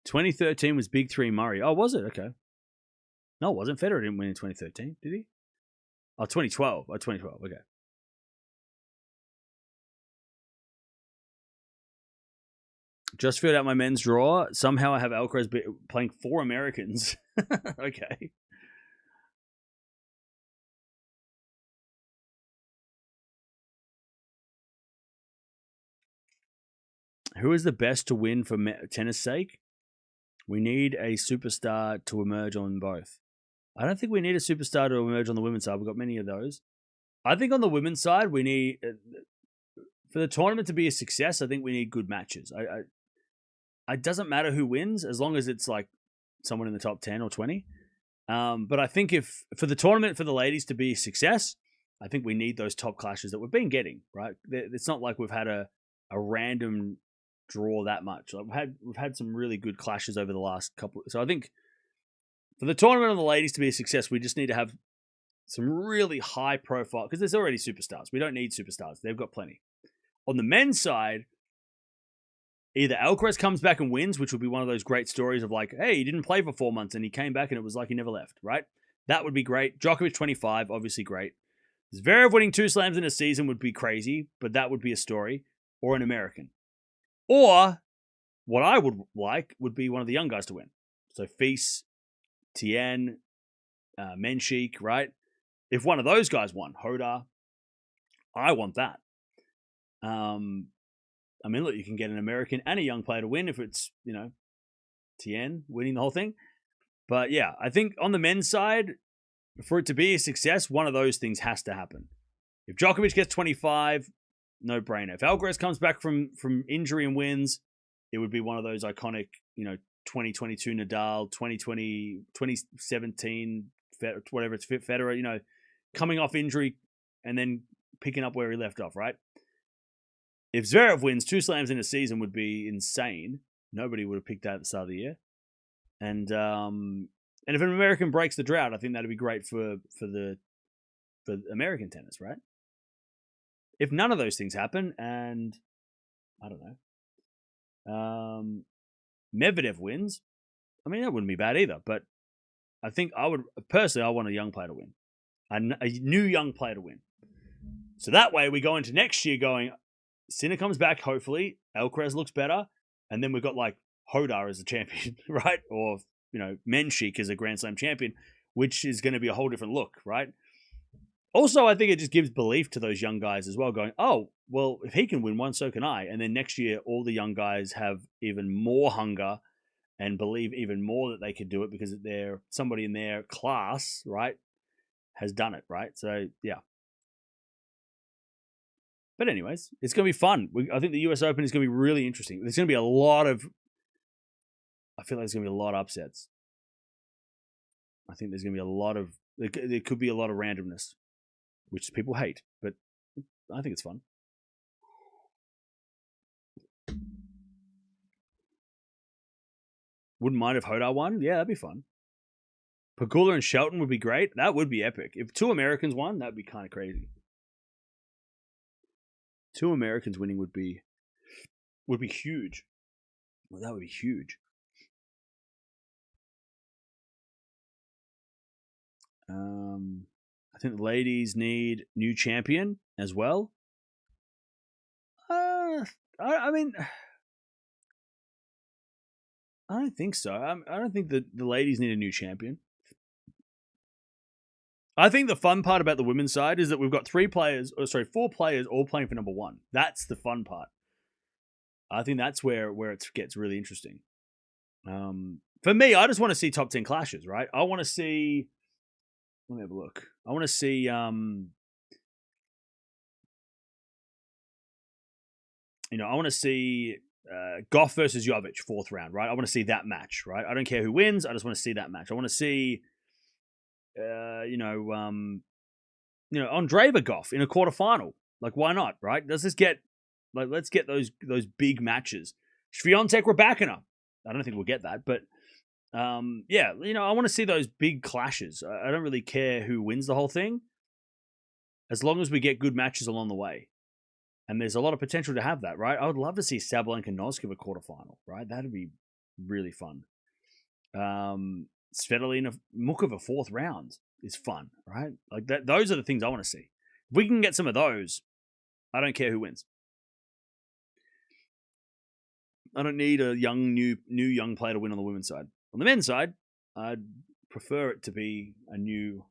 2013 was Big Three Murray. Oh, was it? Okay. No, it wasn't. Federer didn't win in 2013, did he? Oh, 2012. Oh, 2012. Okay. Just filled out my men's draw. Somehow I have Alcaraz playing 4 Americans. Okay. Who is the best to win for tennis sake? We need a superstar to emerge on both. I don't think we need a superstar to emerge on the women's side. We've got many of those. I think on the women's side, we need, for the tournament to be a success, I think we need good matches. It doesn't matter who wins as long as it's like someone in the top 10 or 20. But I think if for the tournament, for the ladies to be a success, I think we need those top clashes that we've been getting, right? It's not like we've had a random draw that much. Like we've had some really good clashes over the last couple. So I think for the tournament of the ladies to be a success, we just need to have some really high profile, because there's already superstars. We don't need superstars. They've got plenty. On the men's side, either Alcaraz comes back and wins, which would be one of those great stories of like, hey, he didn't play for 4 months and he came back and it was like he never left, right? That would be great. Djokovic 25, obviously great. Zverev winning 2 slams in a season would be crazy, but that would be a story. Or an American. Or what I would like would be one of the young guys to win. So Fils, Tien, Menchik, right? If one of those guys won, Hodar, I want that. I mean, look, you can get an American and a young player to win if it's, Tien winning the whole thing. But yeah, I think on the men's side, for it to be a success, one of those things has to happen. If Djokovic gets 25, no brainer. If Alcaraz comes back from injury and wins, it would be one of those iconic, 2022 Nadal, 2020, 2017, whatever it's Federer, coming off injury and then picking up where he left off, right? If Zverev wins 2 slams in a season would be insane. Nobody would have picked that at the start of the year. And if an American breaks the drought, I think that'd be great for American tennis, right? If none of those things happen, and I don't know, Medvedev wins, I mean, that wouldn't be bad either. But I think I want a young player to win, a new young player to win. So that way we go into next year going, Sinner comes back, hopefully, Alcaraz looks better, and then we've got like Hodar as a champion, right? Or, Menchik as a Grand Slam champion, which is going to be a whole different look, right? Also, I think it just gives belief to those young guys as well, going, oh, well, if he can win one, so can I. And then next year, all the young guys have even more hunger and believe even more that they could do it because somebody in their class, right, has done it, right? So, yeah. But anyways, it's going to be fun. I think the US Open is going to be really interesting. There's going to be I feel like there's going to be a lot of upsets. I think there's going to be there could be a lot of randomness, which people hate, but I think it's fun. Wouldn't mind if Hodar won. Yeah, that'd be fun. Pegula and Shelton would be great. That would be epic. If 2 Americans won, that'd be kind of crazy. 2 Americans winning would be huge. Well, that would be huge. I think the ladies need new champion as well. I mean, I don't think so. I don't think that the ladies need a new champion. I think the fun part about the women's side is that we've got 4 players all playing for number 1. That's the fun part. I think that's where it gets really interesting. For me, I just want to see top 10 clashes, right? I want to see. Let me have a look. I want to see. I want to see Gauff versus Jovic 4th round, right? I want to see that match, right? I don't care who wins. I just want to see that match. I want to see, Andreeva Gauff in a quarterfinal. Like, why not, right? Let's get those big matches. Swiatek Raducanu. I don't think we'll get that, but yeah, I want to see those big clashes. I don't really care who wins the whole thing, as long as we get good matches along the way. And there's a lot of potential to have that, right? I would love to see Sabalenka Noskova quarterfinal, right? That'd be really fun. Svitolina Mukova fourth round is fun, right? Like that. Those are the things I want to see. If we can get some of those, I don't care who wins. I don't need a new young player to win on the women's side. On the men's side, I'd prefer it to be a new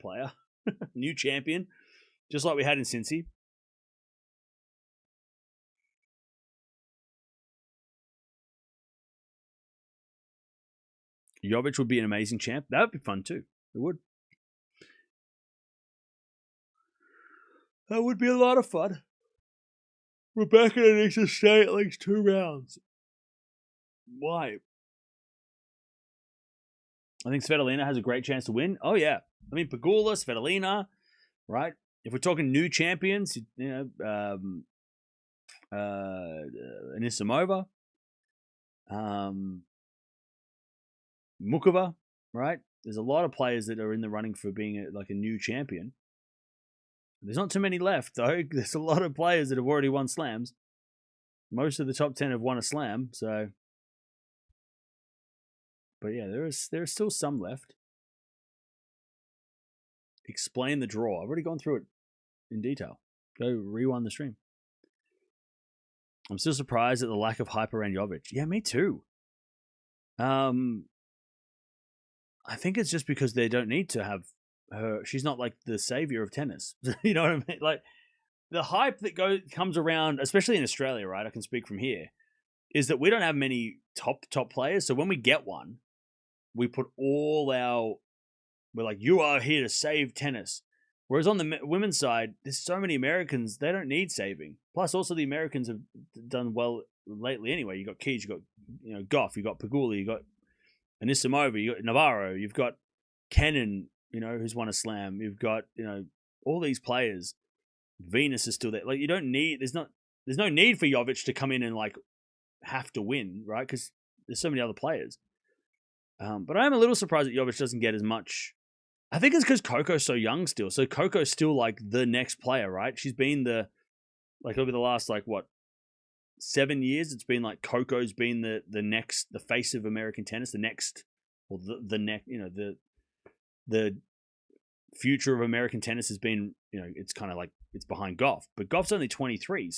player, new champion, just like we had in Cincy. Jovic would be an amazing champ. That would be fun too. It would. That would be a lot of fun. Rebecca needs to stay at least 2 rounds. Why? I think Svitolina has a great chance to win. Oh, yeah. I mean, Pegula, Svitolina, right? If we're talking new champions, Anisimova, Mukova, right? There's a lot of players that are in the running for being a new champion. There's not too many left, though. There's a lot of players that have already won slams. Most of the top 10 have won a slam, so. But yeah, there is still some left. Explain the draw. I've already gone through it in detail. Go rewind the stream. I'm still surprised at the lack of hype around Jovic. Yeah, me too. I think it's just because they don't need to have her. She's not like the savior of tennis. You know what I mean? Like the hype that comes around, especially in Australia, right? I can speak from here, is that we don't have many top players. So when we get one, we put we're like, you are here to save tennis. Whereas on the women's side, there's so many Americans, they don't need saving. Plus, also the Americans have done well lately anyway. You got Keys, you got Gauff, you got Pegula, you got Anisimova, you got Navarro, you've got Kennan, who's won a slam. You've got all these players. Venus is still there. Like there's no need for Jovic to come in and like have to win, right? Because there's so many other players. But I'm a little surprised that Jovic doesn't get as much. I think it's because Coco's so young still. So Coco's still like the next player, right? She's been over the last 7 years. It's been like Coco's been the face of American tennis, the next, or the future of American tennis has been, it's kind of like it's behind Gauff. But Goff's only 23,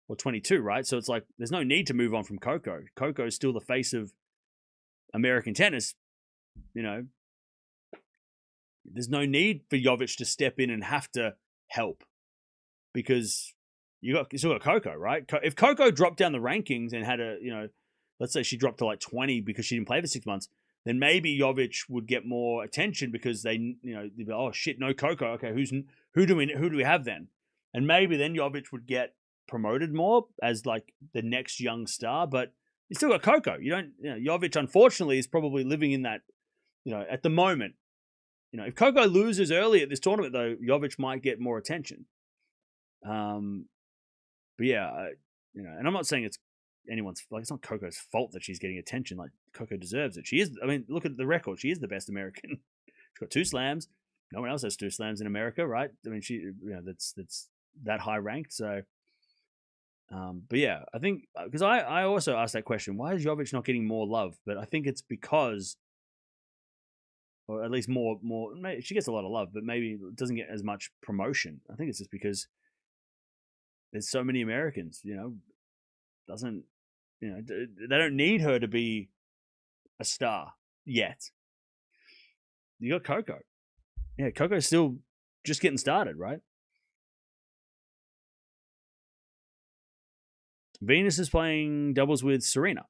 or 22, right? So it's like there's no need to move on from Coco. Coco's still the face of American tennis, There's no need for Jovic to step in and have to help because you still got Coco, right? If Coco dropped down the rankings and had let's say she dropped to 20 because she didn't play for 6 months, then maybe Jovic would get more attention because they'd be, oh shit, no Coco. Okay, who do we have then? And maybe then Jovic would get promoted more as the next young star, but you still got Coco. Jovic unfortunately is probably living in that, at the moment. If Coco loses early at this tournament, though, Jovic might get more attention. But yeah, and I'm not saying it's anyone's it's not Coco's fault that she's getting attention. Like Coco deserves it. She is. I mean, look at the record. She is the best American. She's got 2 slams. No one else has 2 slams in America, right? I mean, she, that's that high ranked. So, but yeah, I think because I also asked that question: why is Jovic not getting more love? But I think it's because. Or at least more. Maybe she gets a lot of love, but maybe it doesn't get as much promotion. I think it's just because there's so many Americans. Doesn't they don't need her to be a star yet. You got Coco. Yeah, Coco's still just getting started, right? Venus is playing doubles with Serena.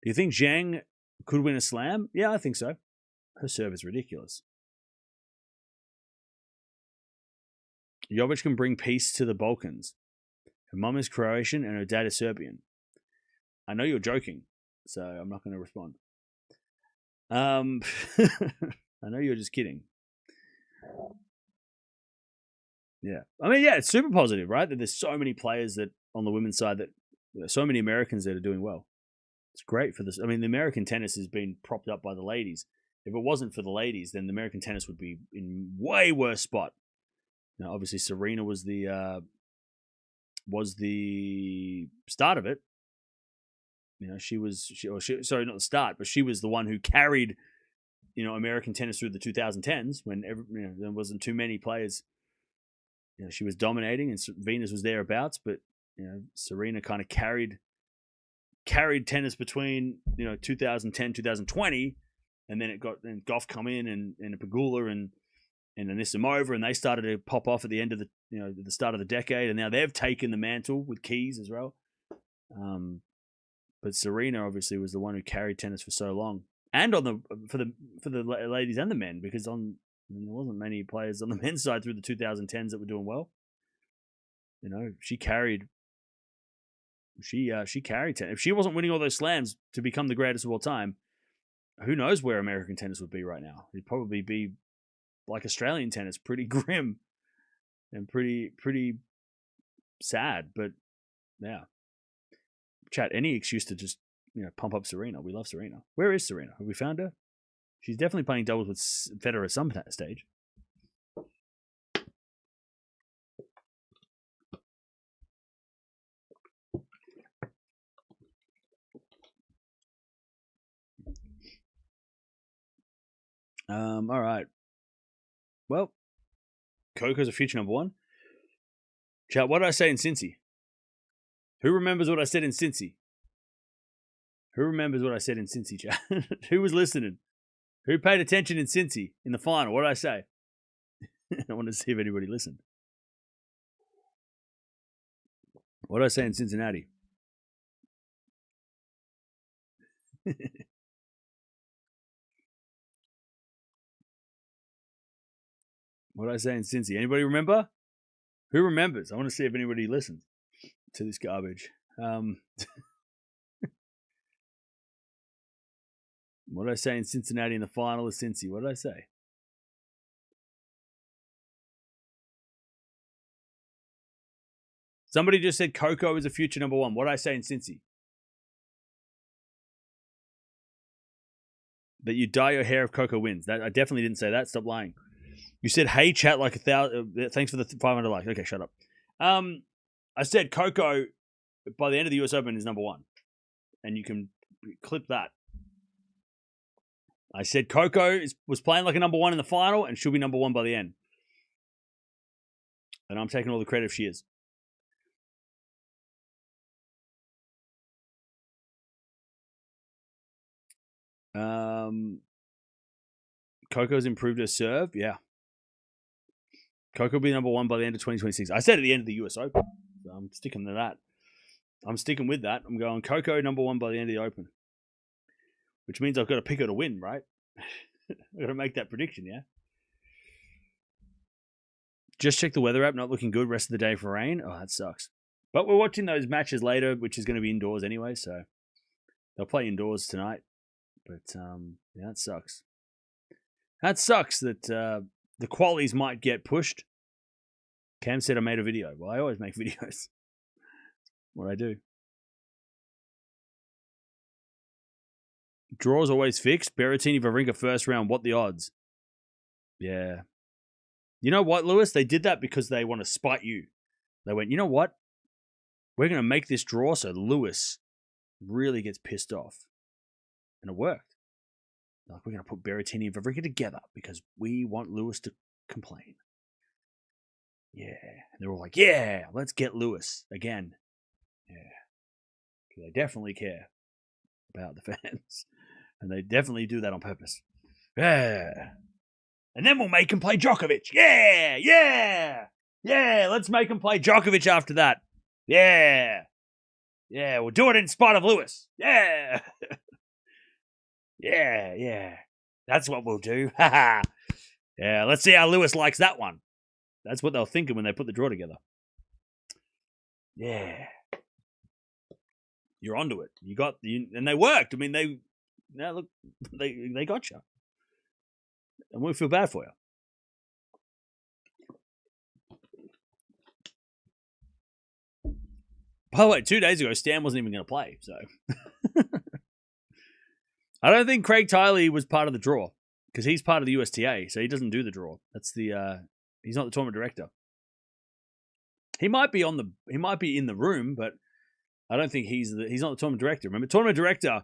Do you think Zhang could win a slam? Yeah, I think so. Her serve is ridiculous. Jovic can bring peace to the Balkans. Her mum is Croatian and her dad is Serbian. I know you're joking, so I'm not going to respond. I know you're just kidding. Yeah. I mean, yeah, it's super positive, right? That there's so many players that on the women's side that There's so many Americans that are doing well. It's great for this. I mean, the American tennis has been propped up by the ladies. If it wasn't for the ladies, then the American tennis would be in way worse spot. Now, obviously, Serena was the start of it. You know, sorry, not the start, but she was the one who carried, you know, American tennis through the 2010s when there wasn't too many players. You know, she was dominating, and Venus was thereabouts, but you know, Serena kind of carried tennis between 2010, 2020, and then Gauff come in and Pegula and Anisimova, and they started to pop off at the end of the start of the decade, and now they've taken the mantle with Keys as well. But Serena obviously was the one who carried tennis for so long, and for the ladies and the men, because there wasn't many players on the men's side through the 2010s that were doing well. You know, she carried tennis. If she wasn't winning all those slams to become the greatest of all time, who knows where American tennis would be right now? It'd probably be like Australian tennis, pretty grim and pretty sad. But yeah, chat, any excuse to just pump up Serena. We love Serena. Where is Serena? Have we found her? She's definitely playing doubles with Federer at some stage. All right. Well, Coco's a future number one. Chat, what did I say in Cincy? Who remembers what I said in Cincy? Who remembers what I said in Cincy, chat? Who was listening? Who paid attention in Cincy in the final? What did I say? I want to see if anybody listened. What did I say in Cincinnati? What did I say in Cincy? Anybody remember? Who remembers? I want to see if anybody listens to this garbage. What did I say in Cincinnati in the final of Cincy? What did I say? Somebody just said Coco is a future number one. What did I say in Cincy? That you dye your hair if Coco wins. That I definitely didn't say that. Stop lying. You said, hey, chat, like 1,000. Thanks for the 500 likes. Okay, shut up. I said Coco, by the end of the US Open, is number one. And you can clip that. I said Coco was playing like a number one in the final and she'll be number one by the end. And I'm taking all the credit if she is. Coco's improved her serve. Yeah. Coco will be number one by the end of 2026. I said at the end of the US Open. So I'm sticking to that. I'm sticking with that. I'm going Coco number one by the end of the Open. Which means I've got to pick her to win, right? I've got to make that prediction, yeah? Just check the weather app. Not looking good. Rest of the day for rain. Oh, that sucks. But we're watching those matches later, which is going to be indoors anyway, so they'll play indoors tonight. But, yeah, that sucks. That sucks that the qualities might get pushed. Cam said I made a video. Well, I always make videos. What I do. Draws always fixed. Berrettini, Wawrinka first round. What the odds? Yeah. You know what, Lewis? They did that because they want to spite you. They went, you know what? We're going to make this draw so Lewis really gets pissed off. And it worked. Like, we're going to put Berrettini and Wawrinka together because we want Lewis to complain. Yeah. And they're all like, yeah, let's get Lewis again. Yeah. Because they definitely care about the fans. And they definitely do that on purpose. Yeah. And then we'll make him play Djokovic. Yeah. Yeah. Yeah. Let's make him play Djokovic after that. Yeah. Yeah. We'll do it in spite of Lewis. Yeah. Yeah. Yeah. That's what we'll do. Yeah. Let's see how Lewis likes that one. That's what they were thinking when they put the draw together. Yeah. You're onto it. And they worked. I mean, they got you. And we feel bad for you. By the way, 2 days ago, Stan wasn't even going to play. So I don't think Craig Tiley was part of the draw because he's part of the USTA, so he doesn't do the draw. That's the he's not the tournament director. He might be in the room, but I don't think he's not the tournament director. Remember, tournament director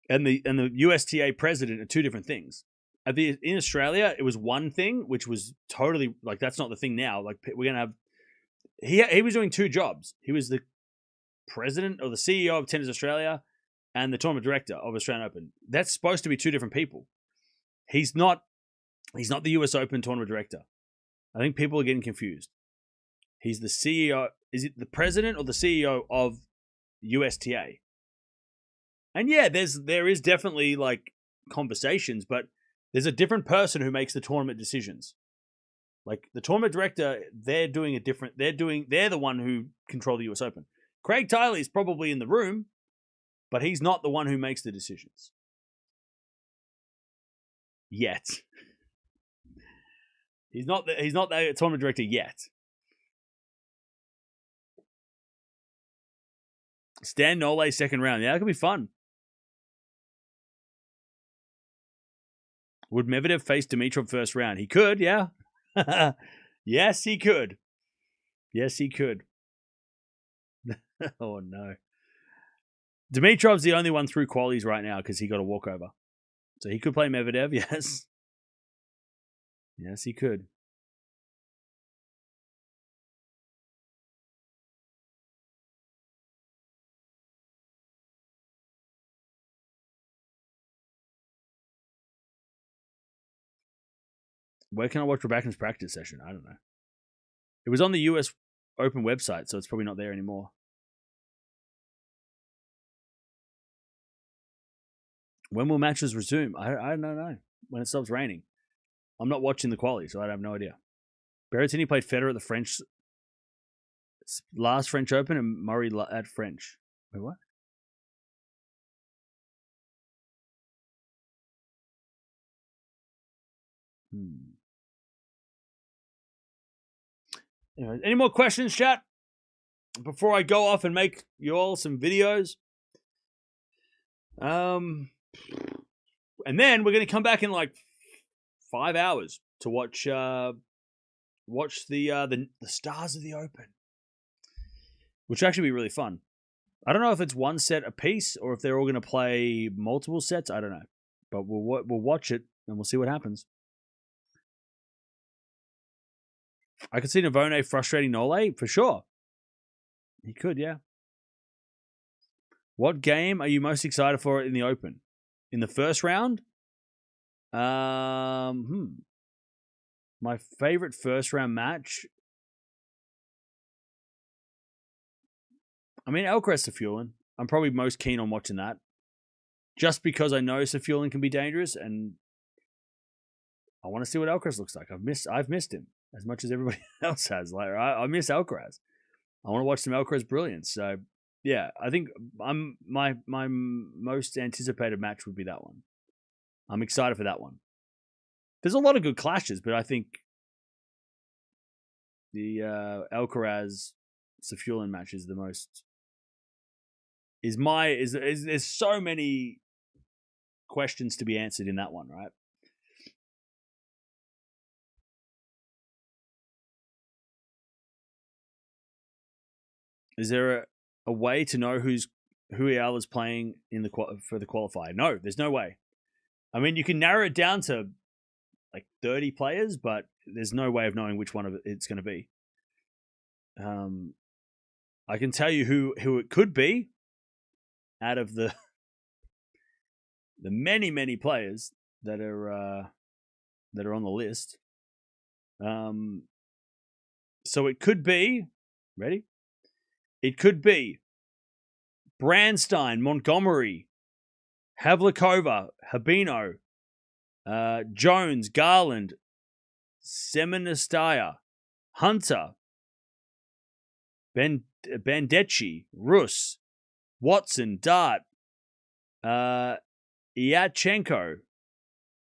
and the USTA president are two different things. In Australia, it was one thing, which was totally like that's not the thing now. Like we're gonna have he was doing two jobs. He was the president or the CEO of Tennis Australia and the tournament director of Australian Open. That's supposed to be two different people. He's not the US Open tournament director. I think people are getting confused. He's the CEO. Is it the president or the CEO of USTA? And yeah, there is definitely like conversations, but there's a different person who makes the tournament decisions. Like the tournament director, they're the one who control the US Open. Craig Tiley is probably in the room, but he's not the one who makes the decisions. Yet. He's not the tournament director yet. Stan Nole second round. Yeah, that could be fun. Would Medvedev face Dimitrov first round? He could, yeah. Yes, he could. Yes, he could. Oh, no. Dimitrov's the only one through qualies right now because he got a walkover. So he could play Medvedev, yes. Yes, he could. Where can I watch Raducanu's practice session? I don't know. It was on the US Open website, so it's probably not there anymore. When will matches resume? I don't know. When it stops raining. I'm not watching the quali, so I have no idea. Berrettini played Federer at the French last French Open and Murray at French. Wait, what? Anyway, any more questions, chat? Before I go off and make you all some videos. And then we're going to come back in like 5 hours to watch the stars of the Open, which will actually be really fun. I don't know if it's one set a piece or if they're all going to play multiple sets. I don't know, but we'll watch it and we'll see what happens. I could see Navone frustrating Nole for sure. He could, yeah. What game are you most excited for in the Open? In the first round? My favorite first round match. I mean, Alcaraz Safiullin. I'm probably most keen on watching that. Just because I know Safiullin can be dangerous and I want to see what Alcaraz looks like. I've missed him as much as everybody else has. Like I miss Alcaraz. I want to watch some Alcaraz brilliance. So yeah, I think my most anticipated match would be that one. I'm excited for that one. There's a lot of good clashes, but I think the Alcaraz Safiullin match is the most. There's so many questions to be answered in that one, right? Is there a way to know who Eala's playing for the qualifier? No, there's no way. I mean, you can narrow it down to like 30 players, but there's no way of knowing which one of it's going to be. I can tell you who it could be out of the many players that are on the list. So it could be ready. It could be Brandstein, Montgomery, Havlikova, Habino, Jones, Garland, Semenistaya, Hunter, Bandecchi, Rus, Watson, Dart, Iachenko,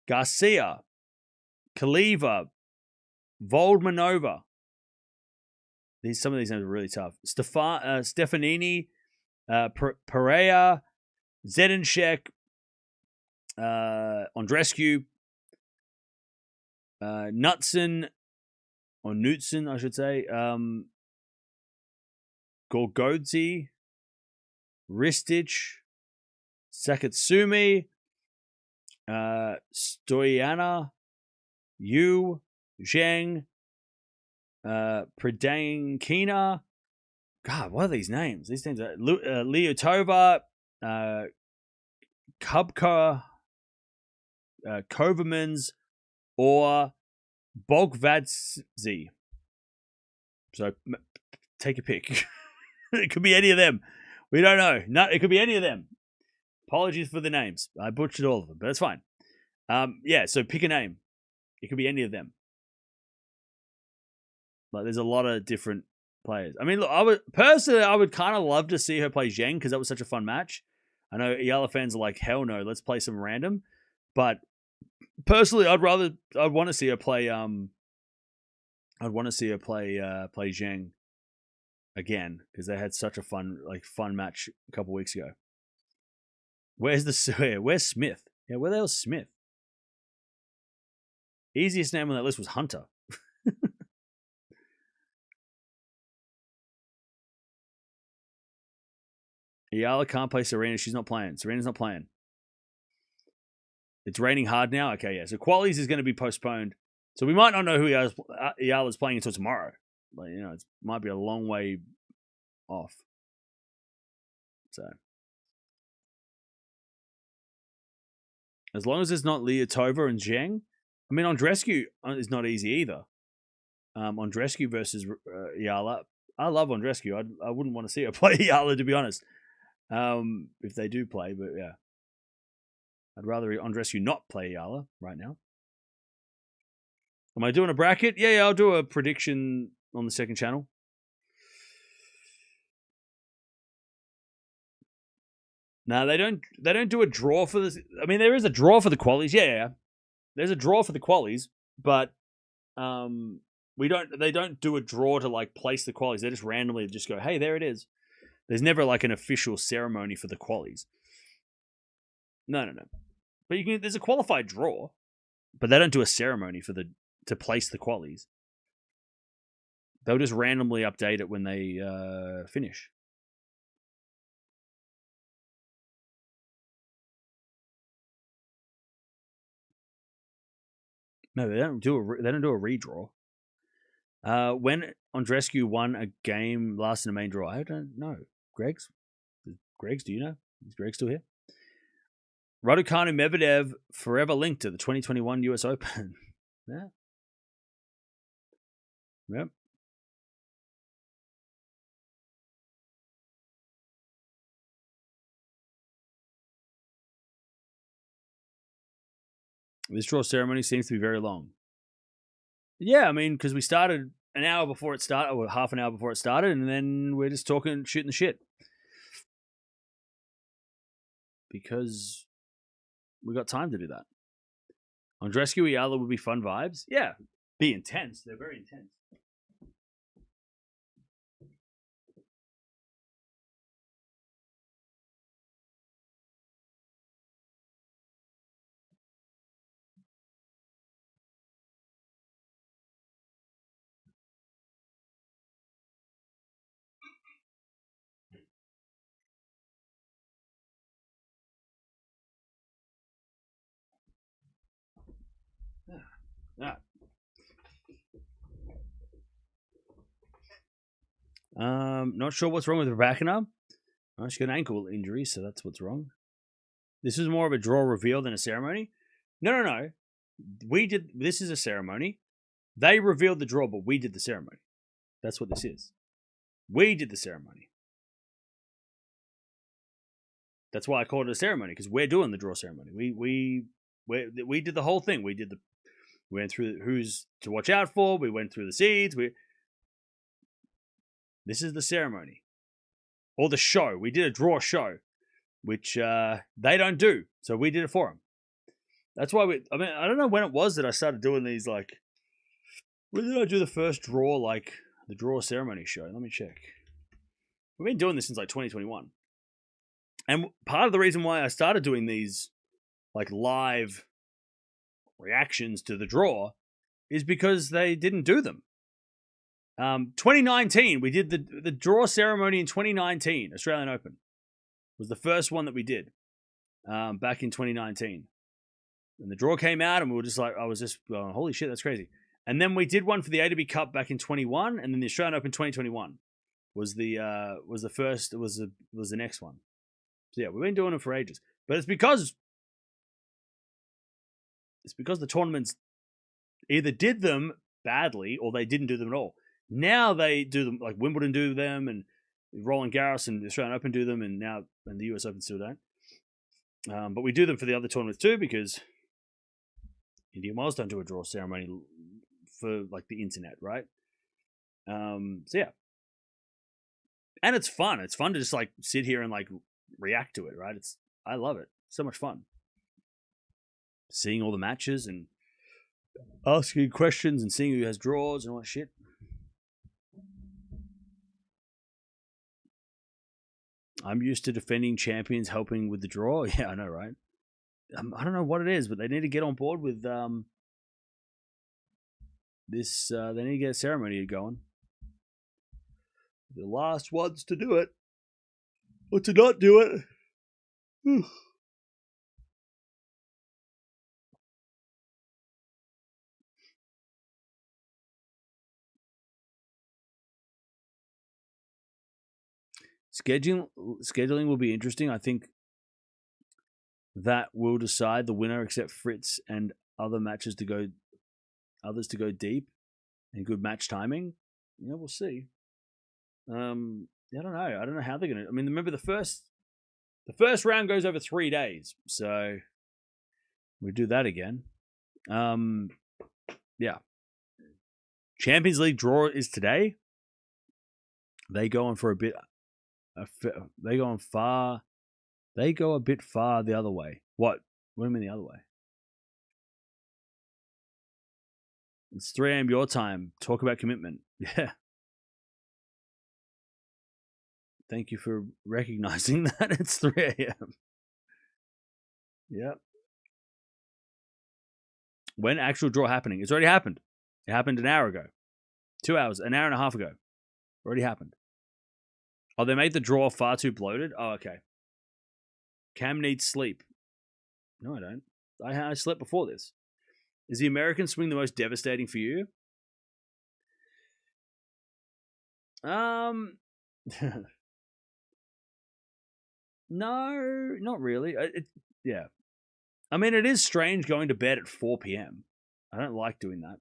Garcia, Kaliva, Voldmanova, Some of these names are really tough. Stefanini, Pereira, Zedenshek, Andrescu, Knutson, or Knutson, I should say. Gorgodze, Ristich, Sakatsumi, Stoyana, Yu, Zheng, Predankina. God, what are these names? These names are Leotova, Kubka, Kovermans, or Bogvadze. So take a pick. It could be any of them. We don't know. No, it could be any of them. Apologies for the names. I butchered all of them, but it's fine. Yeah, so pick a name. It could be any of them. Like, there's a lot of different players. I mean, look, I would kind of love to see her play Zheng because that was such a fun match. I know Eala fans are like, hell no, let's play some random. But personally, I'd want to see her play. I'd want to see her play Zheng again because they had such a fun match a couple weeks ago. Where's Smith? Yeah, where the hell's Smith? Easiest name on that list was Hunter. Eala can't play Serena. She's not playing. Serena's not playing. It's raining hard now. Okay, yeah. So qualies is going to be postponed. So we might not know who Eala's playing until tomorrow. Like, you know, it might be a long way off. So as long as it's not Leotova and Zheng. I mean, Andrescu is not easy either. Andrescu versus Eala. I love Andrescu. I wouldn't want to see her play Eala, to be honest. If they do play, but yeah. I'd rather Andrescu not play Eala right now. Am I doing a bracket? Yeah, I'll do a prediction on the second channel. No, they don't do a draw for this. I mean, there is a draw for the qualies. Yeah. There's a draw for the qualies, but they don't do a draw to like place the qualies. They just randomly just go, hey, there it is. There's never like an official ceremony for the qualies. No. But there's a qualified draw, but they don't do a ceremony to place the qualies. They'll just randomly update it when they finish. No, they don't do a redraw. When Andrescu won a game last in a main draw, I don't know. Greg's, do you know? Is Greg still here? Raducanu Medvedev forever linked to the 2021 US Open. Yeah. Yep. This draw ceremony seems to be very long. Yeah, I mean, because we started an hour before it started, or half an hour before it started, and then we're just shooting the shit. Because we got time to do that. Andrescu Eala would be fun vibes. Yeah, be intense. They're very intense. Yeah. Not sure what's wrong with Raducanu. She got an ankle injury, so that's what's wrong. This is more of a draw reveal than a ceremony. No. This is a ceremony. They revealed the draw, but we did the ceremony. That's what this is. We did the ceremony. That's why I called it a ceremony, because we're doing the draw ceremony. We did the whole thing. We went through who's to watch out for. We went through the seeds. This is the ceremony. Or the show. We did a draw show, which they don't do. So we did it for them. That's why I don't know when it was that I started doing these, like, when did I do the first draw, like The draw ceremony show. Let me check. We've been doing this since like 2021. And part of the reason why I started doing these like live reactions to the draw is because they didn't do them. 2019, we did the draw ceremony in 2019. Australian Open was the first one that we did back in 2019. And the draw came out, and we were just like, I was just going, holy shit, that's crazy. And then we did one for the ATP Cup back in 21, and then the Australian Open 2021 was the next one. So yeah, we've been doing it for ages, but it's because the tournaments either did them badly or they didn't do them at all. Now they do them, like Wimbledon do them, and Roland Garros and the Australian Open do them, and the US Open still don't. But we do them for the other tournaments too, because Indian Wells don't do a draw ceremony for like the internet, right? So yeah, and it's fun. It's fun to just like sit here and like react to it, right? I love it. So much fun seeing all the matches and asking questions and seeing who has draws and all that shit. I'm used to defending champions helping with the draw. Yeah, I know, right? I don't know what it is, but they need to get on board with this. They need to get a ceremony going. The last ones to do it, or to not do it. Scheduling will be interesting. I think that will decide the winner, except Fritz and others to go deep and good match timing. Yeah, we'll see. I don't know. I don't know how they're gonna. I mean, remember the first round goes over 3 days, so we do that again. Yeah. Champions League draw is today. They go on for a bit. They go on far. They go a bit far the other way. What? What do you mean the other way? It's 3 a.m. your time. Talk about commitment. Yeah. Thank you for recognizing that it's 3 a.m. Yep. When actual draw happening? It's already happened. It happened an hour ago. 2 hours. An hour and a half ago. Already happened. Oh, they made the draw far too bloated? Oh, okay. Cam needs sleep. No, I don't. I slept before this. Is the American swing the most devastating for you? No, not really. Yeah. I mean, it is strange going to bed at 4 p.m. I don't like doing that.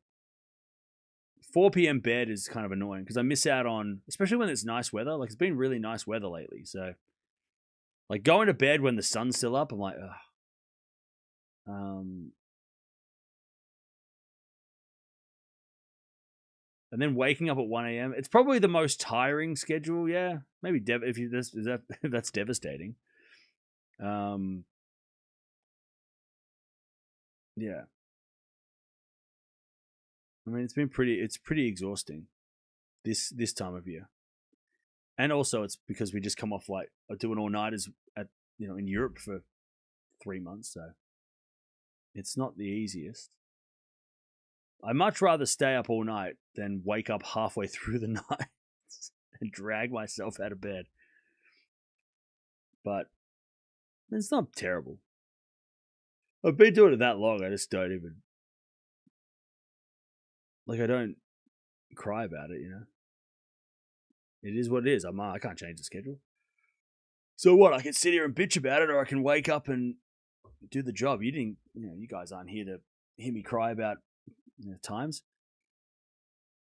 4 p.m. bed is kind of annoying because I miss out on, especially when it's nice weather. Like, it's been really nice weather lately. So, like, going to bed when the sun's still up, I'm like, ugh. And then waking up at 1 a.m. It's probably the most tiring schedule. Yeah, maybe if that's devastating. Yeah. I mean, it's pretty exhausting this time of year. And also it's because we just come off like doing all-nighters in Europe for 3 months, so it's not the easiest. I'd much rather stay up all night than wake up halfway through the night and drag myself out of bed. But it's not terrible. I've been doing it that long, I just don't even... Like, I don't cry about it, you know? It is what it is. I can't change the schedule. So what? I can sit here and bitch about it, or I can wake up and do the job. You guys aren't here to hear me cry about times.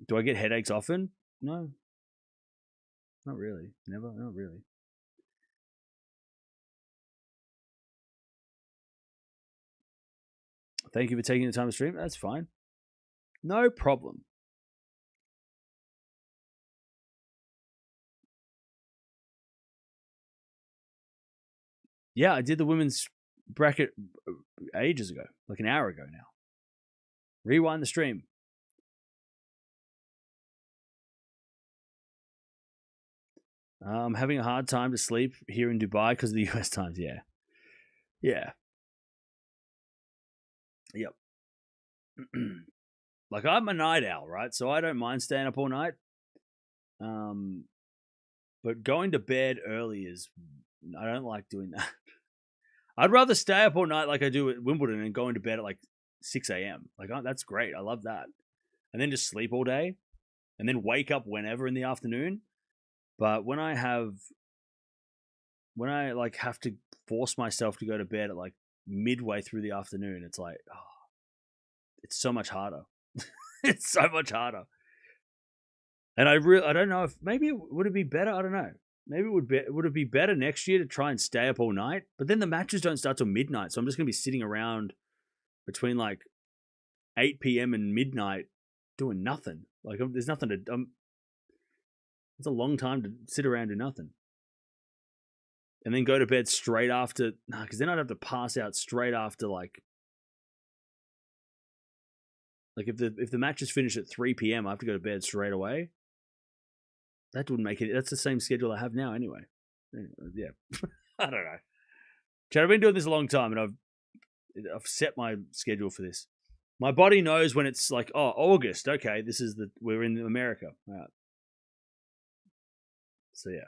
Do I get headaches often? No. Not really. Never. Not really. Thank you for taking the time to stream. That's fine. No problem. Yeah, I did the women's bracket ages ago, like an hour ago now. Rewind the stream. I'm having a hard time to sleep here in Dubai because of the US times. Yeah. Yeah. Yep. Like, I'm a night owl, right? So I don't mind staying up all night. But going to bed early is, I don't like doing that. I'd rather stay up all night like I do at Wimbledon and going to bed at like 6 a.m. Like, oh, that's great. I love that. And then just sleep all day and then wake up whenever in the afternoon. But when I like have to force myself to go to bed at like midway through the afternoon, it's like, oh, it's so much harder. It's so much harder. And I don't know if maybe would it be better? I don't know. Maybe would it be better next year to try and stay up all night? But then the matches don't start till midnight, so I'm just gonna be sitting around between like 8 p.m. and midnight doing nothing. Like, there's nothing to. It's a long time to sit around and do nothing, and then go to bed straight after. Nah, because then I'd have to pass out straight after like if the matches finish at 3 p.m. I have to go to bed straight away. That wouldn't make it. That's the same schedule I have now anyway. Yeah. I don't know. Chad, I've been doing this a long time, and I've set my schedule for this. My body knows when it's like, oh, August. Okay, we're in America. All right. So yeah.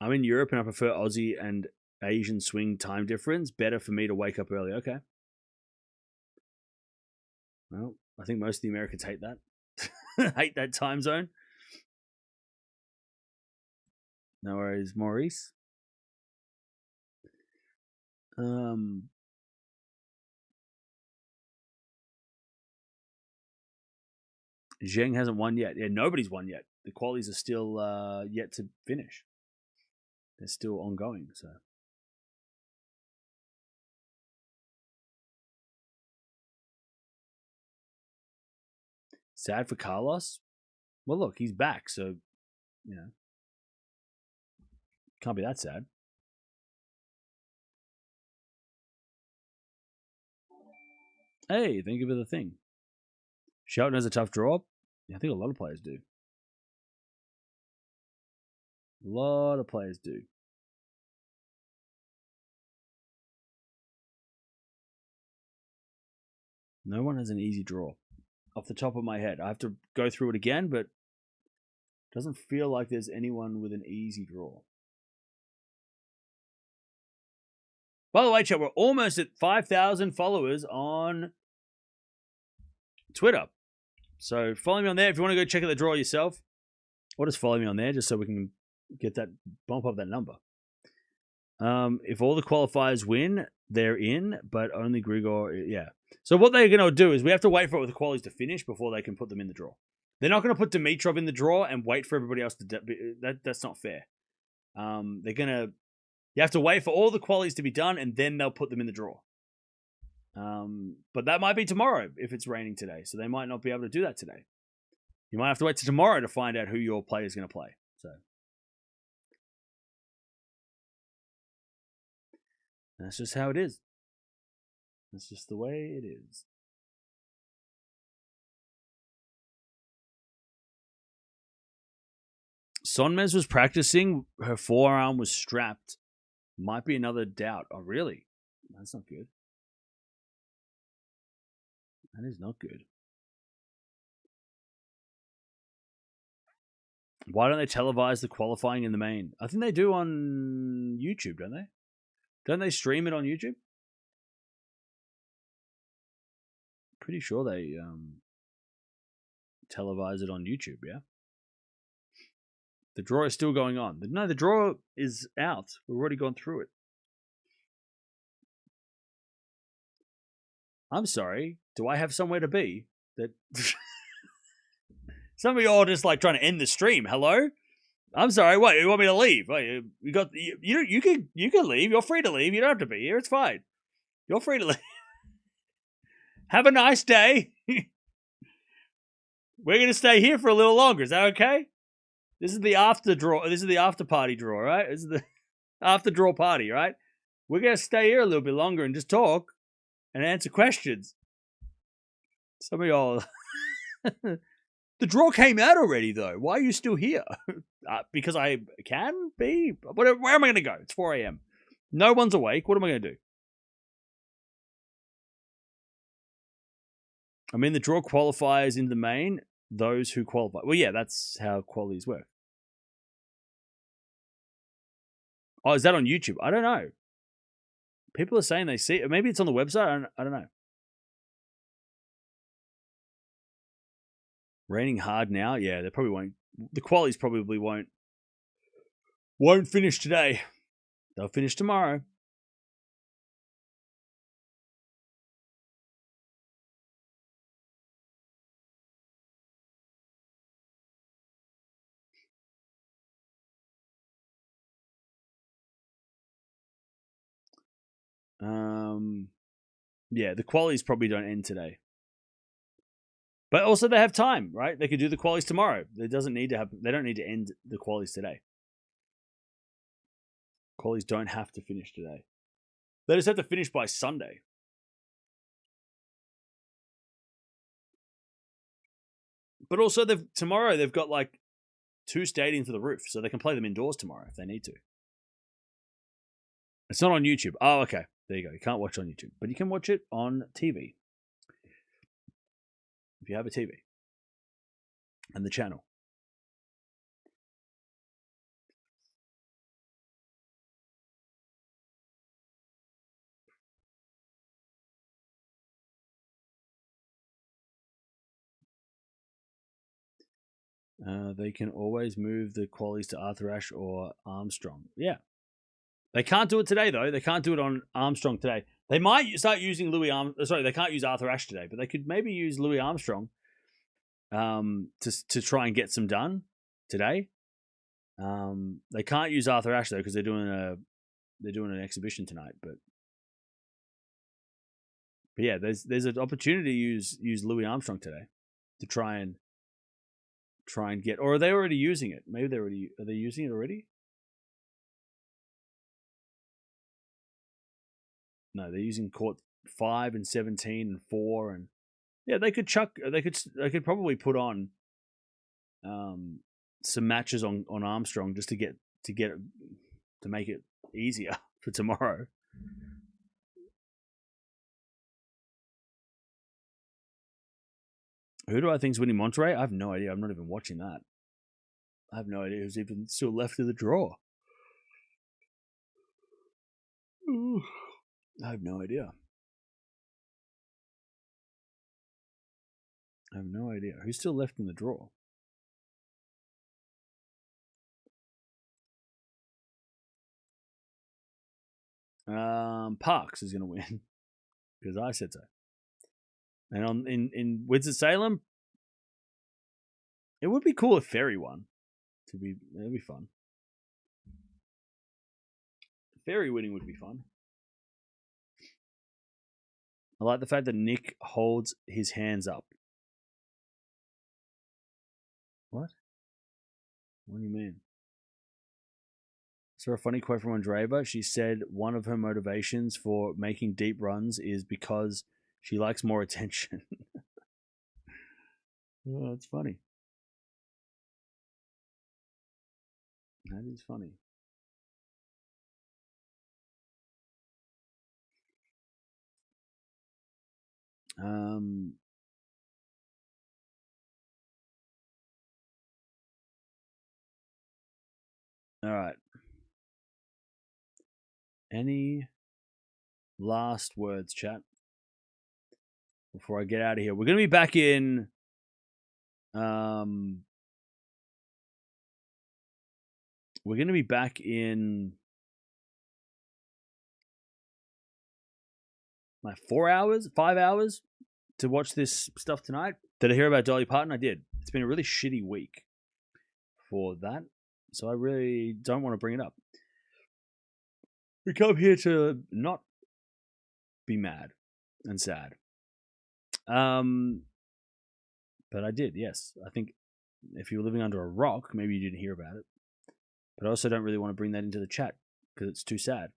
I'm in Europe and I prefer Aussie and Asian swing time difference. Better for me to wake up early. Okay. Well, I think most of the Americans hate that. Hate that time zone. No worries, Maurice. Zheng hasn't won yet. Yeah, nobody's won yet. The qualies are still yet to finish. They're still ongoing, so. Sad for Carlos? Well, look, he's back, so, you know. Can't be that sad. Hey, thank you for the thing. Shelton has a tough draw. Yeah, I think a lot of players do. A lot of players do. No one has an easy draw. Off the top of my head. I have to go through it again, but it doesn't feel like there's anyone with an easy draw. By the way, chat, we're almost at 5,000 followers on Twitter. So follow me on there if you want to go check out the draw yourself. Or just follow me on there just so we can get that bump up that number. If all the qualifiers win, they're in, but only Grigor, yeah. So what they're going to do is we have to wait for the qualies to finish before they can put them in the draw. They're not going to put Dimitrov in the draw and wait for everybody else to... That's not fair. They're going to... You have to wait for all the qualies to be done, and then they'll put them in the draw. But that might be tomorrow if it's raining today, so they might not be able to do that today. You might have to wait till tomorrow to find out who your player is going to play. So that's just how it is. That's just the way it is. Sonmez was practicing. Her forearm was strapped. Might be another doubt. Oh, really? That's not good. That is not good. Why don't they televise the qualifying in the main? I think they do on YouTube, don't they? Don't they stream it on YouTube? Pretty sure they televise it on YouTube, yeah? The draw is still going on. No, the draw is out. We've already gone through it. I'm sorry. Do I have somewhere to be? That some of you all just like trying to end the stream. Hello? I'm sorry. What? You want me to leave? You can leave. You're free to leave. You don't have to be here. It's fine. You're free to leave. Have a nice day. We're gonna stay here for a little longer. Is that okay? This is the after draw. This is the after party draw, right? This is the after draw party, right? We're gonna stay here a little bit longer and just talk and answer questions. Some of y'all. The draw came out already, though. Why are you still here? Because I can be? Where am I going to go? It's 4 a.m. No one's awake. What am I going to do? I mean, the draw qualifiers in the main, those who qualify. Well, yeah, that's how qualities work. Oh, is that on YouTube? I don't know. People are saying they see it. Maybe it's on the website. I don't know. Raining hard now. Yeah, they probably won't. The qualities probably won't finish today. They'll finish tomorrow. Yeah, the qualities probably don't end today. But also they have time, right? They could do the qualities tomorrow. They don't need to end the qualities today. Qualities don't have to finish today. They just have to finish by Sunday. But also tomorrow they've got like 2 stadiums for the roof, so they can play them indoors tomorrow if they need to. It's not on YouTube. Oh, okay. There you go. You can't watch it on YouTube, but you can watch it on TV. If you have a TV and the channel. They can always move the qualities to Arthur Ashe or Armstrong. Yeah. They can't do it today, though. They can't do it on Armstrong today. They might start using they can't use Arthur Ashe today, but they could maybe use Louis Armstrong to try and get some done today. They can't use Arthur Ashe, though, because they're doing an exhibition tonight. But yeah, there's an opportunity to use Louis Armstrong today to try and get, or are they already using it? Maybe are they using it already? No, they're using court 5 and 17 and 4, and yeah, they could probably put on some matches on Armstrong just to make it easier for tomorrow. Who do I think's winning Monterrey? I have no idea. I'm not even watching that. I have no idea who's even still left in the draw. I have no idea. I have no idea. Who's still left in the draw? Parks is going to win because I said so. And in Winston-Salem, it would be cool if Ferry won. It'd be fun. Ferry winning would be fun. I like the fact that Nick holds his hands up. What? What do you mean? So a funny quote from Andreeva. She said one of her motivations for making deep runs is because she likes more attention. Oh, that's funny. That is funny. All right. Any last words, chat, before I get out of here? We're going to be back in like 4 hours, 5 hours to watch this stuff tonight. Did I hear about Dolly Parton? I did. It's been a really shitty week for that, so I really don't want to bring it up. We come here to not be mad and sad. But I did, yes. I think if you were living under a rock, maybe you didn't hear about it. But I also don't really want to bring that into the chat because it's too sad.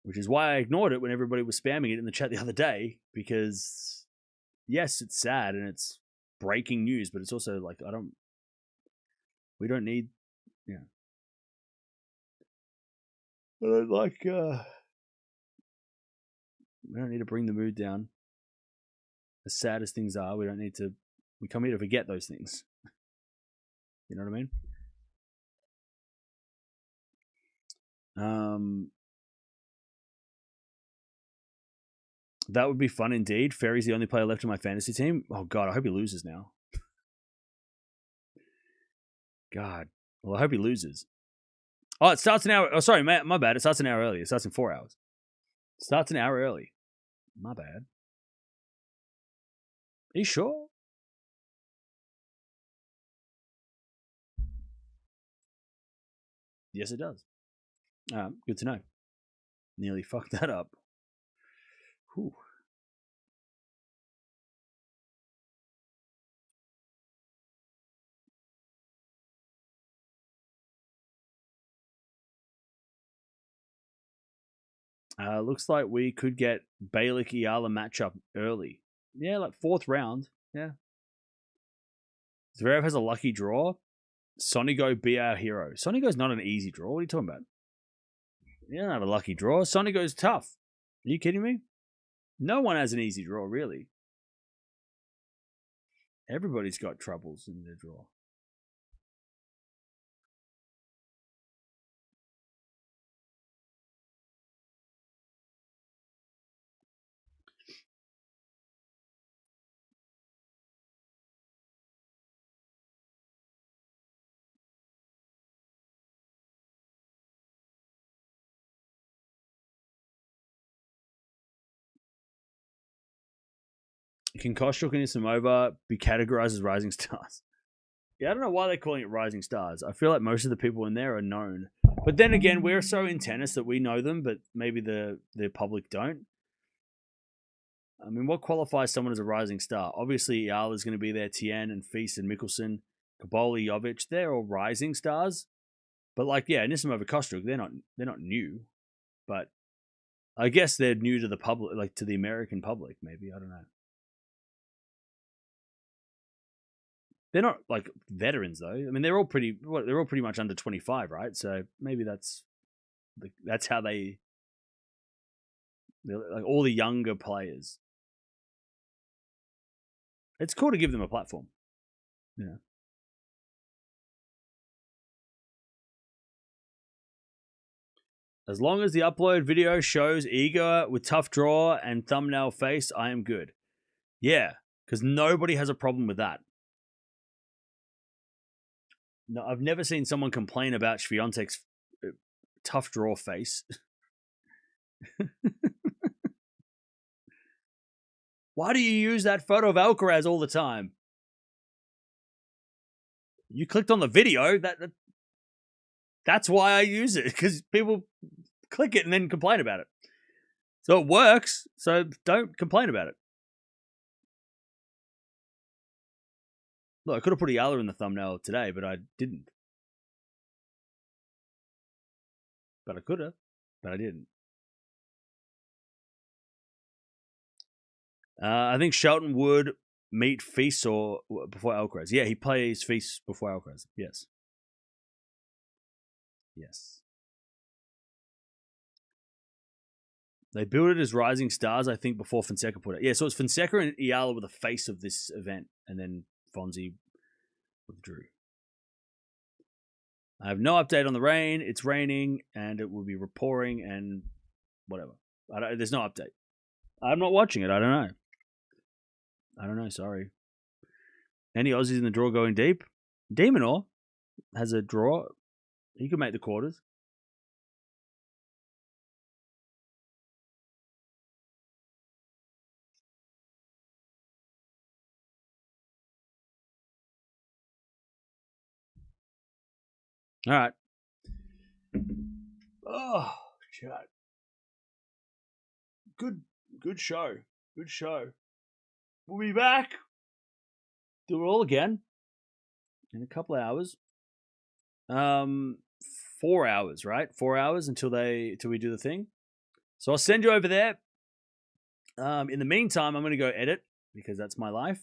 which is why I ignored it when everybody was spamming it in the chat the other day, because yes, it's sad and it's breaking news, but it's also like, we don't need, yeah. I don't like, we don't need to bring the mood down. As sad as things are, we come here to forget those things. You know what I mean? That would be fun indeed. Ferry's the only player left in my fantasy team. Oh God, I hope he loses now. God. Well, I hope he loses. Oh, it starts an hour. Oh, sorry, my bad. It starts an hour early. It starts in 4 hours. It starts an hour early. My bad. Are you sure? Yes, it does. Good to know. Nearly fucked that up. Whew. Looks like we could get Balick Eala matchup early. Yeah, like 4th round. Yeah. Zverev has a lucky draw. Sonigo be our hero. Sonigo's not an easy draw. What are you talking about? You don't have a lucky draw. Sonigo's tough. Are you kidding me? No one has an easy draw, really. Everybody's got troubles in their draw. Can Kostruk and Islamova be categorized as rising stars? Yeah, I don't know why they're calling it rising stars. I feel like most of the people in there are known. But then again, we're so in tennis that we know them, but maybe the public don't. I mean, what qualifies someone as a rising star? Obviously, Eala is going to be there. Tien and Feast and Mickelson, Kaboli, Jovic, they're all rising stars. But like, yeah, Nissimova, Kostruk, they're not new. But I guess they're new to the public, like to the American public. Maybe, I don't know. They're not like veterans though. I mean, they're all pretty much under 25, right? So maybe that's how they're like all the younger players. It's cool to give them a platform. Yeah. As long as the upload video shows Iga with tough draw and thumbnail face, I am good. Yeah, because nobody has a problem with that. No, I've never seen someone complain about Swiatek's tough draw face. Why do you use that photo of Alcaraz all the time? You clicked on the video. That's why I use it, because people click it and then complain about it. So it works. So don't complain about it. Look, I could have put Eala in the thumbnail today, but I didn't. But I could have, but I didn't. I think Shelton would meet Feast or before Alcaraz. Yeah, he plays Feast before Alcaraz. Yes. Yes. They built it as rising stars, I think, before Fonseca put it. Yeah, so it's Fonseca and Eala were the face of this event, and then Fonzie withdrew. I have no update on the rain. It's raining, and it will be pouring, and whatever. There's no update. I'm not watching it. I don't know. Sorry. Any Aussies in the draw going deep? Demonor has a draw. He could make the quarters. All right. Oh, chat. Good show. Good show. We'll be back. Do it all again in a couple of hours. 4 hours, right? 4 hours until we do the thing. So I'll send you over there. In the meantime, I'm going to go edit because that's my life.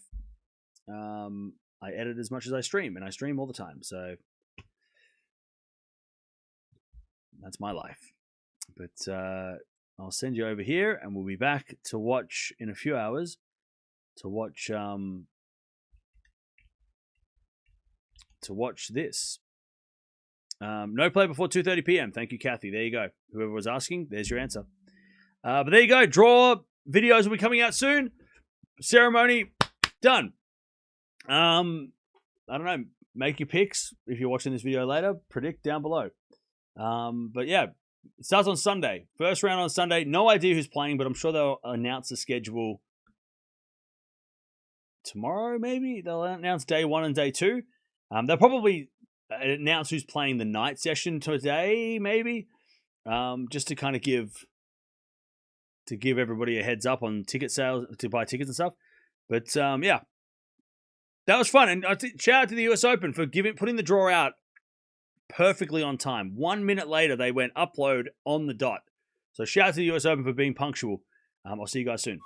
I edit as much as I stream, and I stream all the time. So that's my life. But I'll send you over here, and we'll be back to watch in a few hours. To watch this. No play before 2:30 p.m. Thank you, Kathy. There you go. Whoever was asking, there's your answer. But there you go. Draw videos will be coming out soon. Ceremony done. I don't know. Make your picks if you're watching this video later. Predict down below. But yeah, it starts on Sunday. First round on Sunday. No idea who's playing, but I'm sure they'll announce the schedule tomorrow. Maybe they'll announce day 1 and day 2. They'll probably announce who's playing the night session today, maybe, just to kind of give everybody a heads up on ticket sales to buy tickets and stuff. But yeah, that was fun, and shout out to the US Open for putting the draw out perfectly on time. 1 minute later, they went upload on the dot. So shout out to the US Open for being punctual. I'll see you guys soon.